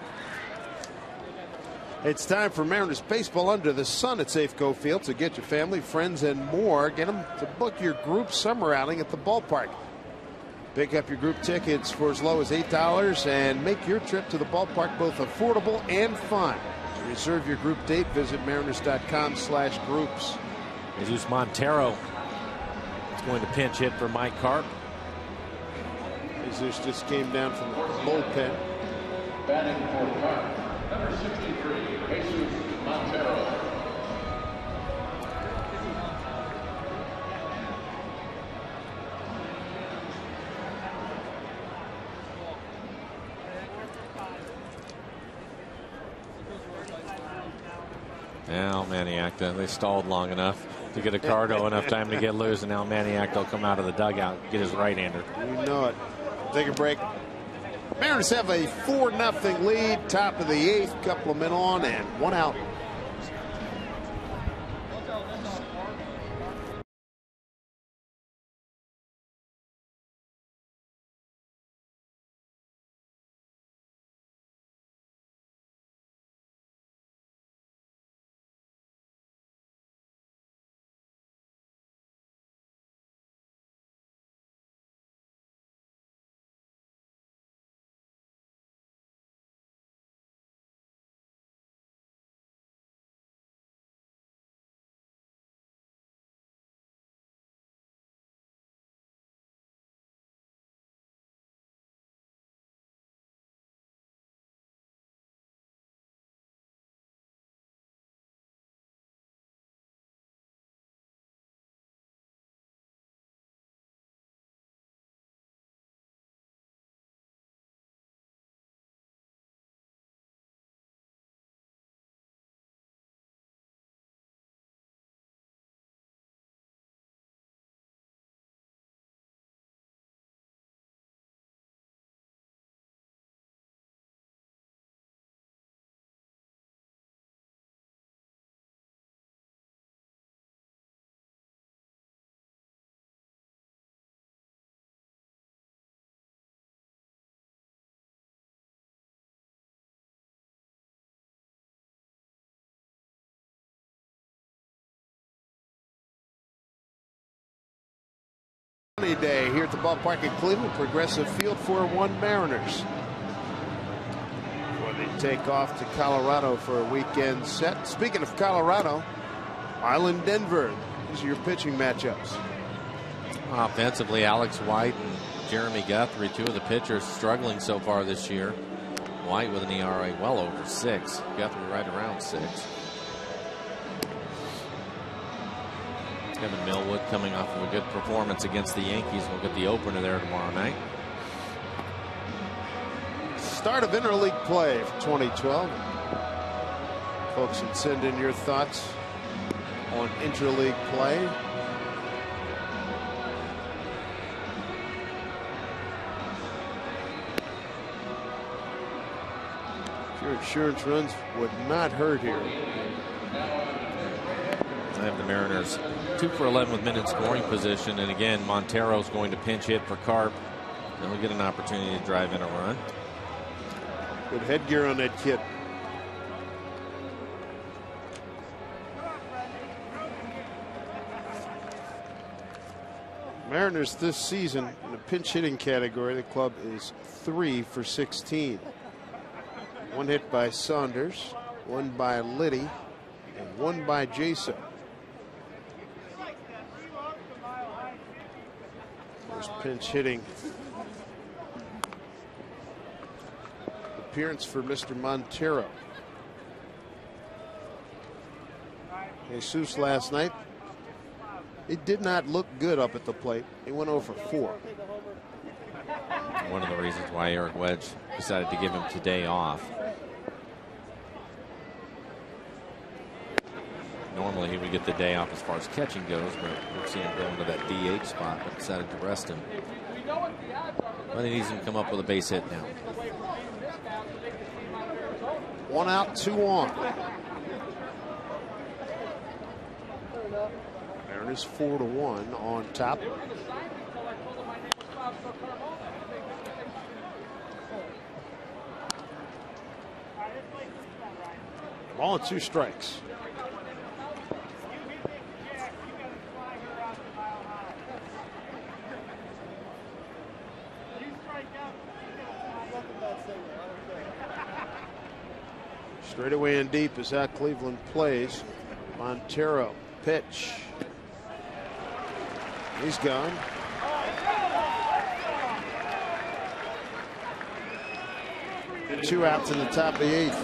It's time for Mariners baseball under the sun at Safeco Field. So get your family, friends, and more. Get them to book your group summer outing at the ballpark. Pick up your group tickets for as low as $8 and make your trip to the ballpark both affordable and fun. To reserve your group date, visit mariners.com/groups. Jesus Montero is going to pinch hit for Mike Carp. Jesus just came down from the bullpen. Batting for Carp, number 63, Jesus Montero. Now Maniacta, they stalled long enough to get a Cardo enough time to get loose, and now Maniacta will come out of the dugout and get his right-hander. You know it. Take a break. Mariners have a 4-0 lead, top of the 8th, couple of men on, and 1 out. Sunny day here at the ballpark in Cleveland. Progressive Field, 4-1 Mariners. Before they take off to Colorado for a weekend set. Speaking of Colorado, Island Denver. These are your pitching matchups. Offensively, Alex White and Jeremy Guthrie, two of the pitchers struggling so far this year. White with an ERA well over 6. Guthrie right around 6. Kevin Millwood coming off of a good performance against the Yankees. We'll get the opener there tomorrow night. Start of interleague play for 2012. Folks can send in your thoughts on interleague play. If your insurance runs would not hurt here. I have the Mariners 2 for 11 with men in scoring position, and again Montero's going to pinch hit for Carp, and he'll get an opportunity to drive in a run. Good headgear on that kid. Mariners this season in the pinch hitting category, the club is 3 for 16. 1 hit by Saunders, 1 by Liddy, and 1 by Jason. First pinch hitting appearance for Mr. Montero. Jesus last night, it did not look good up at the plate. He went 0 for 4. One of the reasons why Eric Wedge decided to give him today off. Normally he would get the day off as far as catching goes, but we've seen him go into that DH spot, but decided to rest him. But he needs him to come up with a base hit now. 1 out, 2 on. Mariners 4-1 on top. Ball and 2 strikes. Straight away and deep is how Cleveland plays. Montero pitch. He's gone. Two outs in the top of the 8th.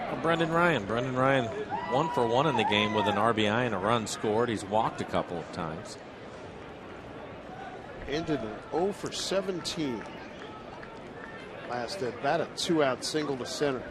Well, Brendan Ryan 1 for 1 in the game with an RBI and a run scored. He's walked a couple of times. Ended an 0 for 17 last at bat, a 2-out single to center.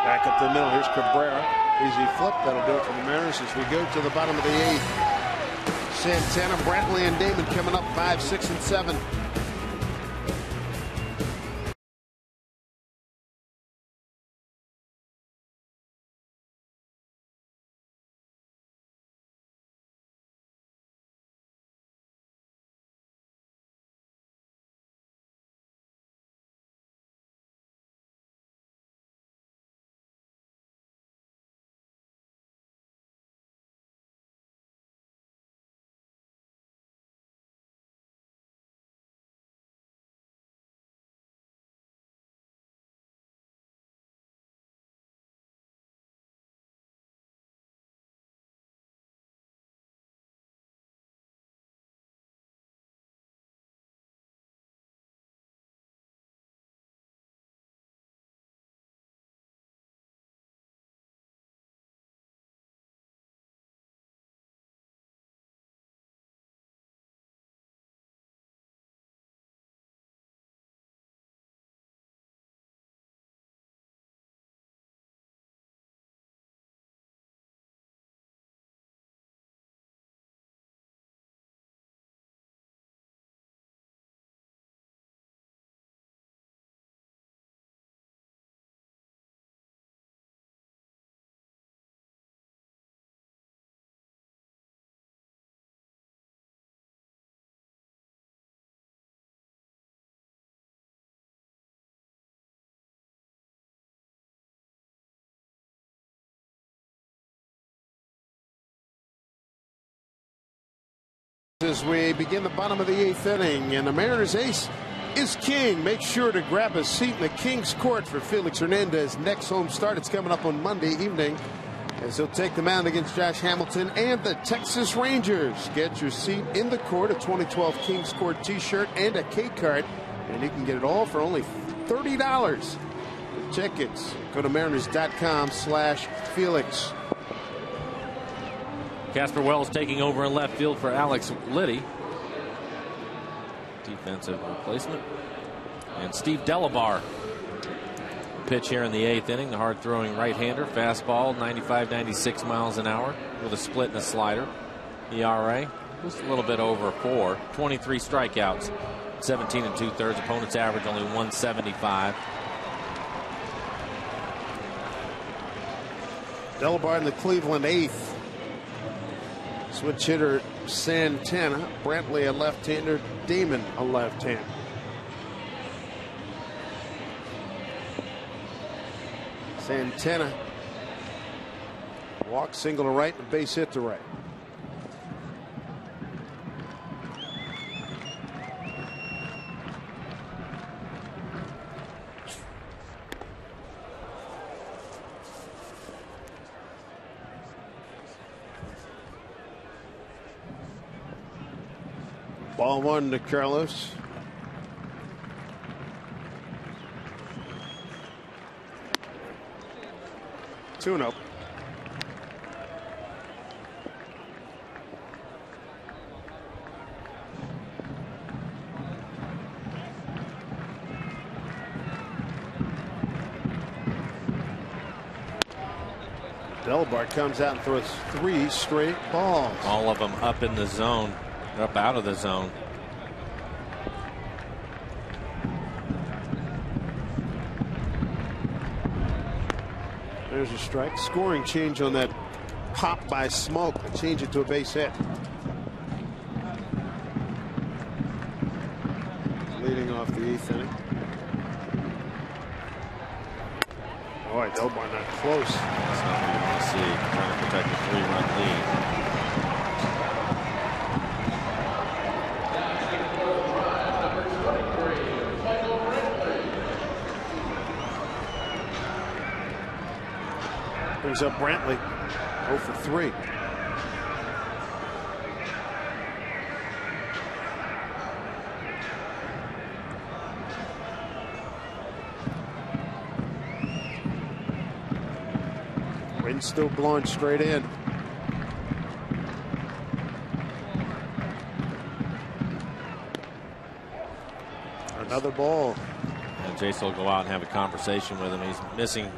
Back up the middle. Here's Cabrera. Easy flip. That'll do it for the Mariners as we go to the bottom of the 8th. Santana, Brantley, and Damon coming up 5, 6, and 7. as we begin the bottom of the 8th inning, and the Mariners ace is king. Make sure to grab a seat in the King's Court for Felix Hernandez next home start. It's coming up on Monday evening as he'll take the mound against Josh Hamilton and the Texas Rangers. Get your seat in the court, a 2012 King's Court t-shirt and a K card, and you can get it all for only $30. For tickets, go to mariners.com/Felix. Casper Wells taking over in left field for Alex Liddy. Defensive replacement. And Steve Delabar. Pitch here in the 8th inning. The hard-throwing right-hander. Fastball, 95-96 miles an hour with a split and a slider. ERA just a little bit over 4. 23 strikeouts. 17 2/3. Opponent's average only 175. Delabar in the Cleveland 8th. Switch hitter Santana. Brantley a left-hander. Damon a left-hander. Santana. Walk, single to right, and base hit to right. Ball 1 to Carlos. Two up. Delabar comes out and throws 3 straight balls. All of them up in the zone. Up out of the zone. There's a strike. Scoring change on that pop by Smoke. Change it to a base hit. Leading off the 8th inning. Boy, Delabar not close. That's not what you want to see. Trying to protect a 3-run lead. Brings up Brantley. 0 for 3. Wind still blowing straight in. Another ball. And Jace will go out and have a conversation with him. He's missing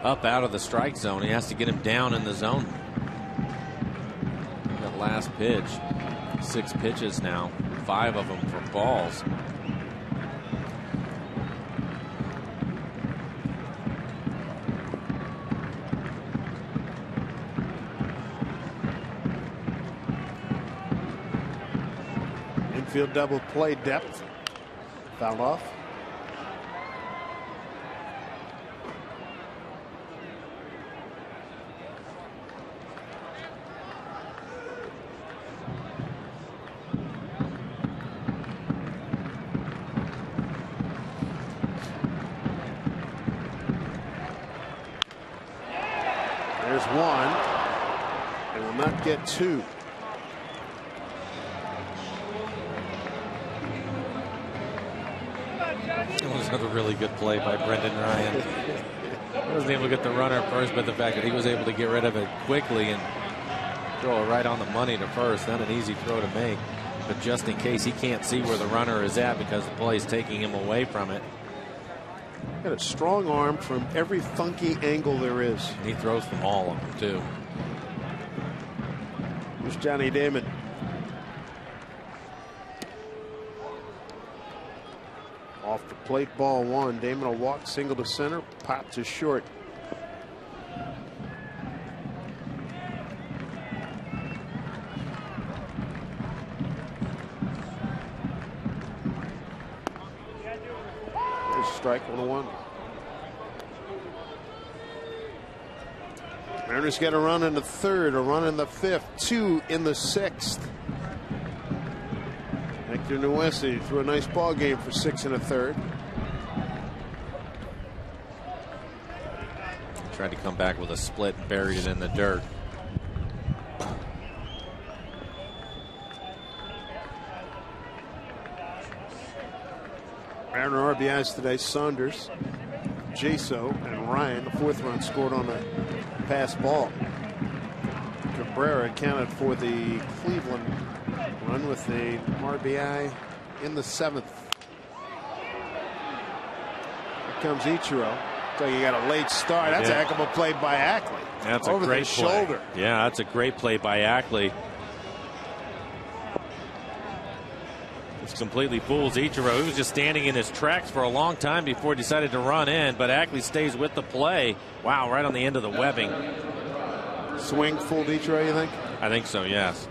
up out of the strike zone. He has to get him down in the zone. That last pitch, 6 pitches now, 5 of them for balls. Infield double play depth. Fouled off. There's 1. They will not get 2. It was another really good play by Brendan Ryan. He wasn't able to get the runner at first, but the fact that he was able to get rid of it quickly and throw it right on the money to first, not an easy throw to make. But just in case he can't see where the runner is at because the play is taking him away from it. Got a strong arm from every funky angle there is. And he throws from all of them, too. Here's Johnny Damon. Off the plate, ball 1. Damon will walk, single to center, pop to short. There's a strike, 1-1. Mariners get a run in the 3rd, a run in the 5th, 2 in the 6th. Hector Nuesi threw a nice ball game for 6 1/3. Tried to come back with a split and buried it in the dirt. Mariner RBIs today. Saunders, Jaso, and Ryan. The 4th run scored on a pass ball. Cabrera accounted for the Cleveland run with a RBI in the 7th. Here comes Ichiro. So you got a late start. That's a heck of a play by Ackley. That's over a great the shoulder. Play. Yeah, that's a great play by Ackley. It's completely fools Ichiro. He was just standing in his tracks for a long time before he decided to run in, but Ackley stays with the play. Wow, right on the end of the webbing. Swing fooled Ichiro, you think? I think so, yes.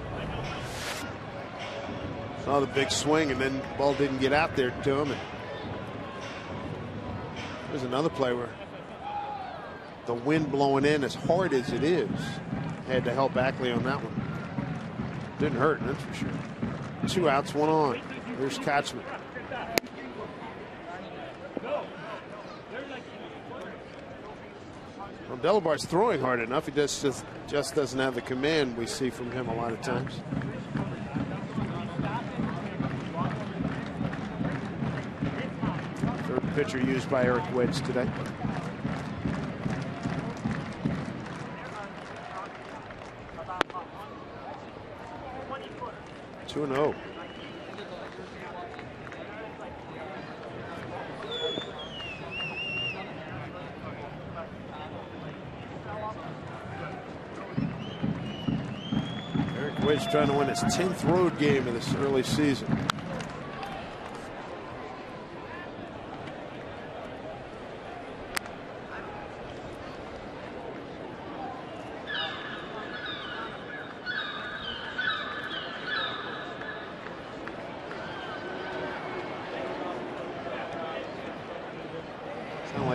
Saw the big swing, and then the ball didn't get out there to him. And there's another play where the wind blowing in as hard as it is had to help Ackley on that one. Didn't hurt, that's for sure. 2 outs, 1 on. Here's Kochman. Well, Delabar's throwing hard enough. He just doesn't have the command we see from him a lot of times. Third pitcher used by Eric Wedge today. Two and 0. Eric Wedge trying to win his 10th road game of this early season.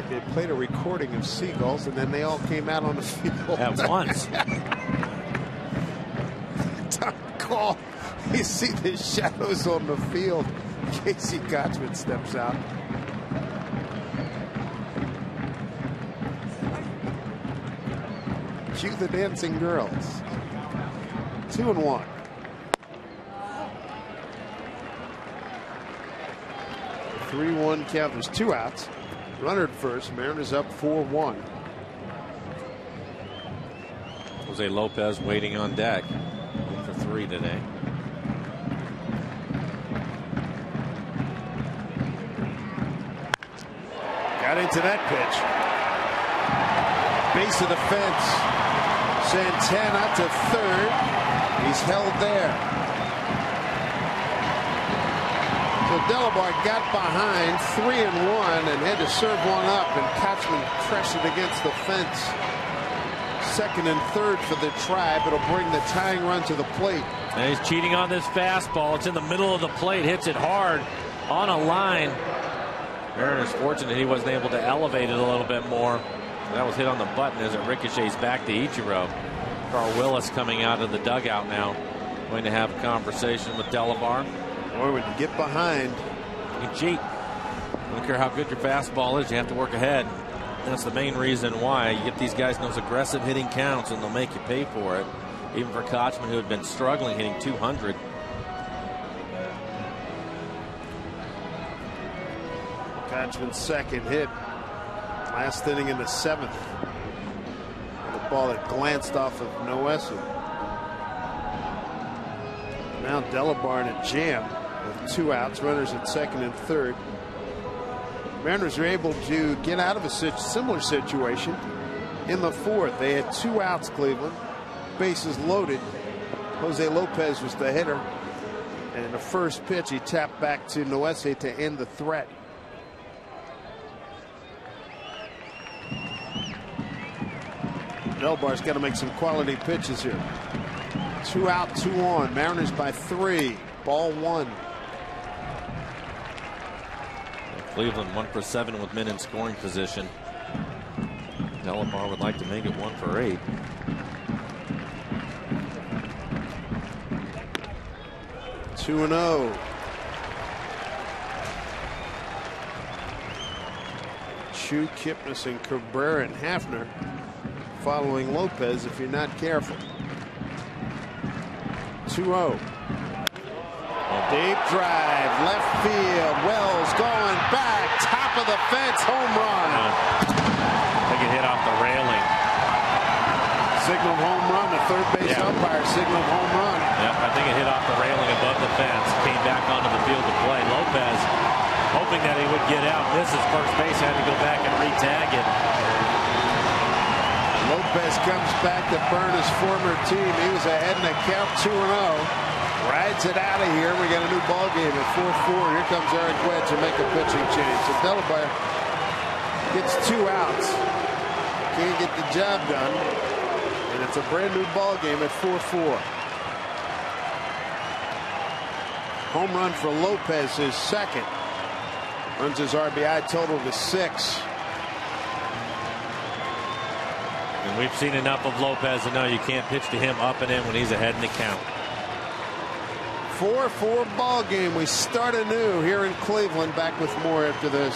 They played a recording of Seagulls, and then they all came out on the field at once. Time call. You see the shadows on the field. Casey Kochman steps out. Cue the dancing girls. 2 and 1. The 3-1 count. There's 2 outs. Runner at first. Mariners up 4-1. Jose Lopez waiting on deck. 1 for 3 today. Got into that pitch. Base of the fence. Santana to third. He's held there. So Delabar got behind 3 and 1 and had to serve one up, and Kochman pressed it against the fence. 2nd and 3rd for the Tribe. It'll bring the tying run to the plate. And he's cheating on this fastball. It's in the middle of the plate. Hits it hard on a line. Mariner's fortunate he wasn't able to elevate it a little bit more. That was hit on the button as it ricochets back to Ichiro. Carl Willis coming out of the dugout now. Going to have a conversation with Delabar. Boy, when you get behind, you can cheat. I don't care how good your fastball is, you have to work ahead. That's the main reason why you get these guys in those aggressive hitting counts, and they'll make you pay for it. Even for Kochman, who had been struggling hitting 200. Kochman's second hit. Last inning in the 7th. The ball that glanced off of Noesu. Now Delabar in a jam with 2 outs. Runners at 2nd and 3rd. Mariners are able to get out of a similar situation in the 4th. They had 2 outs, Cleveland. Bases loaded. Jose Lopez was the hitter. And the first pitch, he tapped back to Noese to end the threat. Delabar's got to make some quality pitches here. 2 out, 2 on. Mariners by 3. Ball 1. Cleveland 1 for 7 with men in scoring position. Delabar would like to make it 1 for 8. Two and 0. Chu, Kipnis, and Cabrera and Hafner following Lopez if you're not careful. 2-0. Deep drive, left field. Wells going back, top of the fence, home run. I think it hit off the railing. Signaled home run. The third base umpire signaled home run. Yeah, I think it hit off the railing above the fence. Came back onto the field to play. Lopez, hoping that he would get out, misses first base, had to go back and re-tag it. Lopez comes back to burn his former team. He was ahead in the count 2-0. Rides it out of here. We got a new ball game at 4-4. Here comes Eric Wedge to make a pitching change. So Delaware gets 2 outs. Can't get the job done. And it's a brand new ball game at 4-4. Home run for Lopez, his second. Runs his RBI total to 6. And we've seen enough of Lopez to know you can't pitch to him up and in when he's ahead in the count. 4-4 ball game. We start anew here in Cleveland. Back with more after this.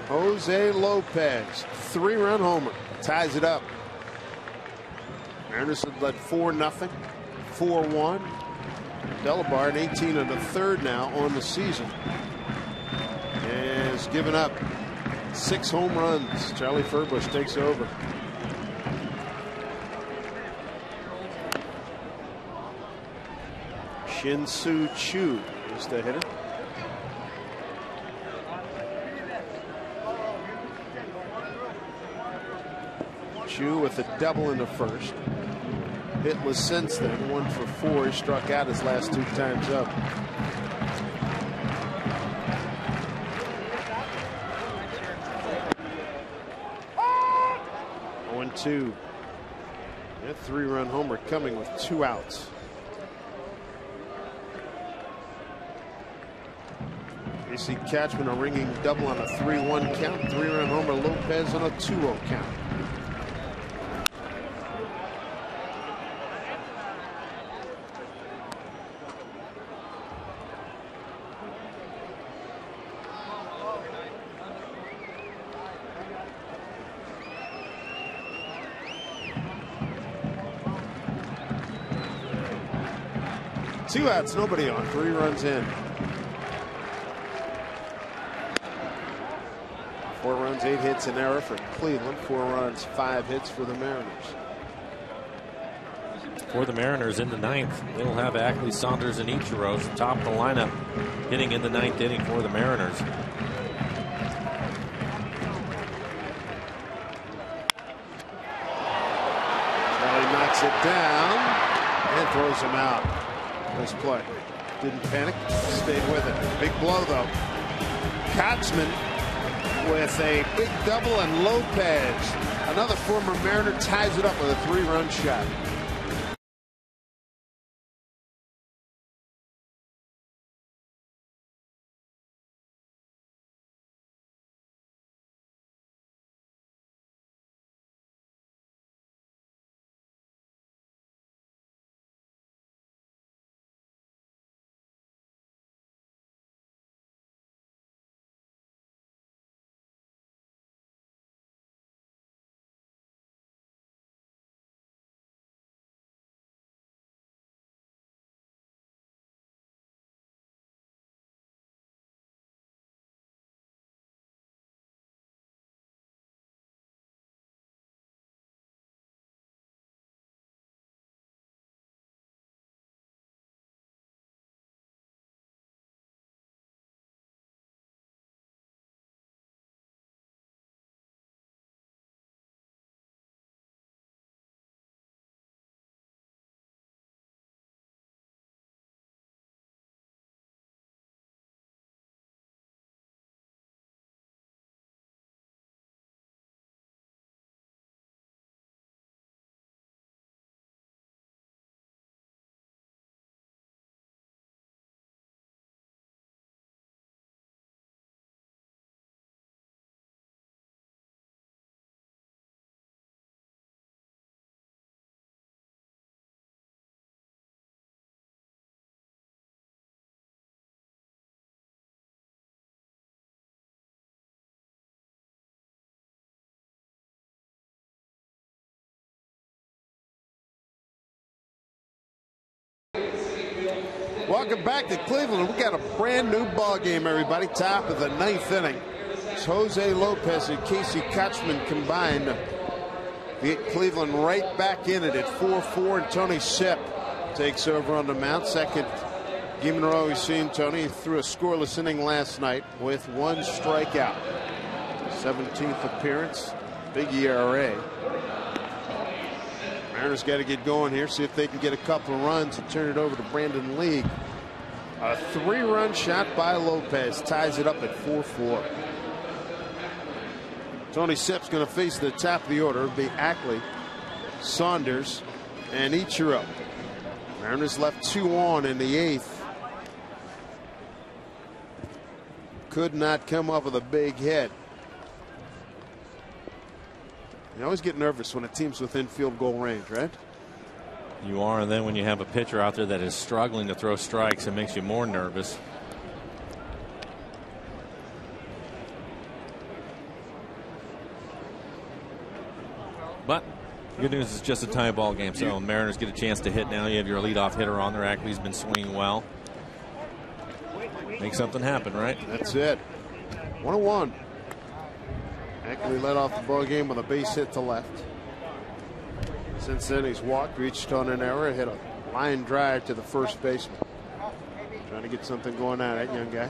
Jose Lopez, 3-run homer, ties it up. Mariners have led 4-0, 4-1. Delaware in 18 of the third now on the season has given up 6 home runs. Charlie Furbush takes over. Shin-Soo Choo is the hitter. Chu with a double in the first. Hitless since then, 1 for 4. He struck out his last 2 times up. Oh, 1-2. That 3-run homer coming with 2 outs. AC Catchman a ringing double on a 3-1 count. 3-run homer Lopez on a 2-0 count. Two outs, nobody on. 3 runs in. 4 runs, 8 hits, an error for Cleveland. 4 runs, 5 hits for the Mariners. For the Mariners in the 9th, they'll have Ackley, Saunders, and Ichiro's top of the lineup hitting in the 9th inning for the Mariners. Charlie knocks it down and throws him out. Nice play. Didn't panic. Stayed with it. Big blow, though. Kotzman with a big double, and Lopez, another former Mariner, ties it up with a 3-run shot. Welcome back to Cleveland. We got a brand new ball game, everybody. Top of the 9th inning. It's Jose Lopez and Casey Kotzman combined to get Cleveland right back in it at 4-4. And Tony Sipp takes over on the mound. Second game in a row we've seen Tony. He threw a scoreless inning last night with 1 strikeout. 17th appearance. Big ERA. Mariners got to get going here, see if they can get a couple of runs and turn it over to Brandon League. A 3-run shot by Lopez ties it up at 4-4. Tony Sipp's going to face the top of the order. It'll be Ackley, Saunders, and Ichiro. Mariners left 2 on in the 8th. Could not come up with a big hit. You always get nervous when a team's within field goal range, right? You are, and then when you have a pitcher out there that is struggling to throw strikes, it makes you more nervous. But the good news is it's just a tie ball game, so Mariners get a chance to hit now. You have your leadoff hitter on there. Ackley's been swinging well. Make something happen, right? That's it. 1-1. Ackley led off the ball game with a base hit to left. Since then, he's walked, reached on an error, hit a line drive to the first baseman. Trying to get something going on, that young guy.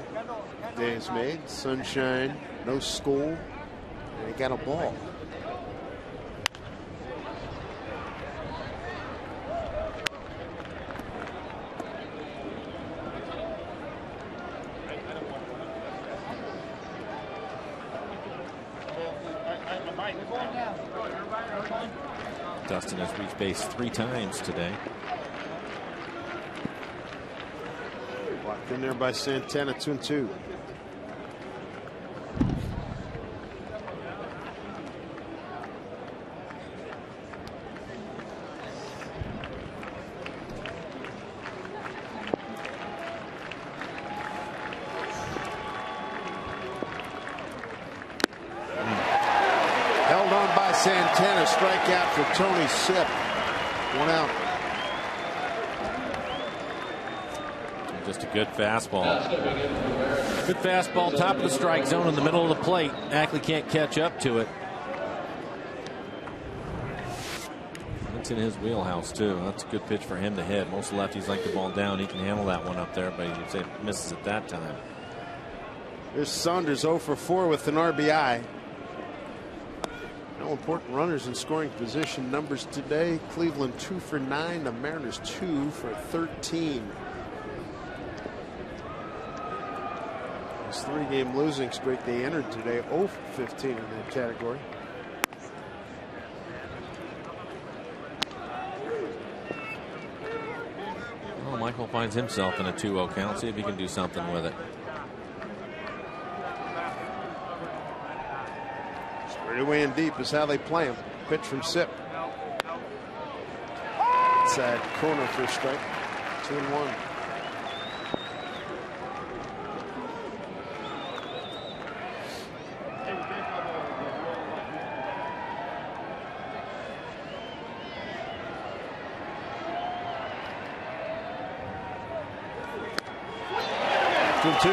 Day is made, sunshine, no school, and he got a ball. Dustin has reached base 3 times today. Blocked in there by Santana, 2-2. Held on by Santana. Strikeout for Tony Sipp. 1 out. Just a good fastball. Good fastball, top of the strike zone in the middle of the plate. Ackley can't catch up to it. It's in his wheelhouse, too. That's a good pitch for him to hit. Most lefties like the ball down. He can handle that one up there, but he misses at that time. There's Saunders 0 for 4 with an RBI. No important runners in scoring position numbers today. Cleveland 2 for 9. The Mariners 2 for 13. Cardinals' 3-game losing streak. They entered today 0 for 15 in that category. Well, Michael finds himself in a 2-0 count. See if he can do something with it. Straight away and deep is how they play him. Pitch from Sip. Inside corner for a strike. 2-1. Two.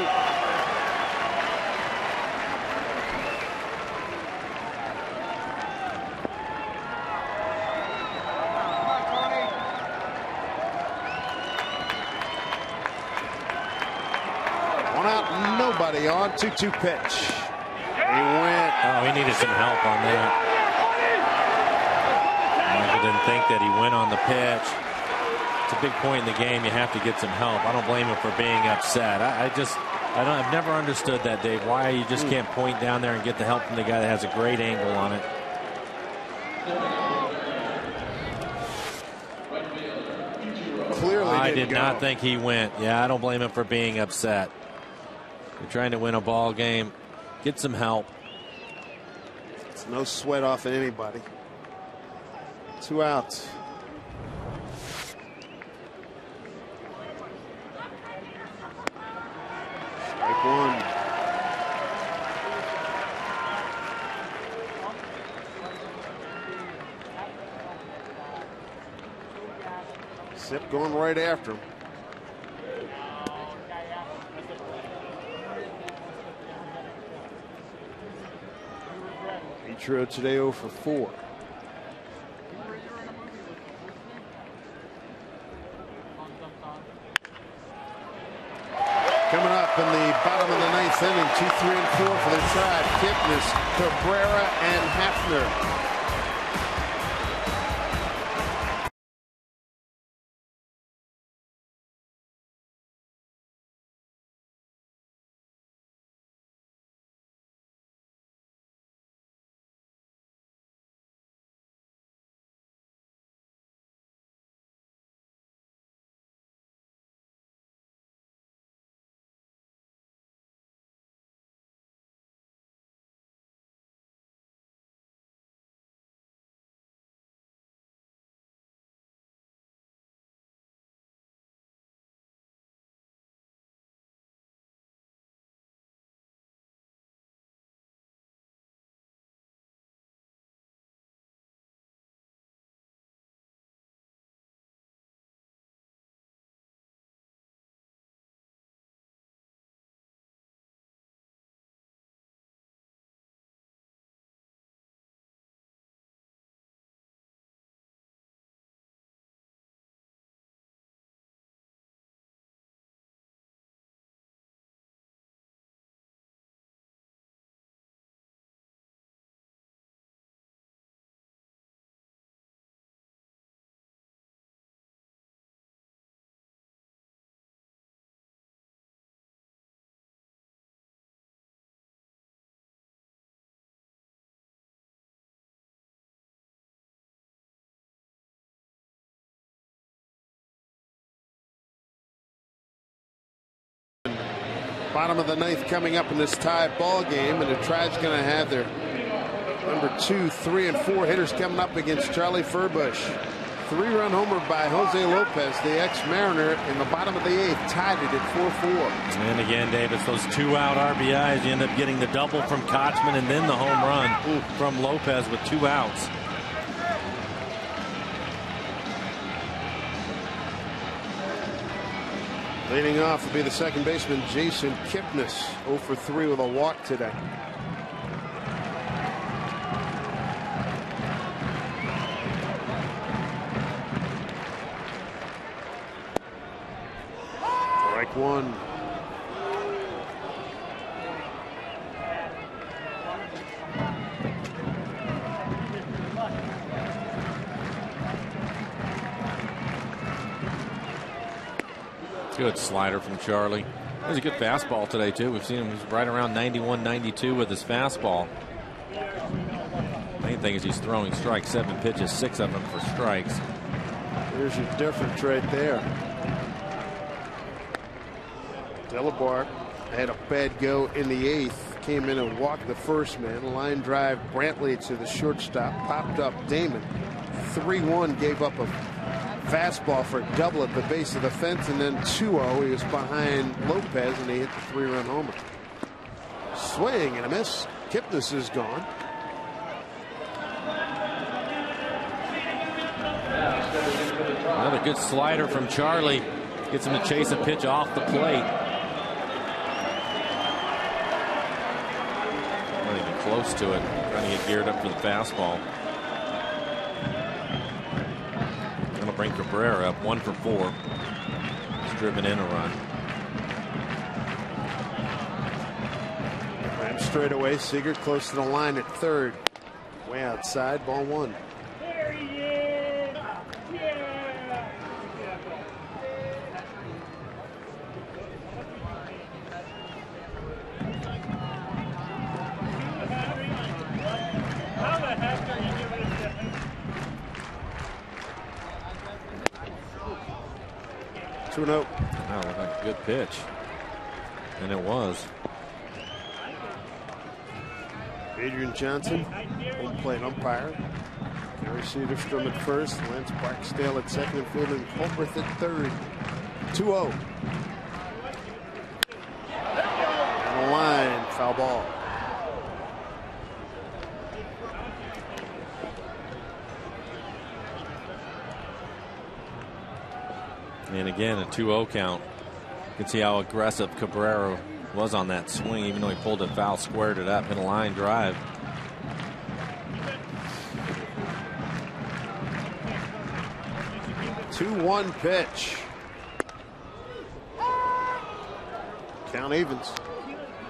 One out, nobody on. 2-2 pitch. He went. Oh, he needed some help on that. Michael didn't think that he went on the pitch. It's a big point in the game. You have to get some help. I don't blame him for being upset. I've never understood that, Dave. Why you just can't point down there and get the help from the guy that has a great angle on it. Clearly, I did not think he went. Yeah, I don't blame him for being upset. You're trying to win a ball game. Get some help. It's no sweat off of anybody. 2 outs. Strike one. Sip going right after him. Petro today 0 for 4. Coming up in the bottom of the 9th inning, 2, 3, and 4 for the Tribe. Kipnis, Cabrera, and Hafner. Bottom of the 9th coming up in this tie ball game, and the Tribe's going to have their number 2, 3, and 4 hitters coming up against Charlie Furbush. 3-run homer by Jose Lopez, the ex-Mariner, in the bottom of the 8th, tied it at 4-4. And again, Davis, those 2-out RBIs, you end up getting the double from Kochman and then the home run from Lopez with 2 outs. Leading off will be the second baseman, Jason Kipnis, 0 for 3 with a walk today. Strike one. Good slider from Charlie. It was a good fastball today, too. We've seen him right around 91, 92 with his fastball. Main thing is he's throwing strikes, 7 pitches, 6 of them for strikes. There's your difference right there. Delabar had a bad go in the 8th. Came in and walked the first man. Line drive, Brantley to the shortstop. Popped up Damon. 3-1, gave up a fastball for a double at the base of the fence, and then 2-0. He was behind Lopez, and he hit the 3-run homer. Swing and a miss. Kipnis is gone. Another good slider from Charlie. Gets him to chase a pitch off the plate. Not even close to it. Trying to get geared up for the fastball. That'll bring Cabrera up 1 for 4. He's driven in a run. Ram straight away. Seager close to the line at third. Way outside, ball 1. There he is. Yeah. 2-0. Wow, looked like a good pitch. And it was. Adrian Johnson, home plate umpire. Gary Cedarstrom at first, Lance Barksdale at second and field, and Colbert at third. 2-0. On the line, foul ball. And again, a 2-0 count. You can see how aggressive Cabrera was on that swing, even though he pulled it foul, squared it up, hit a line drive. Two-one pitch. Count evens.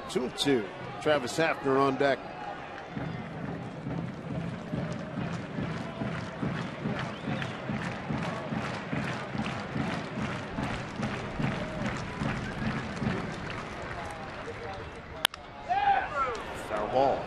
2-2. Travis Hafner on deck. Foul ball.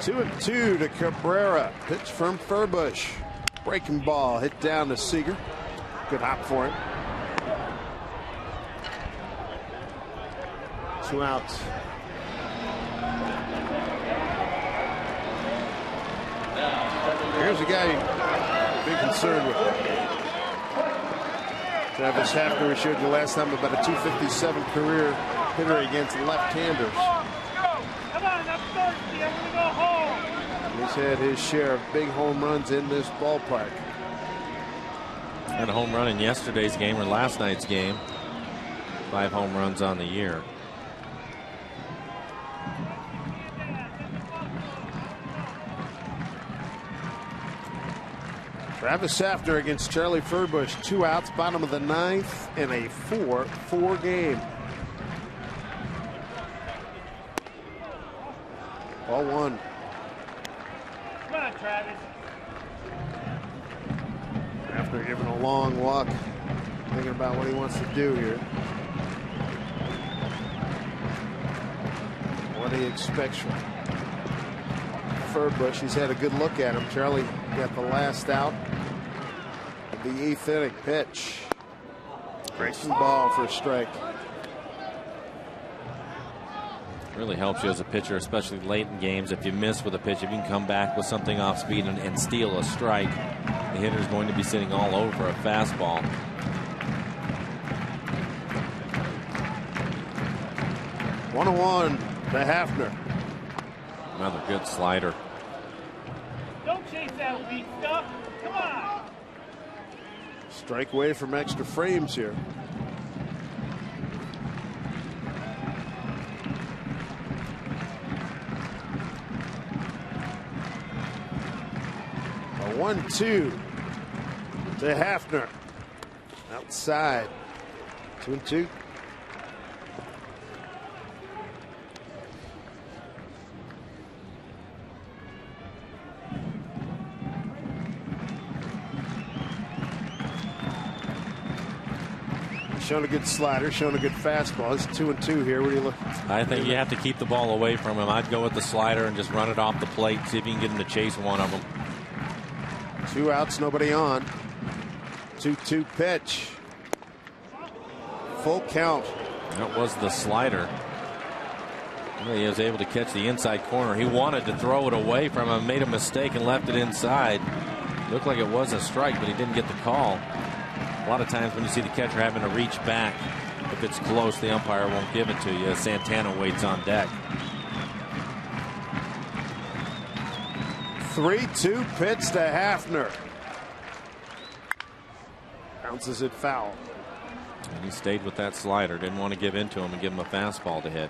Two and two to Cabrera. Pitch from Furbush. Breaking ball hit down to Seager. Good hop for him. 2 outs. Here's a guy you'd be concerned with. Travis Hafner, we showed you last time, about a .257 career hitter against left-handers. Come on, I'm thirsty. I'm going to go home. He's had his share of big home runs in this ballpark. Had a home run in yesterday's game or last night's game. 5 home runs on the year. Travis Hafner against Charlie Furbush. 2 outs, bottom of the 9th, in a 4-4 game. Ball 1. Come on, Travis. After giving a long walk, thinking about what he wants to do here. What he expects from Furbush. He's had a good look at him. Charlie got the last out of the 8th inning. Pitch. Breaking ball for a strike. Really helps you as a pitcher, especially late in games. If you miss with a pitch, if you can come back with something off speed and steal a strike, the hitter's going to be sitting all over a fastball. One to Hafner. Another good slider. Don't chase that weak stuff. Come on. Strike away from extra frames here. A 1-2. to Hafner. Outside. 2-2. Showing a good slider, showing a good fastball. It's 2-2 here. What do you look? I think you have to keep the ball away from him. I'd go with the slider and just run it off the plate, see if you can get him to chase one of them. 2 outs, nobody on. 2-2 pitch. Full count. That was the slider. He was able to catch the inside corner. He wanted to throw it away from him, made a mistake and left it inside. Looked like it was a strike, but he didn't get the call. A lot of times when you see the catcher having to reach back, if it's close, the umpire won't give it to you. Santana waits on deck. 3-2 pitch to Hafner. Bounces it foul. And he stayed with that slider. Didn't want to give in to him and give him a fastball to hit.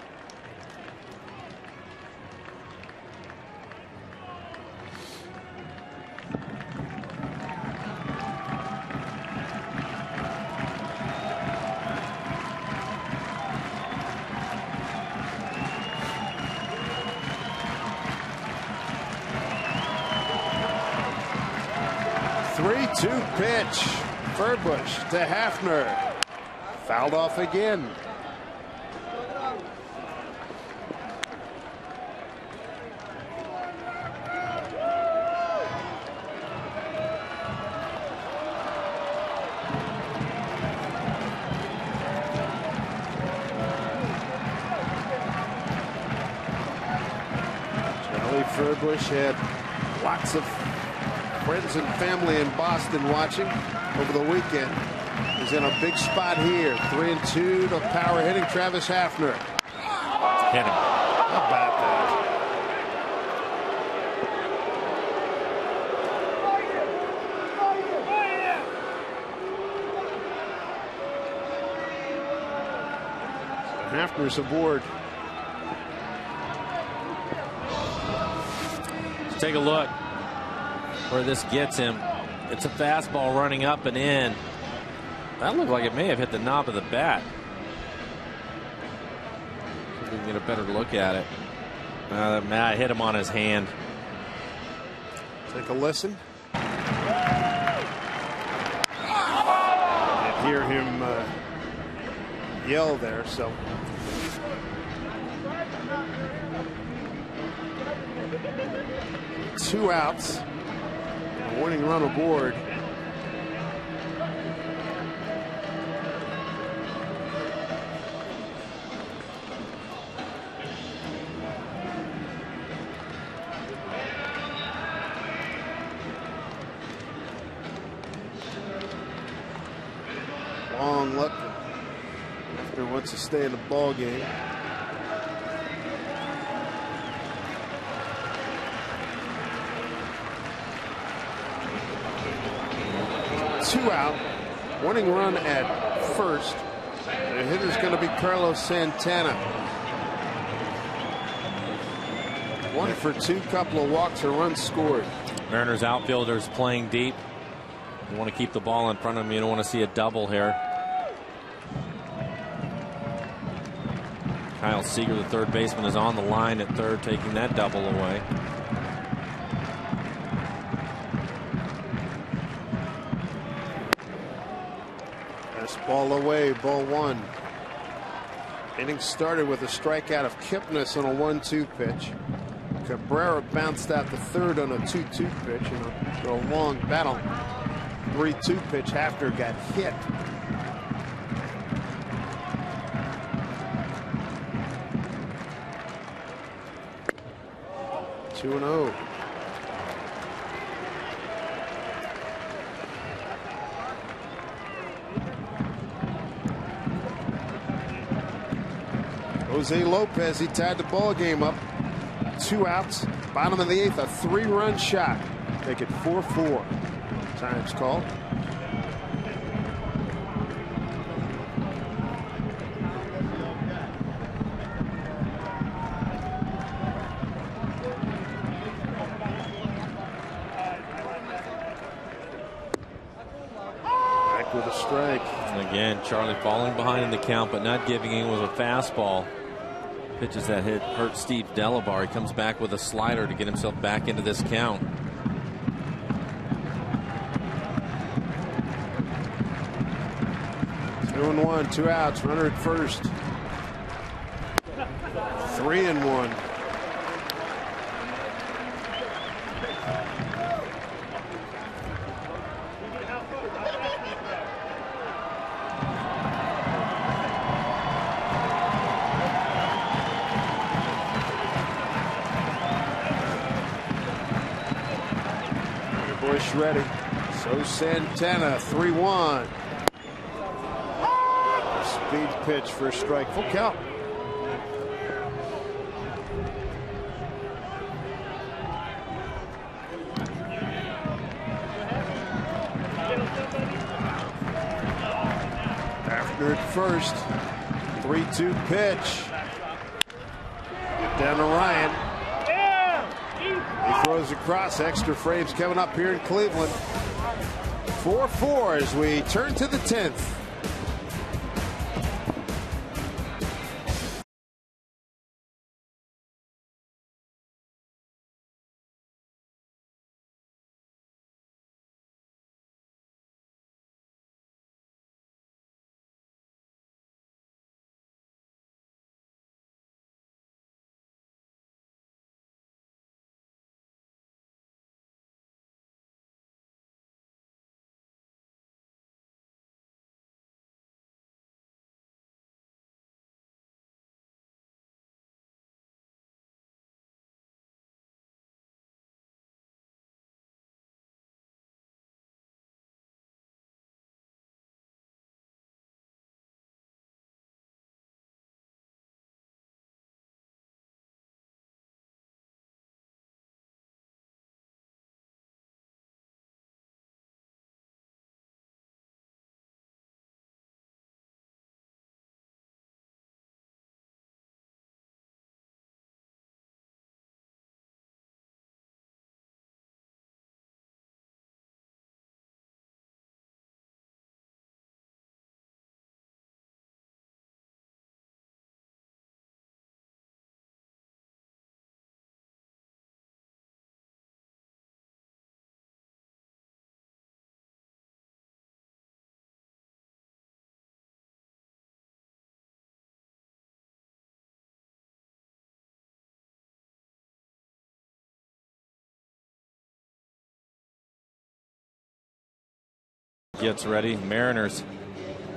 Pitch. Furbush to Hafner. Fouled off again. Charlie Furbush had lots of friends and family in Boston watching over the weekend. He's in a big spot here. 3-2 to power hitting Travis Hafner. Hit him. How about that? Hafner's aboard. Let's take a look where this gets him. It's a fastball running up and in. That looked like it may have hit the knob of the bat. See if we can get a better look at it. That hit him on his hand. Take a listen. And hear him yell there. So 2 outs. A winning run aboard. Long look. After wants to stay in the ball game. Two out. Winning run at first. The hitter's going to be Carlos Santana. 1 for 2, couple of walks, a run scored. Mariners outfielders playing deep. You want to keep the ball in front of him. You don't want to see a double here. Kyle Seager, the third baseman, is on the line at third, taking that double away. Ball away, ball 1. Inning started with a strikeout of Kipnis on a 1-2 pitch. Cabrera bounced out the third on a 2-2 pitch and a long battle. 3-2 pitch. Hafner got hit. Two and 0. Jose Lopez, he tied the ball game up. 2 outs, bottom of the 8th, a 3-run shot. Make it 4-4. Time's called. with a strike. And again, Charlie falling behind in the count, but not giving in with a fastball. Pitches that hurt Steve Delabar. He comes back with a slider to get himself back into this count. Two and one, 2 outs, runner at first. 3-1. Bush ready. So Santana, 3-1. Speed pitch for a strike. Full count. After at first. 3-2 pitch. Get down to Ryan. He throws across. Extra frames coming up here in Cleveland. 4-4 as we turn to the 10th. Gets ready. Mariners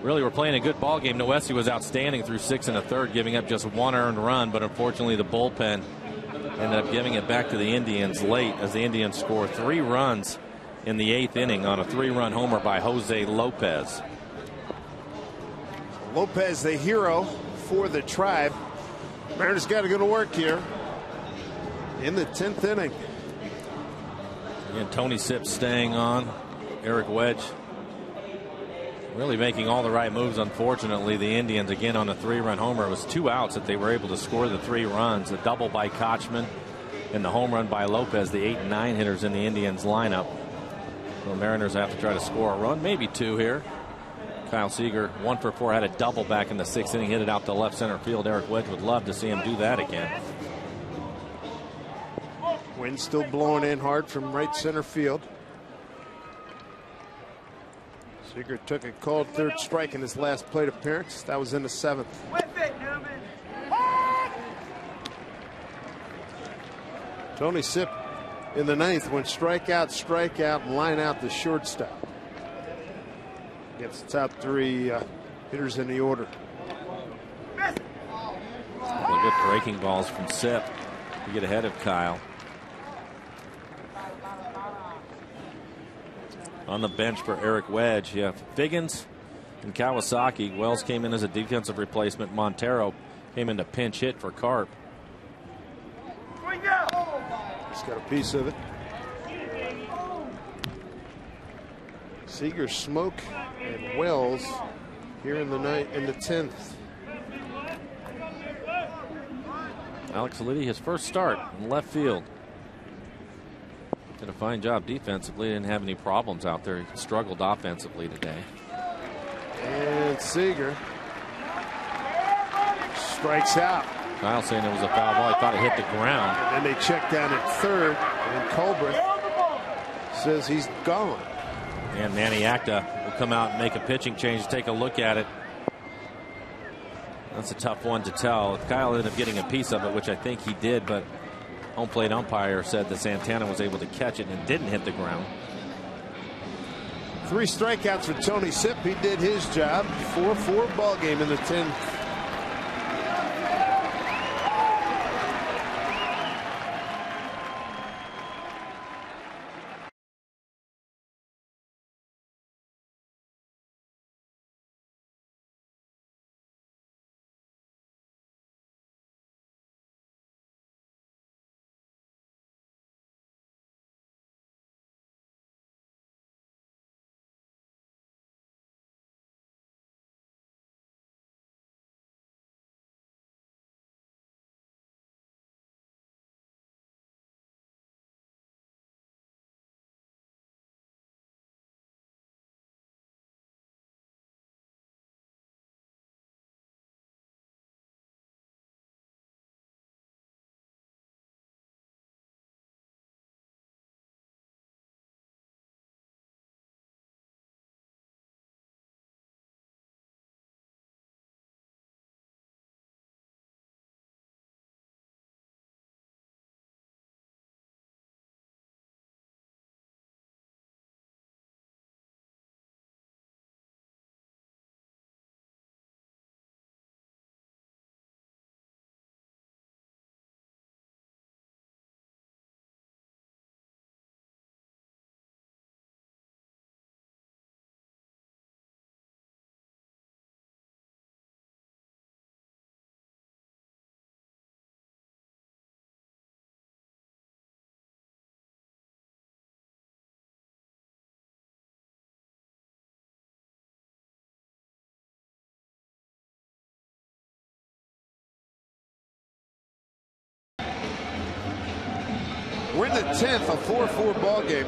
really were playing a good ball game. Noesi was outstanding through 6 1/3, giving up just 1 earned run, but unfortunately the bullpen ended up giving it back to the Indians late as the Indians score 3 runs in the 8th inning on a 3-run homer by Jose Lopez. Lopez, the hero for the Tribe. Mariners got to go to work here in the 10th inning. Again, Tony Sipp staying on. Eric Wedge really making all the right moves. Unfortunately, the Indians again on a 3-run homer. It was 2 outs that they were able to score the 3 runs. A double by Kochman and the home run by Lopez, the 8 and 9 hitters in the Indians lineup. The Mariners have to try to score a run, maybe 2 here. Kyle Seager 1 for 4, had a double back in the 6th inning, hit it out to left center field. Eric Wedge would love to see him do that again. Wind still blowing in hard from right center field. Seager took a called 3rd strike in his last plate appearance. That was in the 7th. Tony Sipp in the 9th went strikeout, and line out the shortstop. Gets the top 3 hitters in the order. Well, good breaking balls from Sipp to get ahead of Kyle. On the bench for Eric Wedge, you have Figgins and Kawasaki. Wells came in as a defensive replacement. Montero came in to pinch hit for Carp. He's got a piece of it. Seager, Smoke, and Wells here in the 10th. Alex Liddy, his first start in left field. Did a fine job defensively. Didn't have any problems out there. He struggled offensively today. And Seager strikes out. Kyle saying it was a foul ball. He thought it hit the ground. And then they check down at third, and Colbert says he's gone. And Manny Acta will come out and make a pitching change. Take a look at it. That's a tough one to tell. Kyle ended up getting a piece of it, which I think he did, but home plate umpire said that Santana was able to catch it and didn't hit the ground. 3 strikeouts for Tony Sipp. He did his job. 4-4 ball game in the 10th. We're in the 10th, a 4-4 ball game.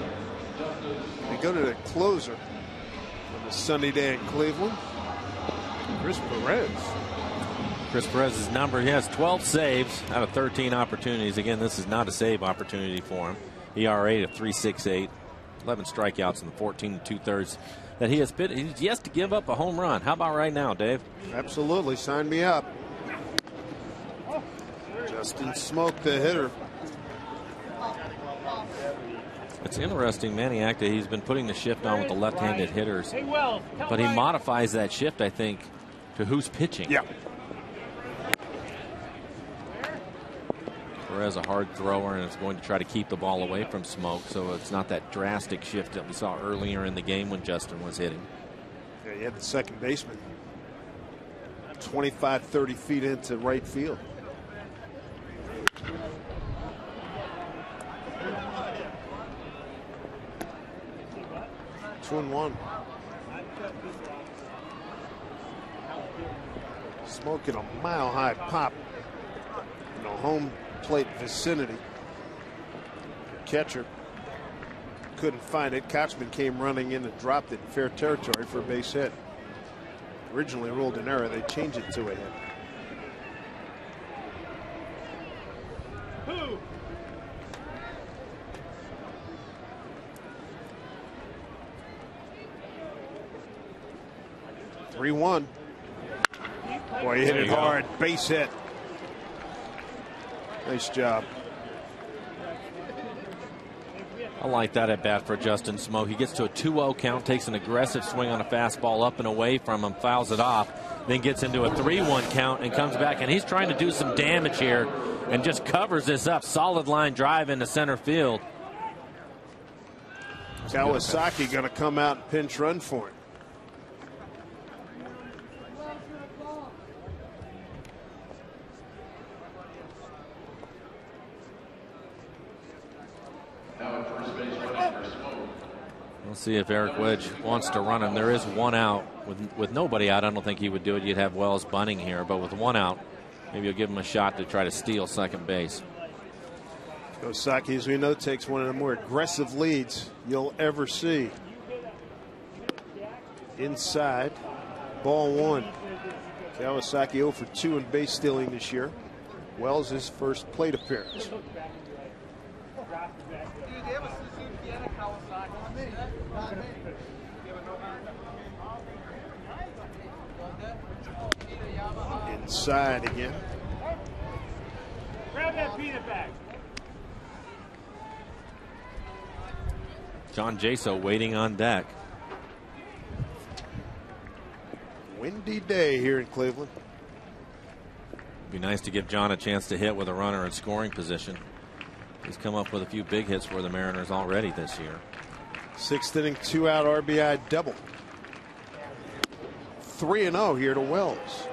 We go to the closer on a sunny day in Cleveland. Chris Perez. Chris Perez's number, he has 12 saves out of 13 opportunities. Again, this is not a save opportunity for him. ERA of 3.68, 11 strikeouts in the 14 2/3 that he has been. He's yet to give up a home run. How about right now, Dave? Absolutely, sign me up. Justin Smoke, the hitter. It's interesting, Manny Acta, he's been putting the shift on with the left-handed hitters, but he modifies that shift, I think, to who's pitching. Yeah. Perez a hard thrower and is going to try to keep the ball away from Smoke, so it's not that drastic shift that we saw earlier in the game when Justin was hitting. Yeah, you had the second baseman 25-30 feet into right field. Two and one. Smoking a mile-high pop in the home plate vicinity. Catcher couldn't find it. Kochman came running in and dropped it in fair territory for a base hit. Originally ruled an error. They changed it to a hit. Who? 3-1. Boy, he hit it hard. Base hit. Nice job. I like that at bat for Justin Smoke. He gets to a 2-0 count, takes an aggressive swing on a fastball up and away from him, fouls it off, then gets into a 3-1 count and comes back. And he's trying to do some damage here and just covers this up. Solid line drive into center field. Kawasaki going to come out and pinch run for him. We'll see if Eric Wedge wants to run him. There is one out. With nobody out, I don't think he would do it. You'd have Wells bunting here, but with one out, maybe you'll give him a shot to try to steal second base. Kawasaki, as we know, takes one of the more aggressive leads you'll ever see. Inside. Ball one. Kawasaki 0 for 2 in base stealing this year. Wells his first plate appearance. Inside again. Grab that peanut bag. John Jaso waiting on deck. Windy day here in Cleveland. Be nice to give John a chance to hit with a runner in scoring position. He's come up with a few big hits for the Mariners already this year. 6th inning, 2-out RBI double. 3-0 here to Wells.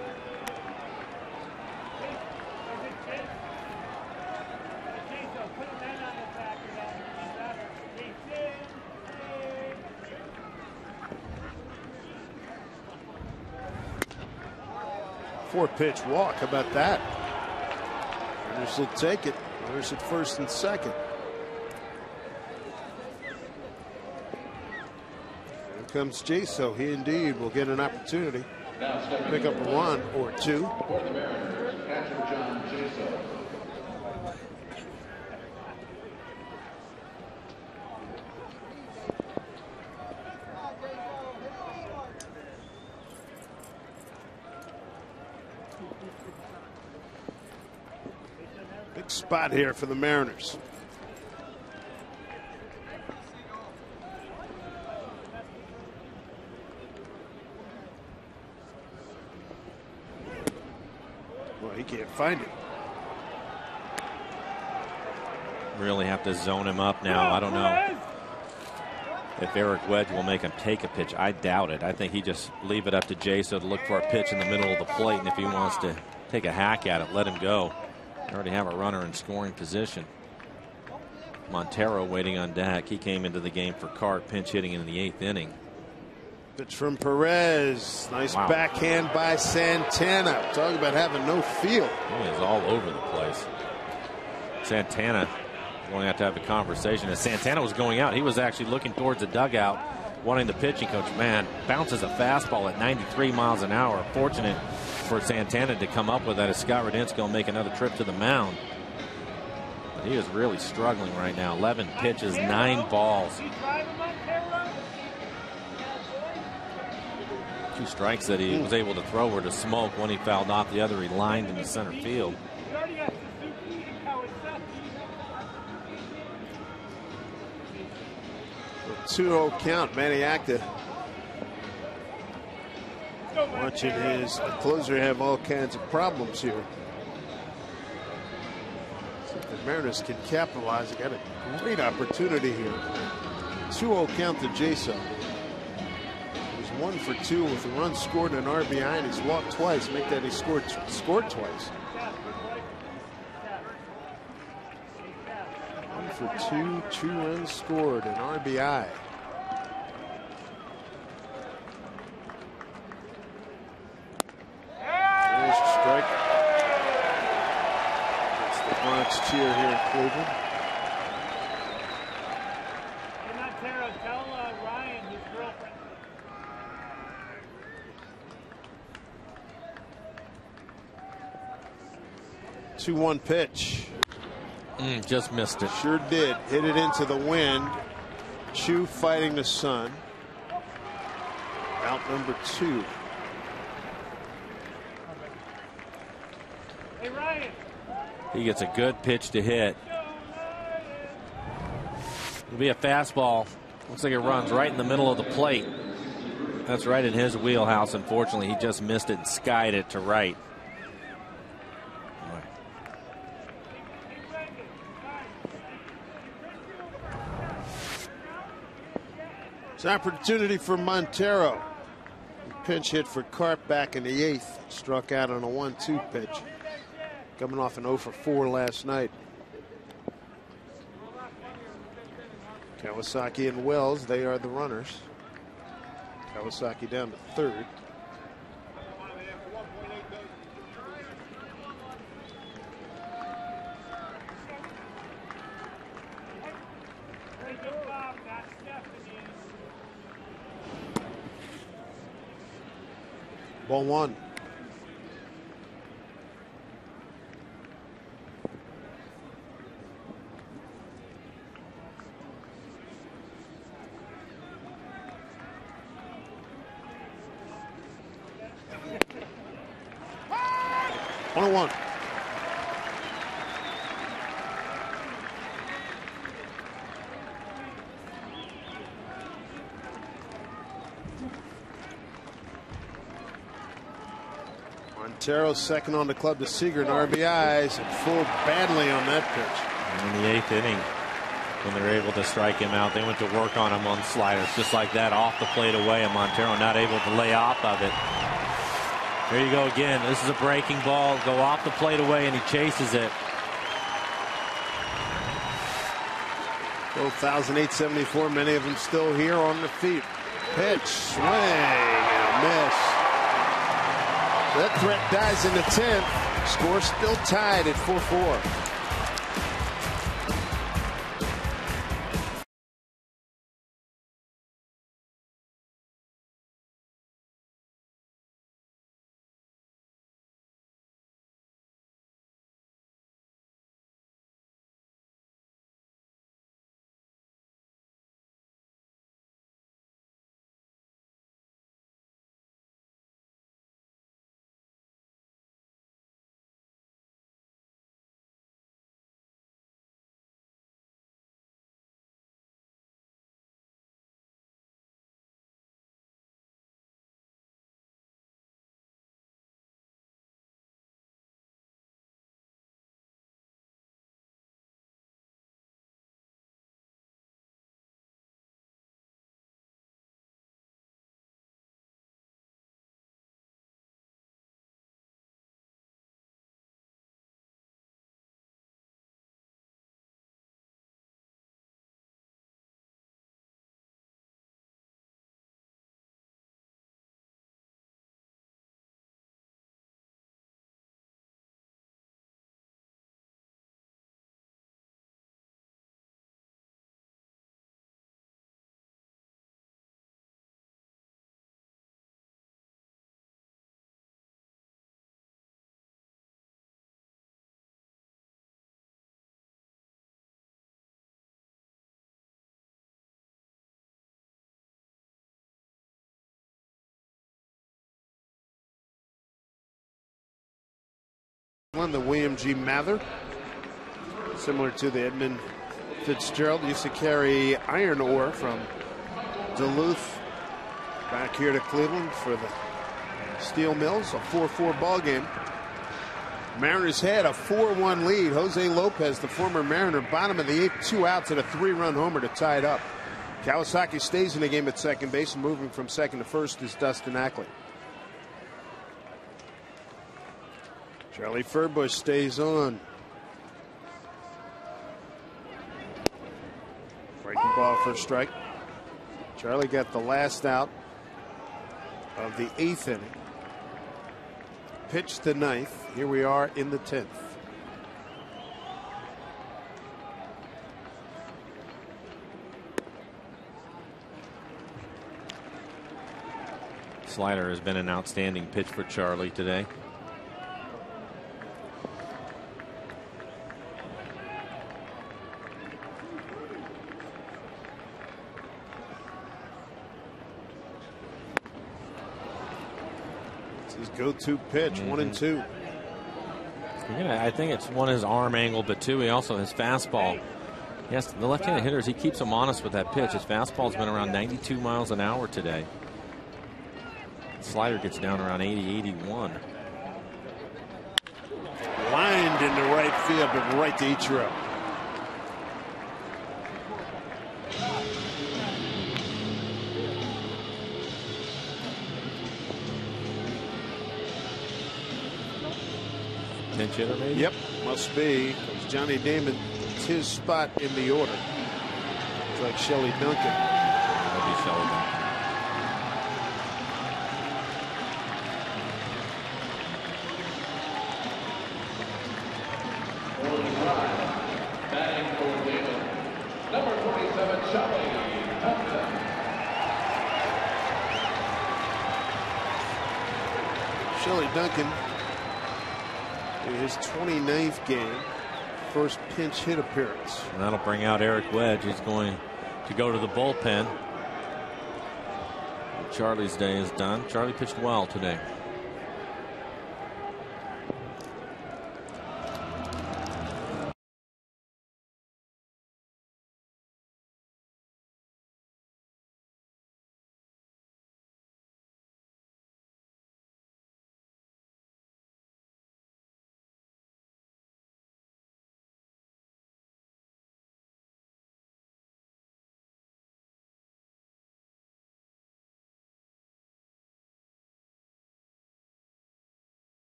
Four-pitch walk. How about that? Mariners will take it. Mariners at first and second. Here comes Jaso. He indeed will get an opportunity. Pick up a run or two. For the Mariners, catcher John Jaso. Big spot here for the Mariners. Well, he can't find it. Really have to zone him up now. I don't know if Eric Wedge will make him take a pitch. I doubt it. I think he just leave it up to Jaso to look for a pitch in the middle of the plate, and if he wants to take a hack at it, let him go. They already have a runner in scoring position. Montero waiting on deck. He came into the game for Cart, pinch hitting in the 8th inning. Pitch from Perez. Nice backhand by Santana. Talking about having no feel. He is all over the place. Santana going to have a conversation. As Santana was going out, he was actually looking towards the dugout, wanting the pitching coach. Man, bounces a fastball at 93 miles an hour. Fortunate for Santana to come up with that as Scott Radinski will make another trip to the mound. But he is really struggling right now. 11 pitches, 9 balls. 2 strikes that he was able to throw were to Smoke. One he fouled off, the other he lined into center field. A 2-0 count. Maniacta watching his closer have all kinds of problems here. See if the Mariners can capitalize. They got a great opportunity here. 2-0 count to Jaso. He's 1 for 2 with a run scored and an RBI, and he's walked twice. Make that he scored twice. 1 for 2, 2 runs scored, and RBI. There's a strike. That's the Bronx cheer here in Cleveland. Hey, Montero, tell Ryan his girlfriend. 2-1 pitch. Just missed it. Sure did. Hit it into the wind. Chu fighting the sun. Out number 2. Hey, Ryan. He gets a good pitch to hit. It'll be a fastball. Looks like it runs right in the middle of the plate. That's right in his wheelhouse. Unfortunately, he just missed it and skied it to right. It's an opportunity for Montero. Pinch hit for Carp back in the 8th. Struck out on a 1-2 pitch. Coming off an 0 for 4 last night. Kawasaki and Wells, they are the runners. Kawasaki down to 3rd. Ball one. One one. Montero second on the club to Seager and RBIs, and full badly on that pitch. In the 8th inning, when they were able to strike him out, they went to work on him on sliders just like that, off the plate away, and Montero not able to lay off of it. There you go again. This is a breaking ball. Go off the plate away, and he chases it. 12,874, many of them still here on the feet. Pitch, swing, and a miss. That threat dies in the 10th. Score still tied at 4-4. The William G. Mather, similar to the Edmund Fitzgerald, used to carry iron ore from Duluth back here to Cleveland for the steel mills. A 4-4 ball game. Mariners had a 4-1 lead. Jose Lopez, the former Mariner, bottom of the 8th, 2 outs, and a 3-run homer to tie it up. Kawasaki stays in the game at second base, and moving from second to first is Dustin Ackley. Charlie Furbush stays on. Breaking ball for a strike. Charlie got the last out of the 8th inning. Pitch the 9th. Here we are in the 10th. Slider has been an outstanding pitch for Charlie today. Go-to pitch, 1-2. Yeah, I think it's one his arm angle, but two, he also his fastball. Yes, the left-handed hitters, he keeps them honest with that pitch. His fastball's been around 92 miles an hour today. Slider gets down around 80, 81. Lined into right field, but right to Ichiro. Pinch hitter, maybe? Yep, must be. Because Johnny Damon, it's his spot in the order. It's like Shelley Duncan. That'll be Shelley Duncan. Batting for Damon, number 27, Shelley Duncan. Shelley Duncan in his 29th game. First pinch hit appearance. And that'll bring out Eric Wedge. He's going to go to the bullpen. Charlie's day is done. Charlie pitched well today.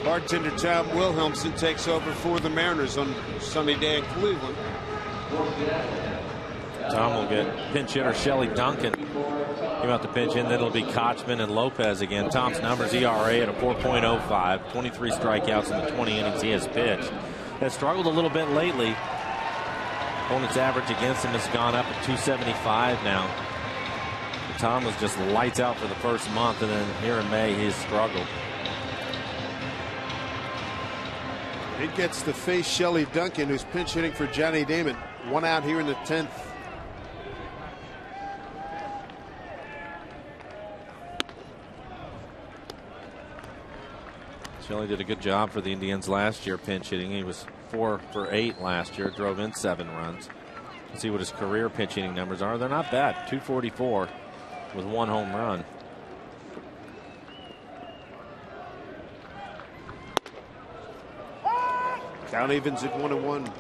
Bartender Tom Wilhelmsen takes over for the Mariners on sunny day in Cleveland. Tom will get pinch hitter Shelley Duncan. Came out to pinch in, then it'll be Kochman and Lopez again. Tom's numbers: ERA at a 4.05, 23 strikeouts in the 20 innings he has pitched. Has struggled a little bit lately. Opponent's average against him has gone up at 275 now. Tom was just lights out for the first month, and then here in May he's struggled. He gets to face Shelley Duncan, who's pinch hitting for Johnny Damon. One out here in the 10th. Shelley did a good job for the Indians last year pinch hitting. He was 4 for 8 last year, drove in 7 runs. Let's see what his career pinch hitting numbers are. They're not bad. 244 with 1 home run. Count evens at 1-1.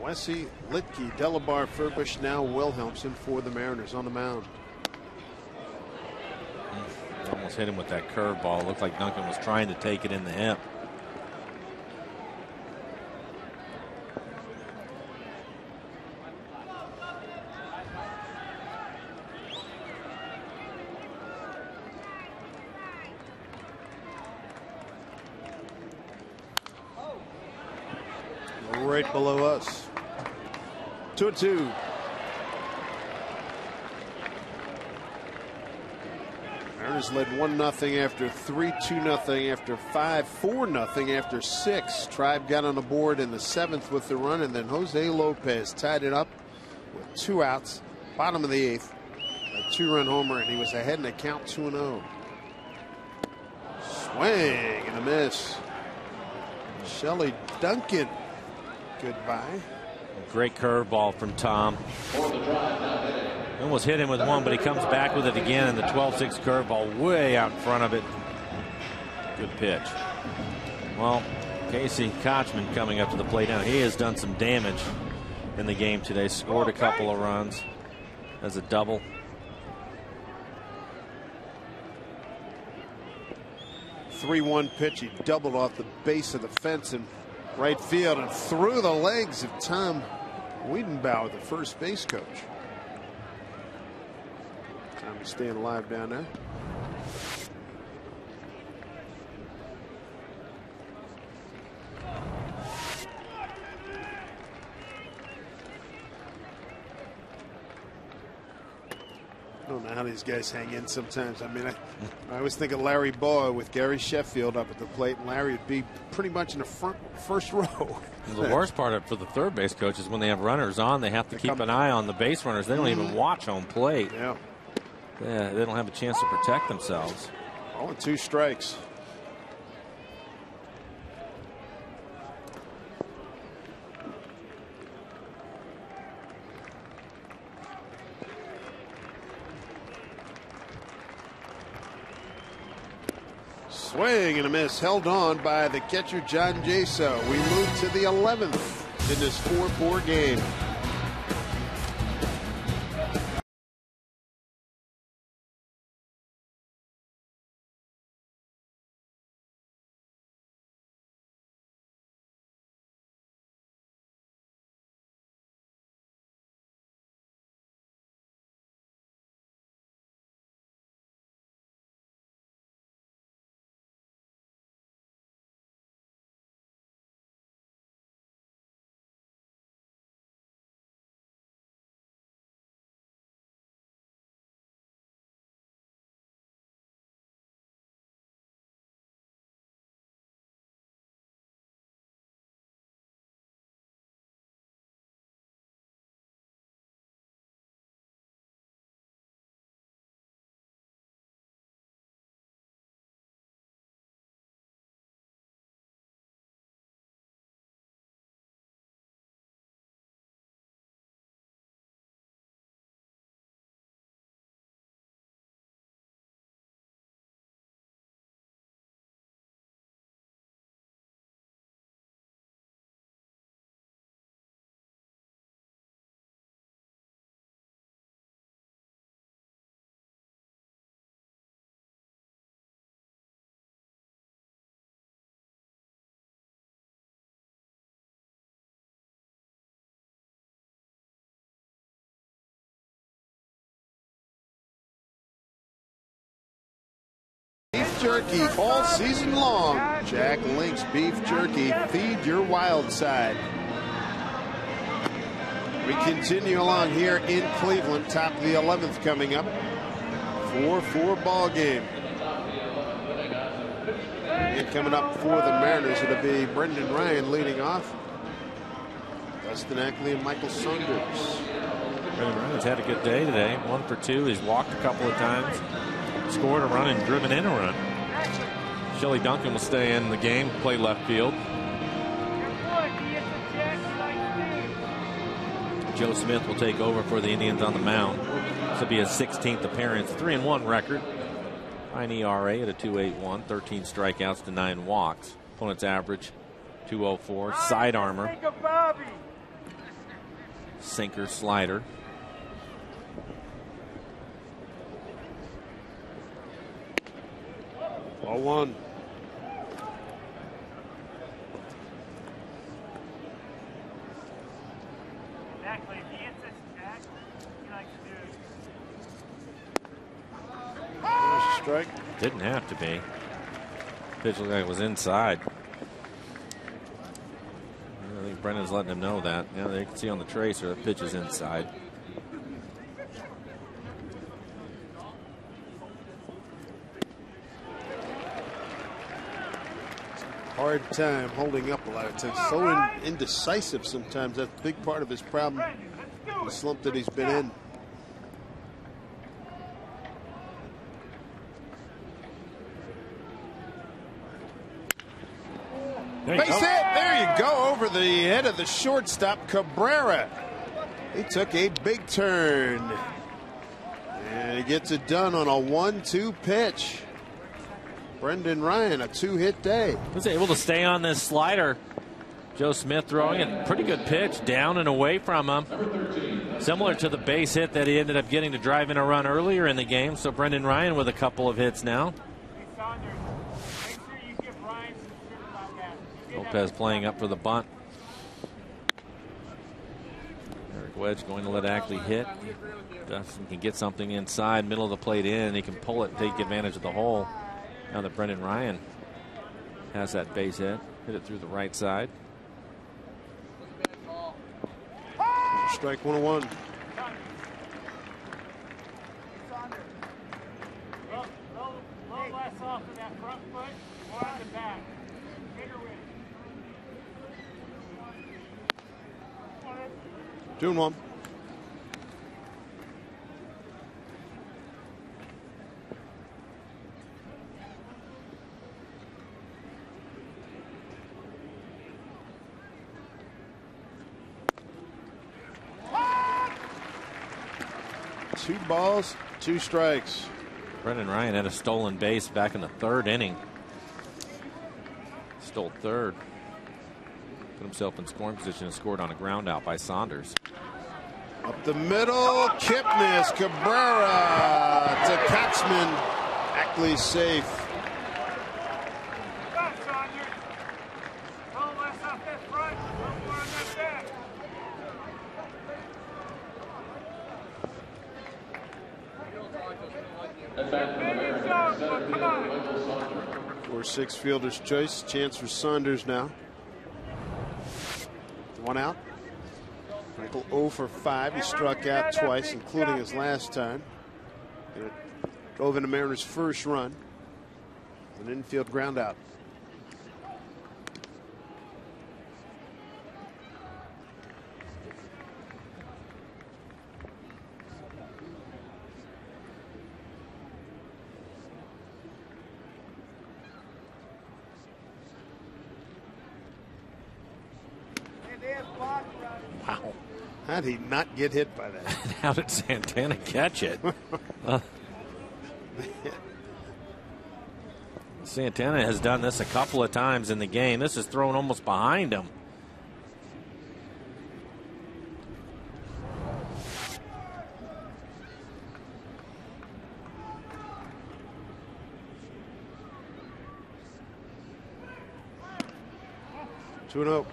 Wessy, Litke, Delabar, Furbush, now Wilhelmsen for the Mariners on the mound. Almost hit him with that curveball. Looked like Duncan was trying to take it in the hip. Right below us. 2-2. Mariners led 1-0 after 3-2 after 5-4 after 6. Tribe got on the board in the 7th with the run, and then Jose Lopez tied it up with 2 outs. Bottom of the 8th. A 2-run homer, and he was ahead in the count 2-0. Swing and a miss. Shelley Duncan. Goodbye. Great curveball from Tom. Almost hit him with one, but he comes back with it again, and the 12-6 curveball way out in front of it. Good pitch. Well, Casey Kochman coming up to the plate now. He has done some damage in the game today. Scored a couple of runs as a double. .31 pitch. He doubled off the base of the fence in right field and through the legs of Tom Wiedenbauer, the first base coach. Trying to stay alive down there. I don't know how these guys hang in sometimes. I mean, I always think of Larry Boa with Gary Sheffield up at the plate, and Larry would be pretty much in the first row. The worst part for the third base coach is when they have runners on, they have to keep an eye on the base runners. They don't even watch home plate. Yeah. Yeah, they don't have a chance to protect themselves. 0-2 strikes. Swing and a miss, held on by the catcher John Jaso. We move to the 11th in this 4-4 game. Beef jerky all season long. Jack Link's beef jerky. Feed your wild side. We continue along here in Cleveland. Top of the 11th coming up. 4-4 ball game. And coming up for the Mariners, it'll be Brendan Ryan leading off. Dustin Ackley and Michael Saunders. Brendan Ryan's had a good day today. 1 for 2. He's walked a couple of times. Scored a run and driven in a run. Shelley Duncan will stay in the game, play left field. Joe Smith will take over for the Indians on the mound. This will be his 16th appearance. 3-1 record. Fine ERA at a 2.81. 13 strikeouts to 9 walks. Opponent's average 2.04. Side armor. Sinker, slider. Ball one. Exactly. If he hits this back, he likes to do it. There's a strike. Didn't have to be. Pitch looked like it was inside. I think Brendan's letting him know that. Yeah, they can see on the tracer the pitch is inside. Hard time holding up a lot of times. So indecisive sometimes. That's a big part of his problem. The slump that he's been in. Base hit. There you go. Over the head of the shortstop, Cabrera. He took a big turn. And he gets it done on a 1-2 pitch. Brendan Ryan, a 2-hit day. Was able to stay on this slider. Joe Smith throwing a pretty good pitch down and away from him. Similar to the base hit that he ended up getting to drive in a run earlier in the game. So Brendan Ryan with a couple of hits now. Lopez playing up for the bunt. Eric wedge going to let Ackley hit. Dustin can get something inside, middle of the plate in. He can pull it, take advantage of the hole. Now that Brendan Ryan has that base hit. Hit it through the right side. Strike 1-1. Low less off of that front foot, more on the back. Bigger win. 2-1. Two balls, 2 strikes. Brendan Ryan had a stolen base back in the 3rd inning. Stole 3rd. Put himself in scoring position and scored on a ground out by Saunders. Up the middle, Kipnis, Cabrera to Katzman. Ackley safe. Low less off that front, more on that back. 4-6 fielder's choice. Chance for Saunders now. 1 out. Michael 0 for 5. He struck out twice, including his last time. And it drove into Mariners' first run. An infield ground out. Wow. How did he not get hit by that? How did Santana catch it? Santana has done this a couple of times in the game. This is thrown almost behind him. Two and oh.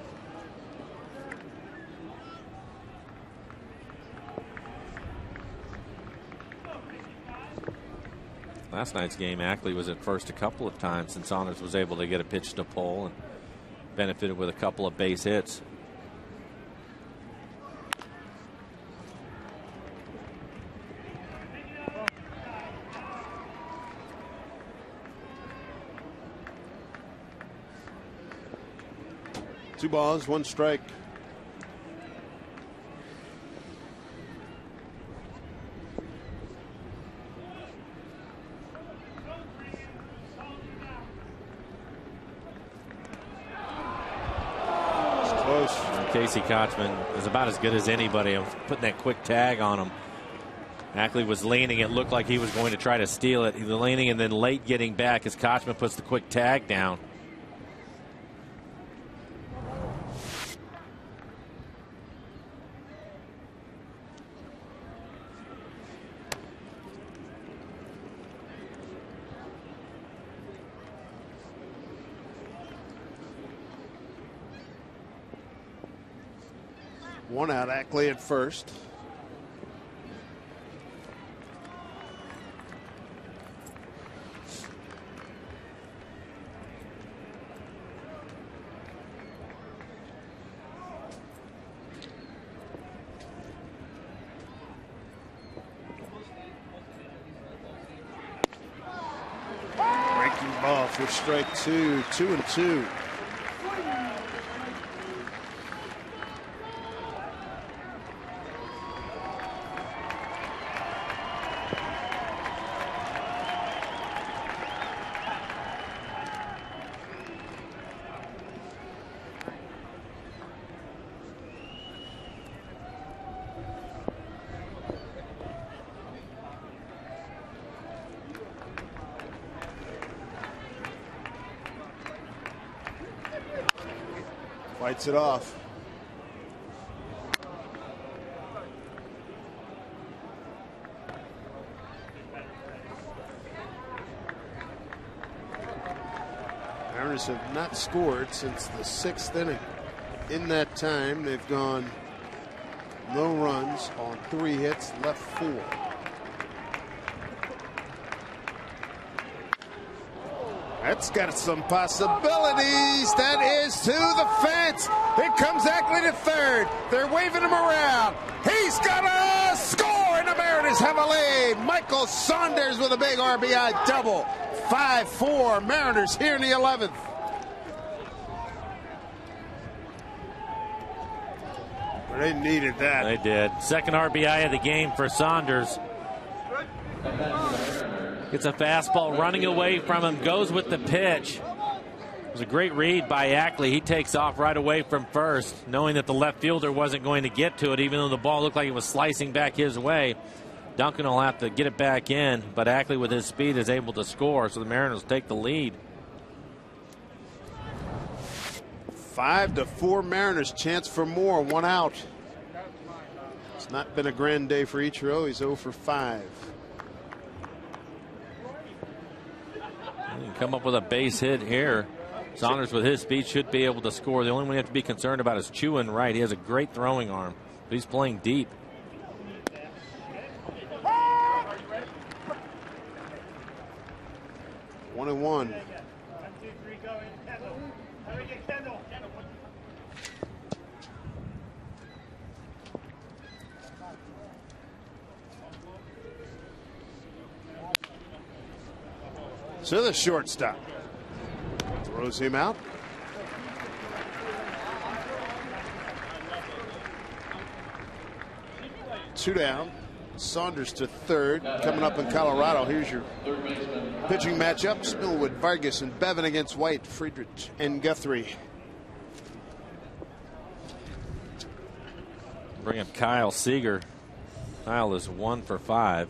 Last night's game, Ackley was at first a couple of times, and Saunders was able to get a pitch to pull and benefited with a couple of base hits. Two balls, 1 strike. Casey Kochman is about as good as anybody of putting that quick tag on him. Ackley was leaning. It looked like he was going to try to steal it. He was leaning and then late getting back as Kochman puts the quick tag down. One out, Ackley at first. Breaking ball for strike 2, 2-2. Fights it off. Mariners have not scored since the 6th inning. In that time, they've gone No runs on 3 hits, left 4. That's got some possibilities. That is to the fence. It comes Ackley to third. They're waving him around. He's got a score, and the Mariners have a lead. Michael Saunders with a big RBI double. 5-4 Mariners here in the 11th. They needed that. They did. Second RBI of the game for Saunders. Gets a fastball running away from him, goes with the pitch. It was a great read by Ackley. He takes off right away from first, knowing that the left fielder wasn't going to get to it, even though the ball looked like it was slicing back his way. Duncan will have to get it back in, but Ackley with his speed is able to score, so the Mariners take the lead. 5-4 Mariners, chance for more, 1 out. It's not been a grand day for Ichiro. He's 0 for 5. He can come up with a base hit here. Saunders with his speed should be able to score. The only one you have to be concerned about is Chewin right. He has a great throwing arm, but he's playing deep. One and one. 1, 2, 3, go in. Kendall. Hurry, get Kendall. So the shortstop throws him out. Two down. Saunders to third. Coming up in Colorado. Here's your pitching matchup. Smillwood, Vargas, and Bevan against White, Friedrich, and Guthrie. Bring up Kyle Seager. Kyle is 1 for 5.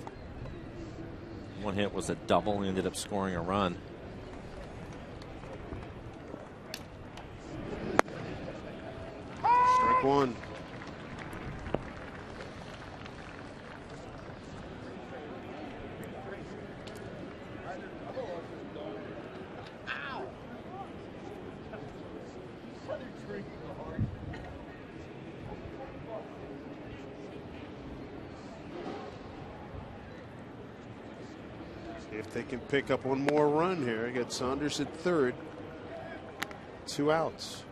One hit was a double. He ended up scoring a run. Strike one. If they can pick up one more run here. I got Saunders at third. 2 outs.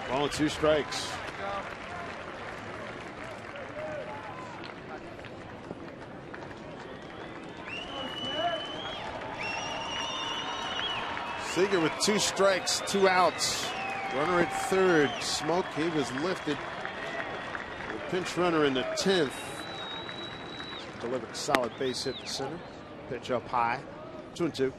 Ball and 2 strikes. Seager with 2 strikes, 2 outs. Runner at third. Smoke, he was lifted. The pinch runner in the 10th. Delivered a solid base hit to center. Pitch up high. 2-2.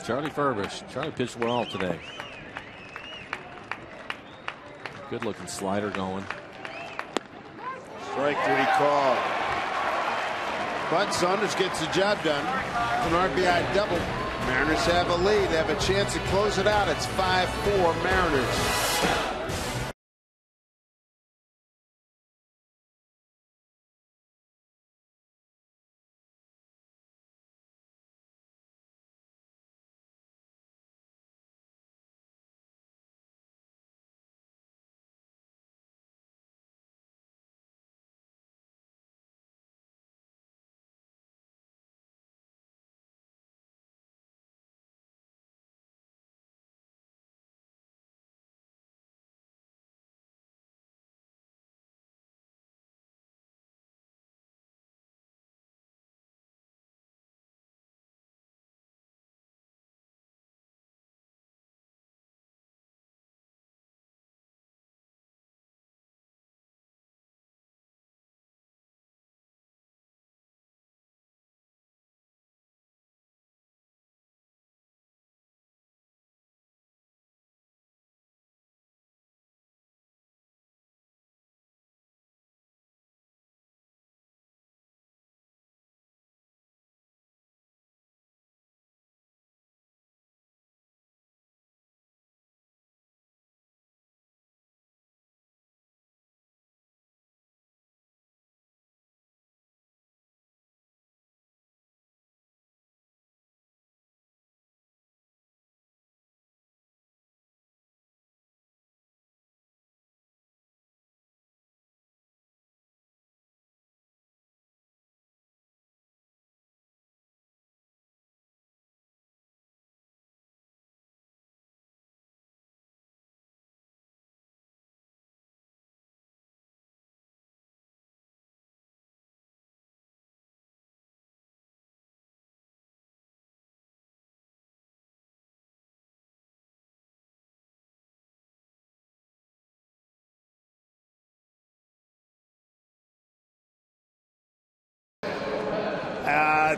Charlie Furbish. Charlie pitched well today. Good looking slider going. Strike 3 call. But Saunders gets the job done. An RBI double. Mariners have a lead. They have a chance to close it out. It's 5-4 Mariners.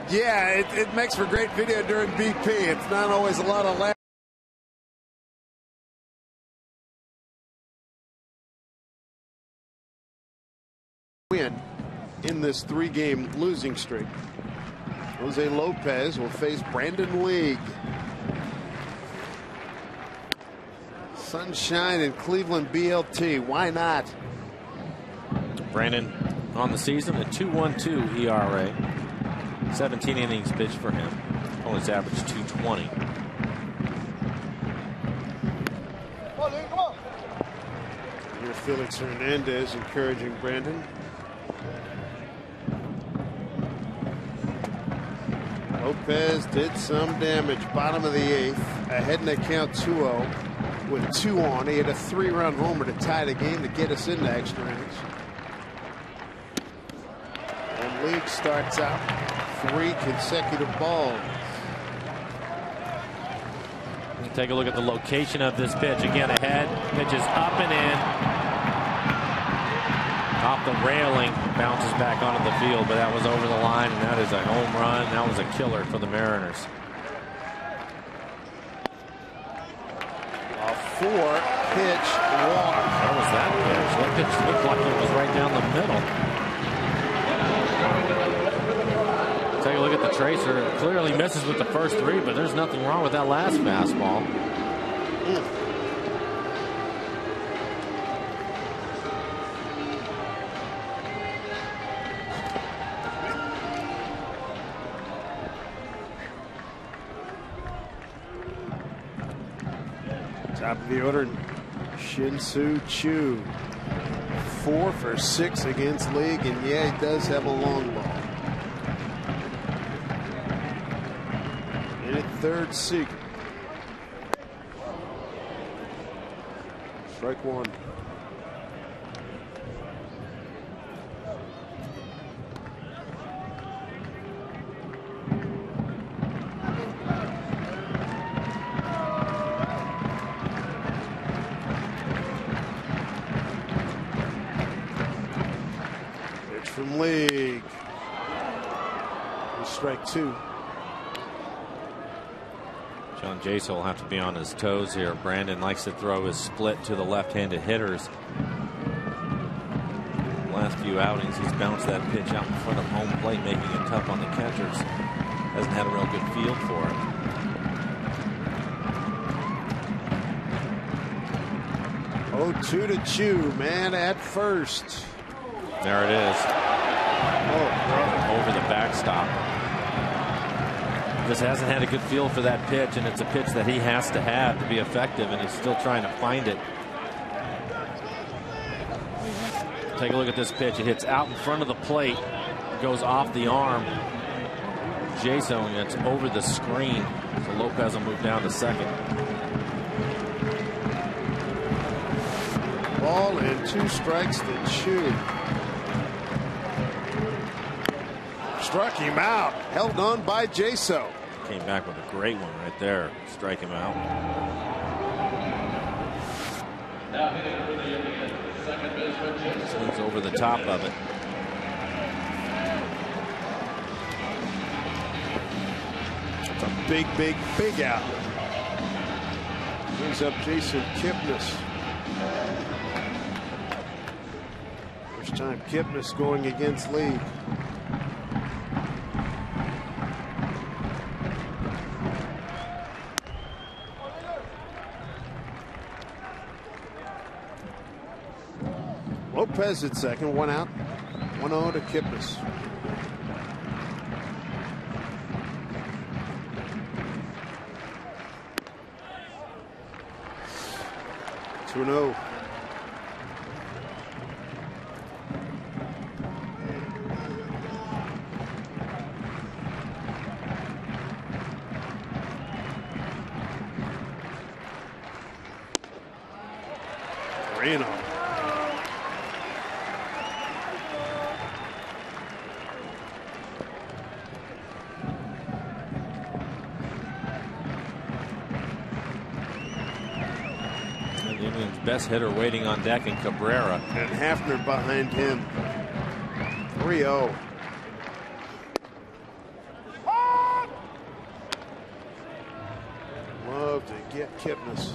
Yeah, it makes for great video during BP. It's not always a lot of laughs. Win in this 3-game losing streak. Jose Lopez will face Brandon League. Sunshine in Cleveland BLT. Why not? Brandon on the season, a 2.12 ERA. 17 innings pitched for him. Opponent's average 220. Here's Felix Hernandez encouraging Brandon. Lopez did some damage. Bottom of the 8th. Ahead in the count 2-0 with 2 on. He had a 3-run homer to tie the game to get us into extra innings. And League starts out 3 consecutive balls. Take a look at the location of this pitch. Again ahead. Pitch is up and in. Off the railing. Bounces back onto the field, but that was over the line, and that is a home run. That was a killer for the Mariners. A 4-pitch walk. What was that pitch? That pitch looked like it was right down the middle. Take a look at the tracer. It clearly misses with the first 3, but there's nothing wrong with that last fastball. Top of the order, Shin-Soo Choo. 4 for 6 against League, and yeah, he does have a long ball. In at third, Seager. Strike 1. From League. Strike 2. John Jace will have to be on his toes here. Brandon likes to throw his split to the left-handed hitters. Last few outings, he's bounced that pitch out in front of home plate, making it tough on the catchers. Hasn't had a real good feel for it. 0-2 to Choo, man at first. There it is. Over the backstop. Just hasn't had a good feel for that pitch, and it's a pitch that he has to have to be effective, and he's still trying to find it. Take a look at this pitch. It hits out in front of the plate, goes off the arm. Jason, it's over the screen, so Lopez will move down to second. Ball and 2 strikes to Choo. Struck him out. Held on by Jaso. Came back with a great one right there. Strike him out. Now hitting for the Indians, second baseman Jason. Swings over the top of it. It's a big out. Brings up Jason Kipnis. First time Kipnis going against League. 1 Lopez at second, 1 out. 1-0 to Kipnis. Two 2-0. Reno. Best hitter waiting on deck in Cabrera. And Hafner behind him. 3-0. get Kipnis.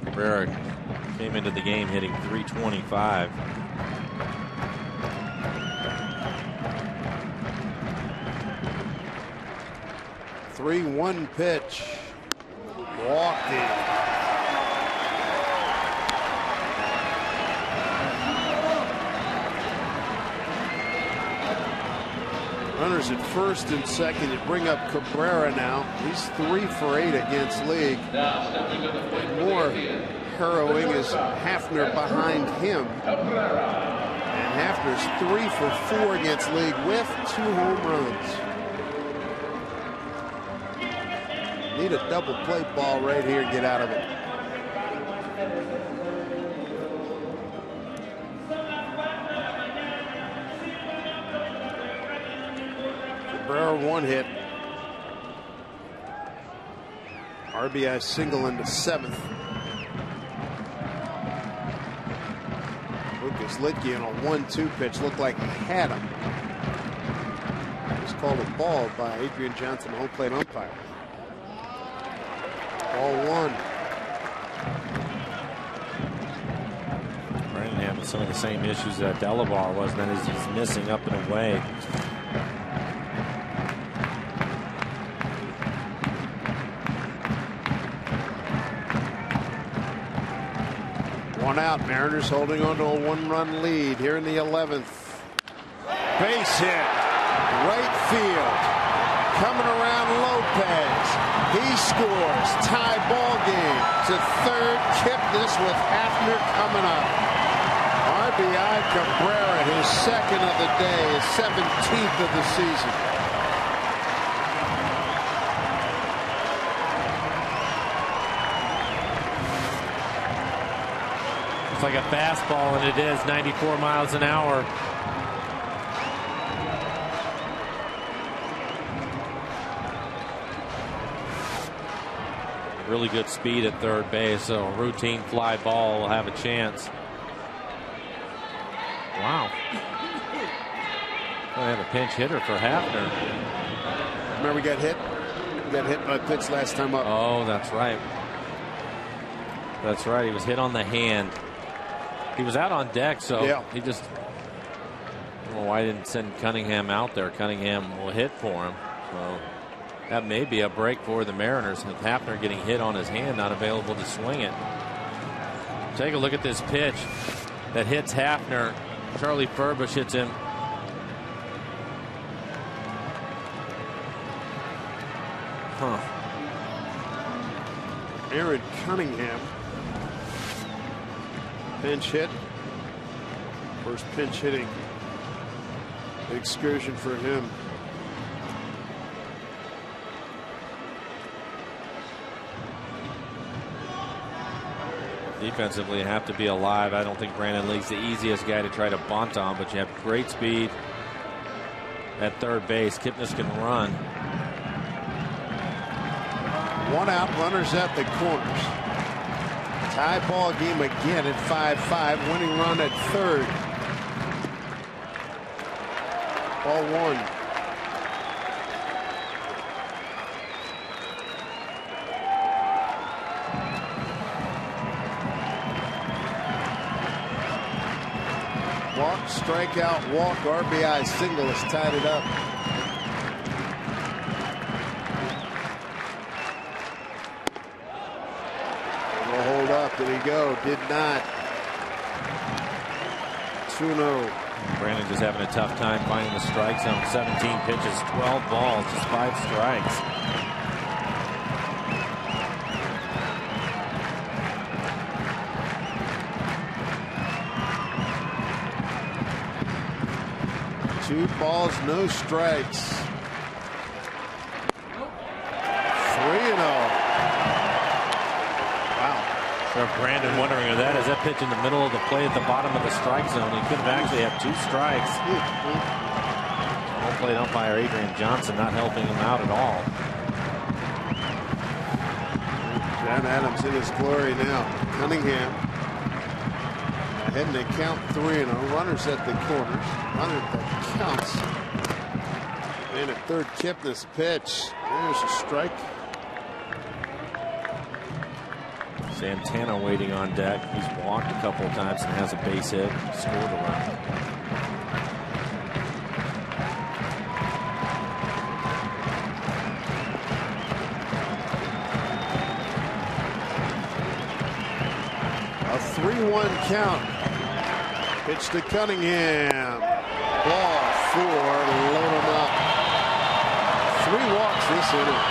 Cabrera came into the game hitting .325. Three 1 pitch. Walked in. Runners at first and second. You bring up Cabrera now. He's 3 for 8 against League. And more harrowing is Hafner behind him. And Hafner's 3 for 4 against League with 2 home runs. Need a double play ball right here to get out of it. Cabrera 1 hit. RBI single into 7th. Lucas Litke on a 1-2 pitch looked like he had him. It was called a ball by Adrian Johnson, the home plate umpire. Ball 1. Brandon having some of the same issues that Delabar was, then as he's missing up and away. One out. Mariners holding on to a 1-run lead here in the 11th. Base hit. Right field. Coming around Lopez. He scores. Tie ball game. To third. Kipnis with Hafner coming up. RBI Cabrera, his second of the day, his 17th of the season. It's like a fastball, and it is 94 miles an hour. Really good speed at third base, so a routine fly ball will have a chance. Wow. Gonna have a pinch hitter for Hafner. Remember we got hit? We got hit by a pitch last time up. Oh, that's right. That's right. He was hit on the hand. He was out on deck, so yeah. He just. I don't know why he didn't send Cunningham out there. Cunningham will hit for him. So that may be a break for the Mariners with Hafner getting hit on his hand, not available to swing it. Take a look at this pitch that hits Hafner. Charlie Furbush hits him. Aaron Cunningham. Pinch hit. First pinch hitting excursion for him. Defensively, you have to be alive. I don't think Brandon League's the easiest guy to try to bunt on, but you have great speed at third base. Kipnis can run. One out, runners at the corners. Tie ball game again at 5-5. Winning run at third. Ball 1. Walk, strikeout, walk, RBI single has tied it up. Will hold up. Did he go? Did not. 2-0. Brandon just having a tough time finding the strike zone. 17 pitches, 12 balls, just 5 strikes. Two balls, no strikes. 3-0. Wow. So Brandon wondering if that is that pitch in the middle of the play at the bottom of the strike zone. He could have actually had 2 strikes. Home plate umpire Adrian Johnson not helping him out at all. John Adams in his glory now. Cunningham heading to count 3-0. Runners at the corners. Runner that counts. And at third, Kipnis pitch. There's a strike. Santana waiting on deck. He's walked a couple of times and has a base hit. Scored a run. A 3-1 count. Pitch to Cunningham. Ball 4. Load him up. 3 walks this inning.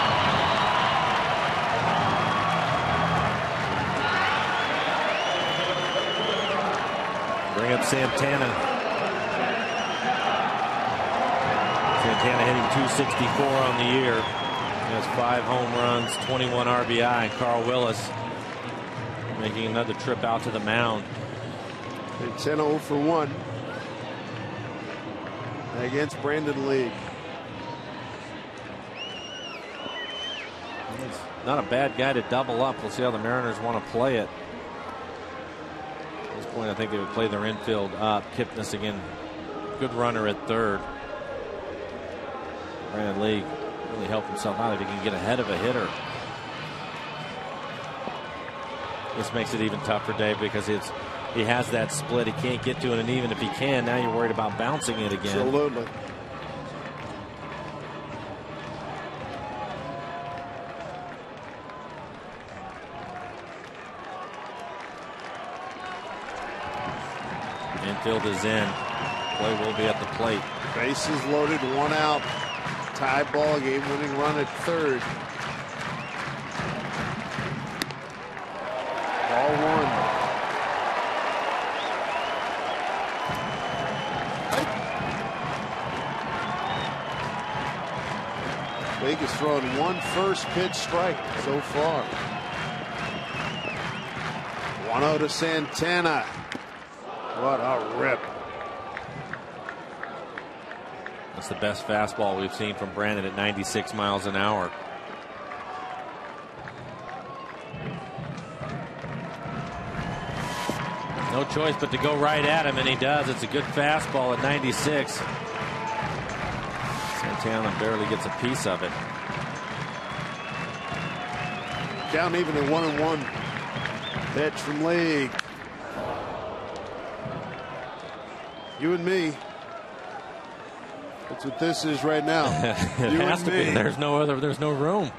Bring up Santana. Santana hitting .264 on the year. He has 5 home runs, 21 RBI. Carl Willis making another trip out to the mound. Santana 0 for 1 against Brandon League. He's not a bad guy to double up. We'll see how the Mariners want to play it. At this point, I think they would play their infield up. Kipnis again, good runner at third. Brandon League really helped himself out if he can get ahead of a hitter. This makes it even tougher, Dave, because he has that split. He can't get to it, and even if he can, now you're worried about bouncing it again. Absolutely. Infield is in. Play will be at the plate. Bases loaded, 1 out. Tie ball game, winning run at third. Ball 1. League has thrown 1 first pitch strike so far. 1-0 to Santana. What a rip. That's the best fastball we've seen from Brandon at 96 miles an hour. No choice but to go right at him, and he does. It's a good fastball at 96. Santana barely gets a piece of it. Down even at 1-1. Pitch from League. You and me. That's what this is right now. It has to be. There's no room.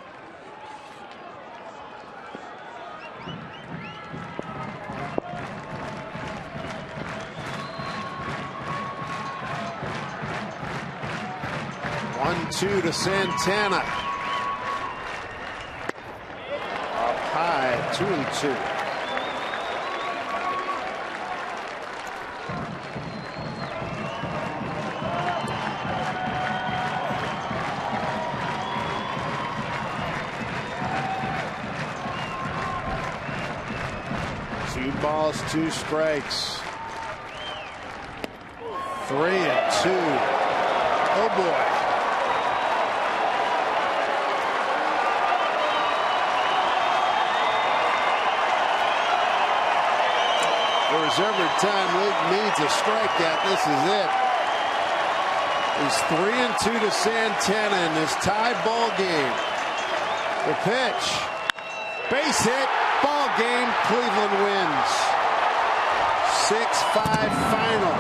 One-two to Santana. Up high, 2-2. Balls, 2 strikes. 3-2. Oh boy. There's every time League needs a strikeout, this is it. He's 3-2 to Santana in this tie ball game. The pitch. Base hit. Ball game, Cleveland wins. 6-5 final.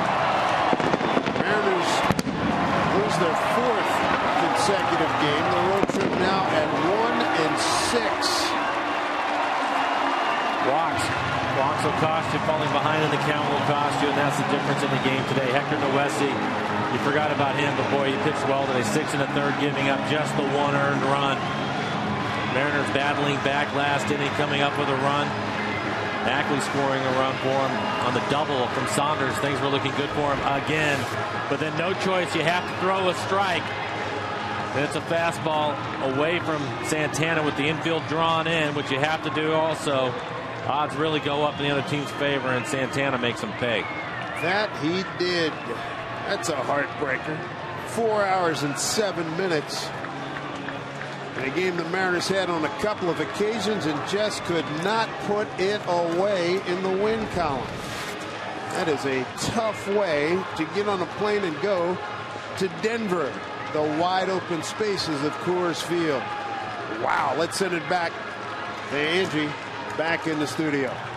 Mariners lose their 4th consecutive game. The road trip now at 1-6. Walks will cost you. Falling behind in the count will cost you, and that's the difference in the game today. Hector Noesi, you forgot about him, but boy, he pitched well today. 6 1/3, giving up just the 1 earned run. Mariners battling back last inning, coming up with a run. Ackley scoring a run for him on the double from Saunders. Things were looking good for him again. But then no choice. You have to throw a strike. And it's a fastball away from Santana with the infield drawn in, which you have to do also. Odds really go up in the other team's favor, and Santana makes them pay. That he did. That's a heartbreaker. 4 hours and 7 minutes. In a game the Mariners had on a couple of occasions and just could not put it away in the win column. That is a tough way to get on a plane and go to Denver, the wide open spaces of Coors Field. Wow, let's send it back to Angie. back in the studio.